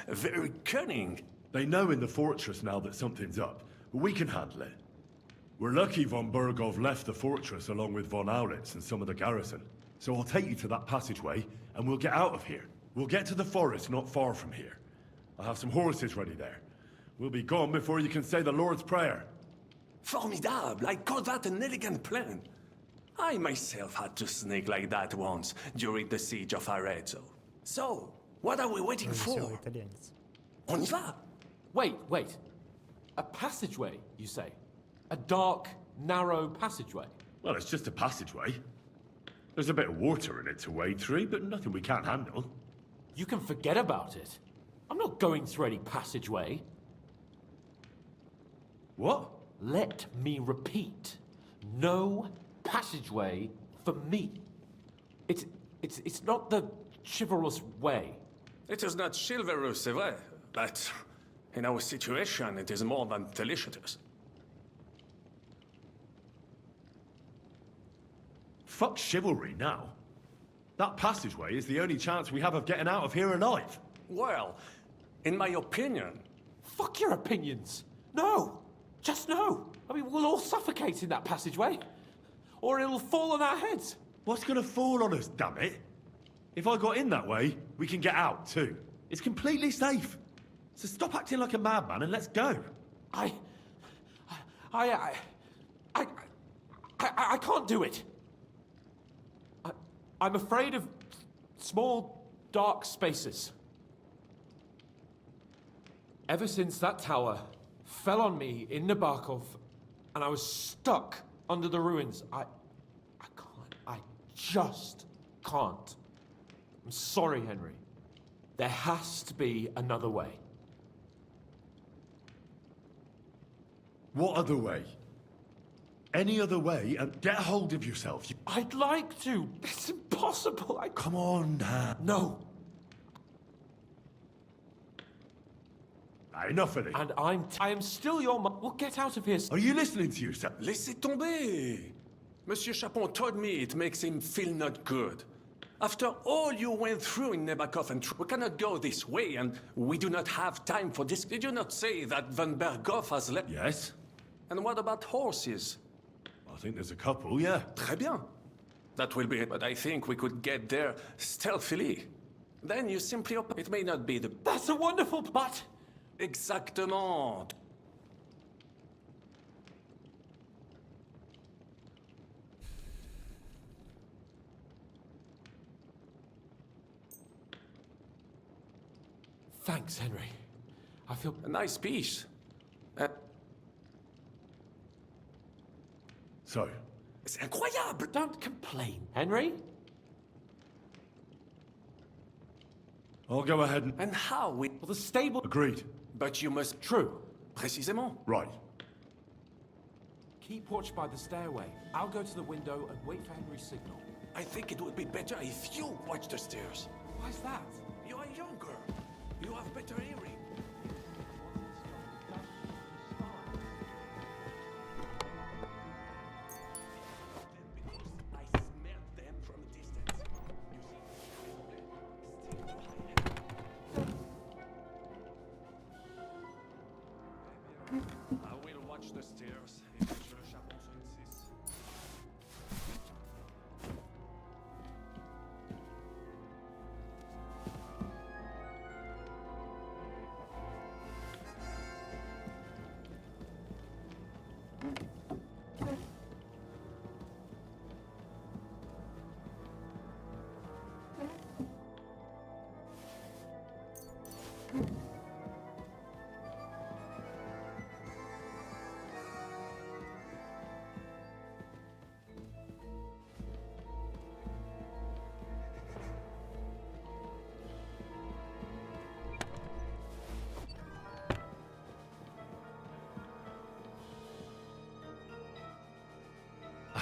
Very cunning. They know in the fortress now that something's up, but we can handle it. We're lucky von Burgov left the fortress along with von Aulitz and some of the garrison. So I'll take you to that passageway, and we'll get out of here. We'll get to the forest not far from here. I'll have some horses ready there. We'll be gone before you can say the Lord's Prayer. Formidable! I call that an elegant plan. I myself had to sneak like that once during the siege of Arezzo. So, what are we waiting for? On y va! Wait. A passageway, you say? A dark, narrow passageway? Well, it's just a passageway. There's a bit of water in it to wade through, but nothing we can't handle. You can forget about it. I'm not going through any passageway. What? Let me repeat. No passageway for me. It's not the chivalrous way. It is not chivalrous, c'est vrai, but in our situation, it is more than delicious. Fuck chivalry now. That passageway is the only chance we have of getting out of here alive. Well, in my opinion... Fuck your opinions! No! Just no! I mean, we'll all suffocate in that passageway. Or it'll fall on our heads. What's gonna fall on us, damn it? If I got in that way, we can get out, too. It's completely safe. So stop acting like a madman and let's go. I can't do it. I'm afraid of small, dark spaces. Ever since that tower fell on me in Nabokov, and I was stuck under the ruins, I just can't. I'm sorry, Henry. There has to be another way. What other way? Any other way, and get a hold of yourself. I'd like to. It's impossible. Come on, Dan. No. Enough of it. And I am still your mom. We'll get out of here. Are you listening to yourself? Laissez tomber. Monsieur Chapon told me it makes him feel not good. After all you went through in Nabokov, and we cannot go this way, and we do not have time for this. Did you not say that Von Berghoff has left? Yes. And what about horses? I think there's a couple, yeah. Très bien. That will be it, but I think we could get there stealthily. Then you simply open. It may not be the... That's a wonderful but... Exactement. Thanks, Henry. I feel... A nice piece. So? C'est incroyable! Don't complain, Henry. I'll go ahead and... And how we... Well, the stable... Agreed. But you must... True. Précisément. Right. Keep watch by the stairway. I'll go to the window and wait for Henry's signal. I think it would be better if you watch the stairs. Why's that? You are younger. You have better hearing.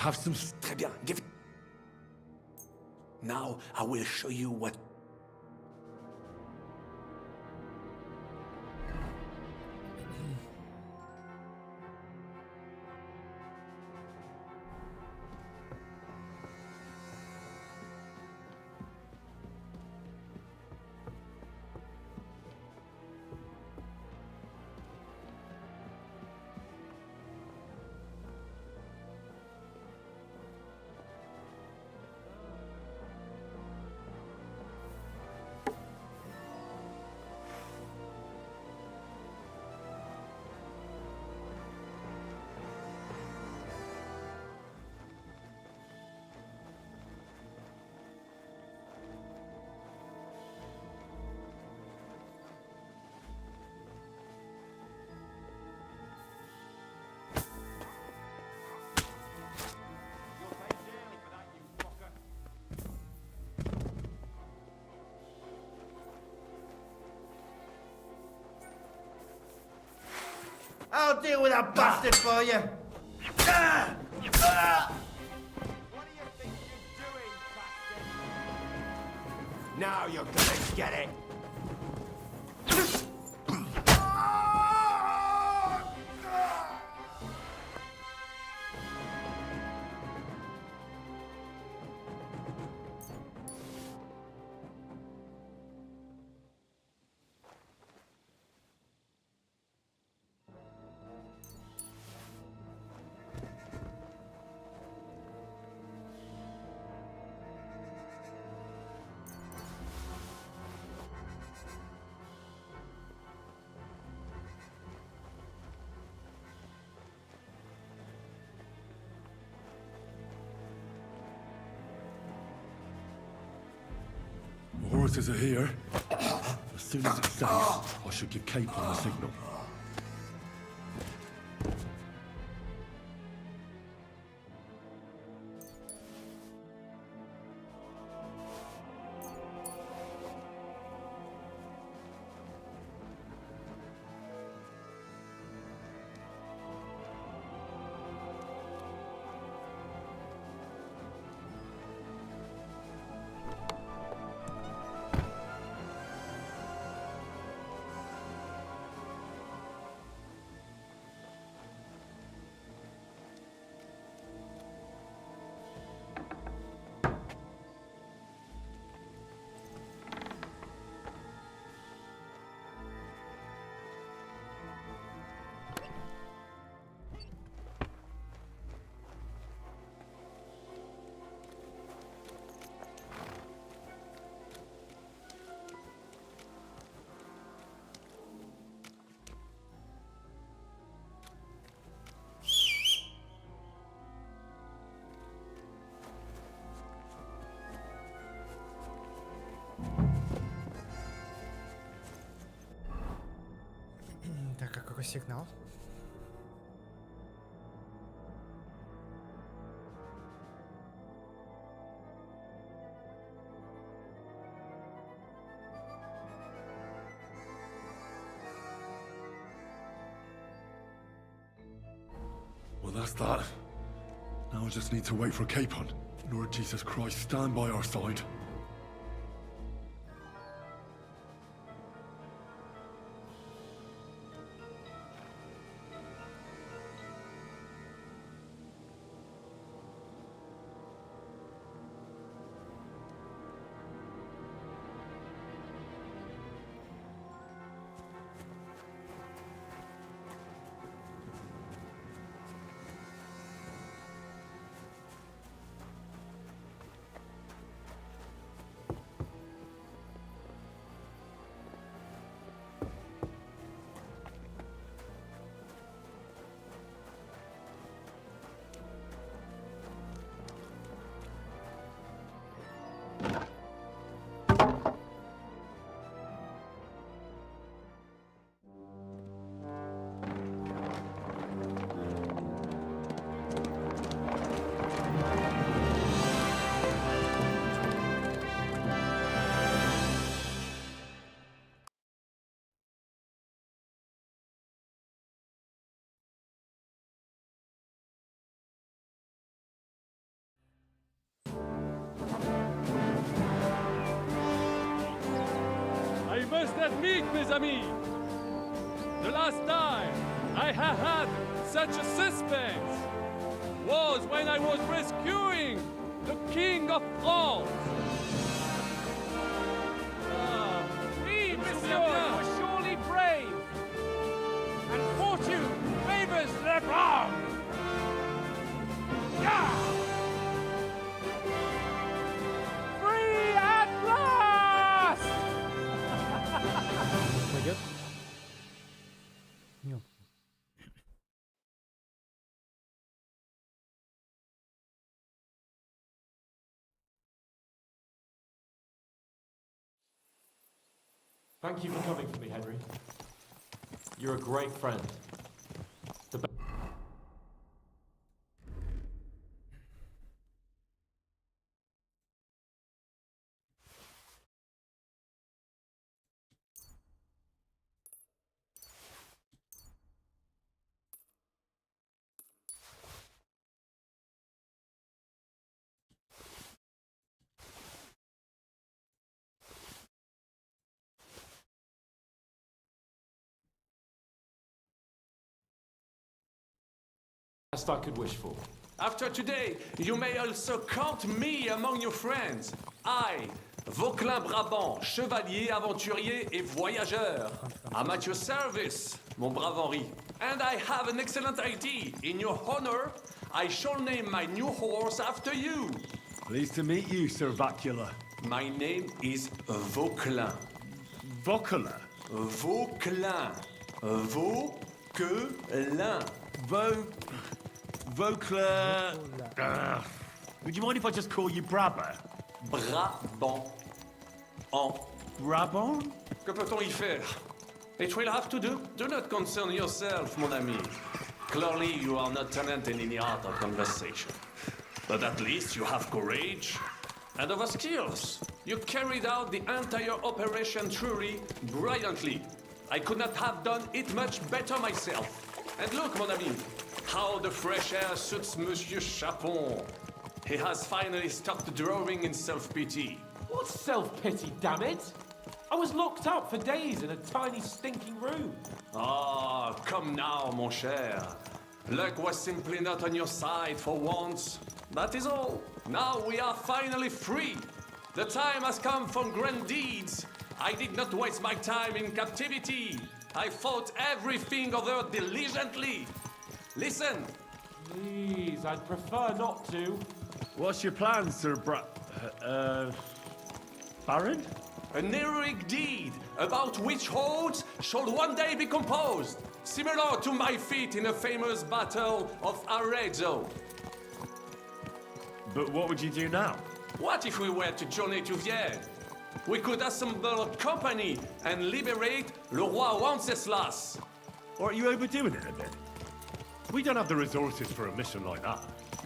have some... Très bien, give it. Now I will show you what. I'll deal with that bastard for you. Now you're gonna get it. The horses are here. As soon as it's safe, I should give Capon the signal. Так, а какой сигнал? Well, that's that. Now I just need to wait for Capon. Lord Jesus Christ, stand by our side. first meet, mes amis. The last time I have had such a suspense was when I was rescuing the King of France. Oui, monsieur, you are surely brave. And fortune favors the brave. Yeah! Free at last! Пойдет? Нет. Thank you for coming for me, Henry. You're a great friend. Best I could wish for. After today, you may also count me among your friends. I, Vauquelin Brabant, chevalier, aventurier et voyageur. I'm at your service, mon brave Henri. And I have an excellent idea. In your honor, I shall name my new horse after you. Pleased to meet you, Sir Vacula. My name is Vauquelin. Vauquelin? Vauquelin. Vauquelin. Vauquelin. Would you mind if I just call you Brabant? Brabant. En Brabant? Que peut-on y faire? It will have to do. Do not concern yourself, mon ami. Clearly, you are not talented in any art of conversation. But at least you have courage and other skills. You carried out the entire operation truly brilliantly. I could not have done it much better myself. And look, mon ami, how the fresh air suits Monsieur Chapon. He has finally stopped drawing in self-pity. What self-pity, damn it? I was locked up for days in a tiny stinking room. Ah, come now, mon cher. Luck was simply not on your side for once. That is all. Now we are finally free. The time has come for grand deeds. I did not waste my time in captivity. I fought everything over diligently. Listen. Please, I'd prefer not to. What's your plan, Sir Baron? An heroic deed about which hordes shall one day be composed, similar to my feat in the famous Battle of Arezzo. But what would you do now? What if we were to journey to Vienne? We could assemble a company and liberate Le Roi Wenceslas. Or are you overdoing it a bit? We don't have the resources for a mission like that.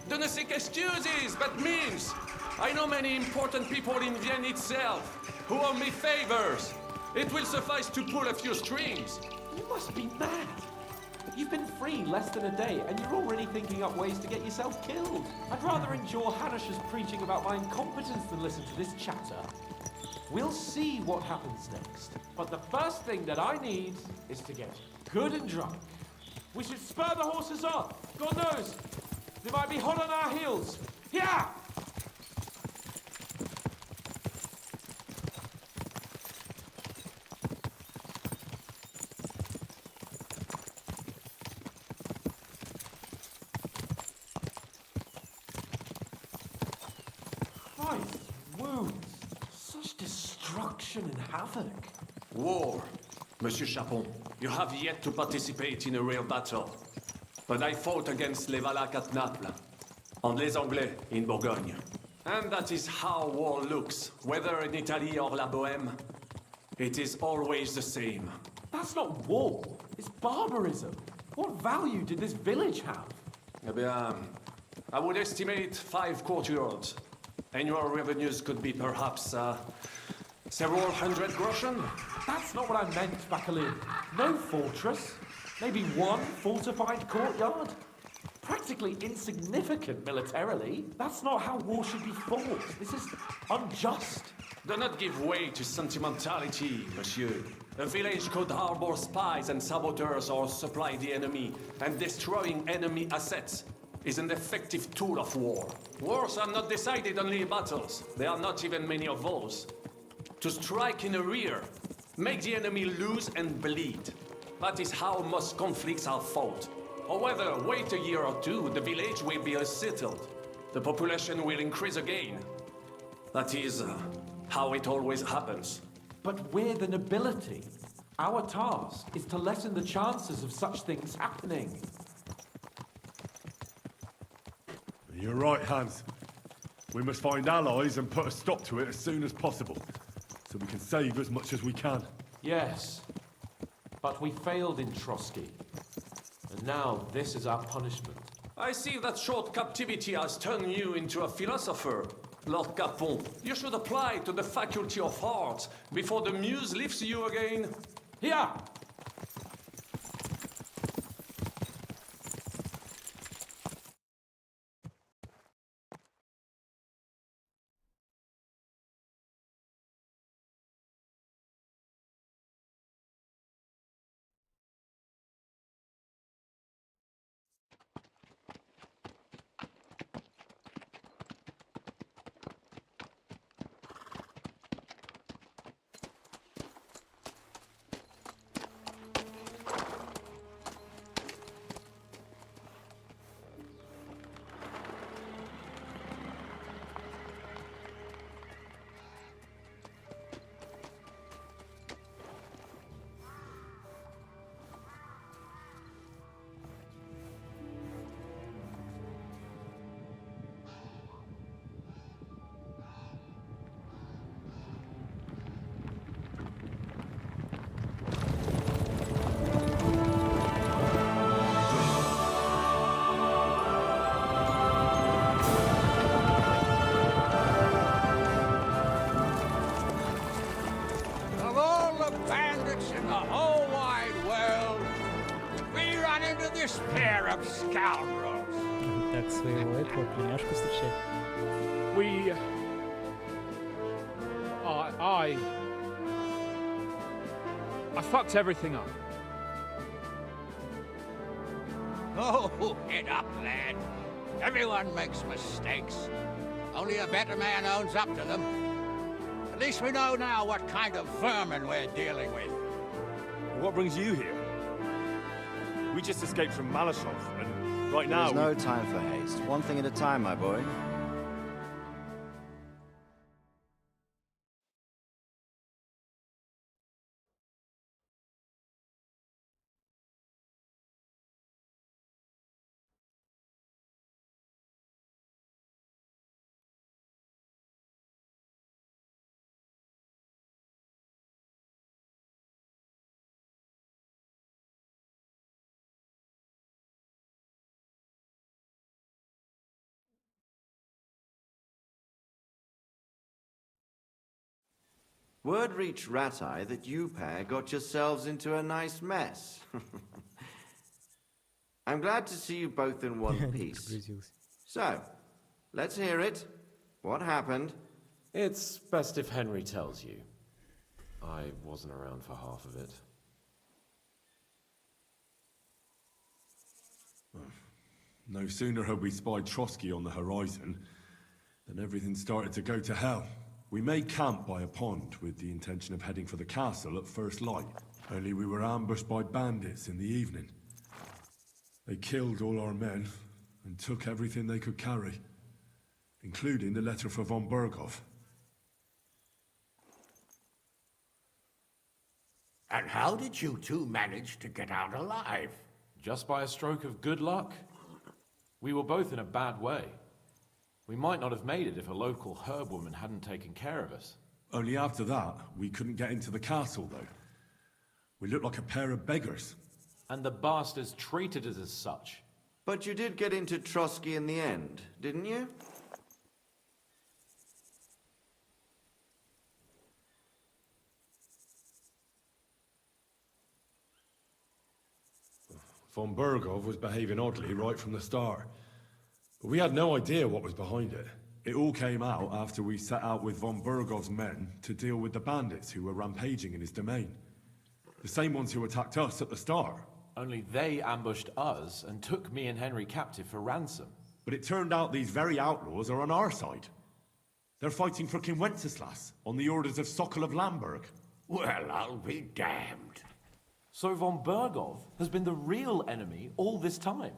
Do not seek excuses, but means. I know many important people in Vienne itself who owe me favors. It will suffice to pull a few strings. You must be mad. You've been free less than a day, and you're already thinking up ways to get yourself killed. I'd rather endure Hanish's preaching about my incompetence than listen to this chatter. We'll see what happens next. But the first thing that I need is to get good and drunk. We should spur the horses on. God knows, they might be hot on our heels. Yeah! Christ, wounds. Such destruction and havoc. War. Monsieur Chapon, you have yet to participate in a real battle. But I fought against les Valaques at Naples, and les Anglais in Bourgogne. And that is how war looks, whether in Italy or La Bohème. It is always the same. That's not war. It's barbarism. What value did this village have? Eh bien, I would estimate 5 courtyards. Annual revenues could be perhaps several hundred groschen. That's not what I meant, Bacalin. No fortress. Maybe one fortified courtyard. Practically insignificant militarily. That's not how war should be fought. This is unjust. Do not give way to sentimentality, monsieur. A village could harbor spies and saboteurs or supply the enemy, and destroying enemy assets is an effective tool of war. Wars are not decided only in battles. There are not even many of those. To strike in the rear, make the enemy lose and bleed. That is how most conflicts are fought. However, wait a year or two, the village will be settled. The population will increase again. That is how it always happens. But we're the nobility. Our task is to lessen the chances of such things happening. You're right, Hans. We must find allies and put a stop to it as soon as possible, so we can save as much as we can. Yes, but we failed in Trotsky. And now this is our punishment. I see that short captivity has turned you into a philosopher, Lord Capon. You should apply to the Faculty of Arts before the muse lifts you again. Here! Так своего этого племяшку встречать. I fucked everything up. Oh, get up, lad. Everyone makes mistakes. Only a better man owns up to them. At least we know now what kind of vermin we're dealing with. What brings you here? We just escaped from Malashov, and right now... There's no time for haste. One thing at a time, my boy. Word reached Rat-Eye that you pair got yourselves into a nice mess. I'm glad to see you both in one piece. So, let's hear it. What happened? It's best if Henry tells you. I wasn't around for half of it. No sooner had we spied Trotsky on the horizon than everything started to go to hell. We made camp by a pond with the intention of heading for the castle at first light. Only we were ambushed by bandits in the evening. They killed all our men and took everything they could carry, including the letter for von Berghoff. And how did you two manage to get out alive? Just by a stroke of good luck. We were both in a bad way. We might not have made it if a local herb woman hadn't taken care of us. Only after that, we couldn't get into the castle, though. We looked like a pair of beggars. And the bastards treated us as such. But you did get into Trotsky in the end, didn't you? Von Berghoff was behaving oddly right from the start. But we had no idea what was behind it. It all came out after we set out with von Burgov's men to deal with the bandits who were rampaging in his domain. The same ones who attacked us at the start. Only they ambushed us and took me and Henry captive for ransom. But it turned out these very outlaws are on our side. They're fighting for King Wenceslas on the orders of Sokol of Lamberg. Well, I'll be damned. So von Burgov has been the real enemy all this time.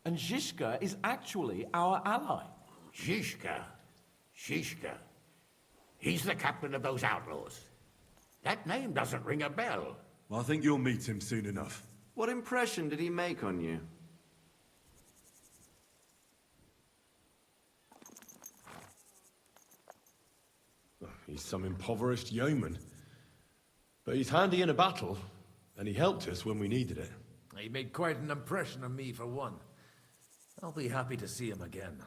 And Zizka is actually our ally. Zizka? Zizka? He's the captain of those outlaws. That name doesn't ring a bell. Well, I think you'll meet him soon enough. What impression did he make on you? He's some impoverished yeoman. But he's handy in a battle, and he helped us when we needed it. He made quite an impression on me, for one. I'll be happy to see him again.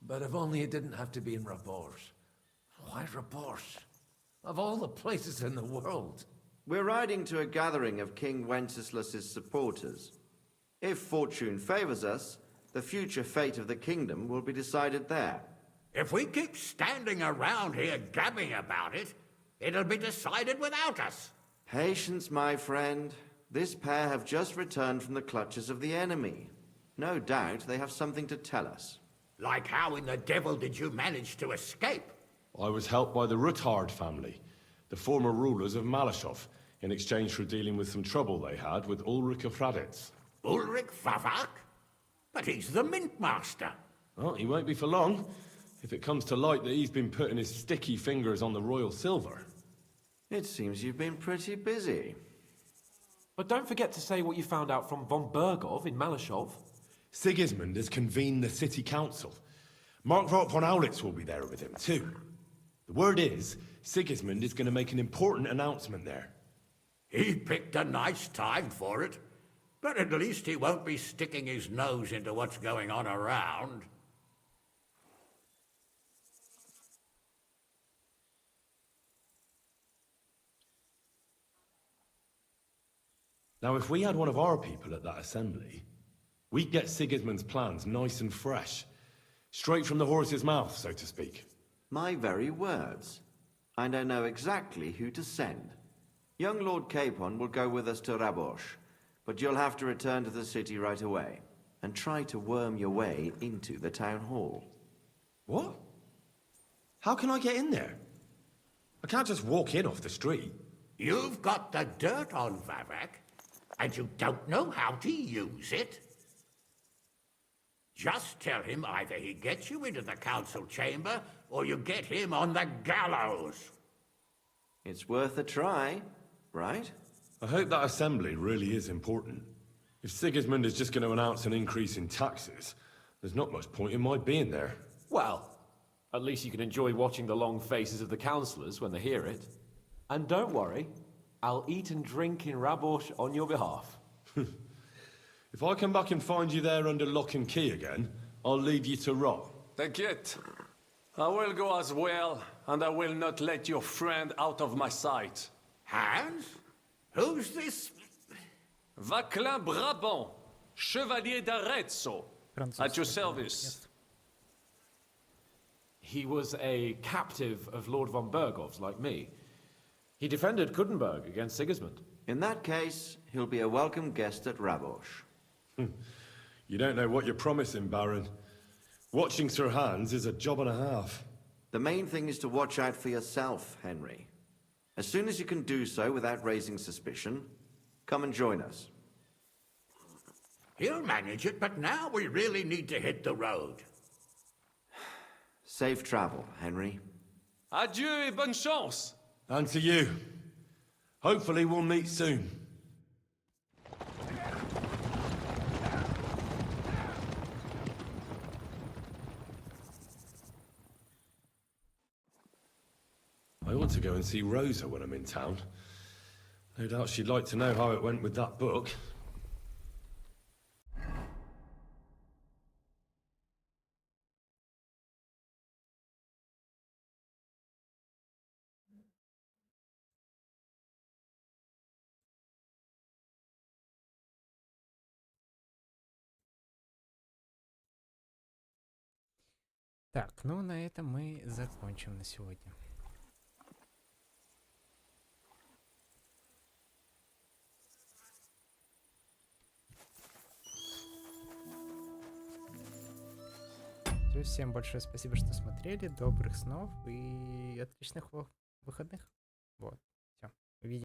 But if only it didn't have to be in Rabors. Why Rabors? Of all the places in the world. We're riding to a gathering of King Wenceslas's supporters. If fortune favors us, the future fate of the kingdom will be decided there. If we keep standing around here gabbing about it, it'll be decided without us. Patience, my friend. This pair have just returned from the clutches of the enemy. No doubt they have something to tell us. Like how in the devil did you manage to escape? I was helped by the Ruthard family, the former rulers of Malashov, in exchange for dealing with some trouble they had with Ulrich of Raditz. Ulrich Favak? But he's the Mint Master. Well, he won't be for long, if it comes to light that he's been putting his sticky fingers on the royal silver. It seems you've been pretty busy. But don't forget to say what you found out from von Burgov in Malashov. Sigismund has convened the city council. Markvart von Aulitz will be there with him, too. The word is, Sigismund is going to make an important announcement there. He picked a nice time for it. But at least he won't be sticking his nose into what's going on around. Now, if we had one of our people at that assembly, we'd get Sigismund's plans nice and fresh. Straight from the horse's mouth, so to speak. My very words. And I know exactly who to send. Young Lord Capon will go with us to Rabosh, but you'll have to return to the city right away, and try to worm your way into the town hall. What? How can I get in there? I can't just walk in off the street. You've got the dirt on Vavak, and you don't know how to use it? Just tell him either he gets you into the council chamber, or you get him on the gallows. It's worth a try, right? I hope that assembly really is important. If Sigismund is just going to announce an increase in taxes, there's not much point in my being there. Well, at least you can enjoy watching the long faces of the councillors when they hear it. And don't worry, I'll eat and drink in Rabosh on your behalf. If I come back and find you there under lock and key again, I'll leave you to rot. Take it. I will go as well, and I will not let your friend out of my sight. Hans? Who's this? Vaclin Brabant, Chevalier d'Arezzo, at your service. He was a captive of Lord von Burgov's, like me. He defended Kuddenberg against Sigismund. In that case, he'll be a welcome guest at Rabosh. You don't know what you're promising, Baron. Watching Sir Hans is a job and a half. The main thing is to watch out for yourself, Henry. As soon as you can do so without raising suspicion, come and join us. He'll manage it, but now we really need to hit the road. Safe travel, Henry. Adieu et bonne chance. And to you. Hopefully we'll meet soon. I want to go and see Rosa when I'm in town. No doubt she'd like to know how it went with that book. Так, ну на этом мы закончим на сегодня. Всё, всем большое спасибо, что смотрели. Добрых снов и отличных выходных. Вот.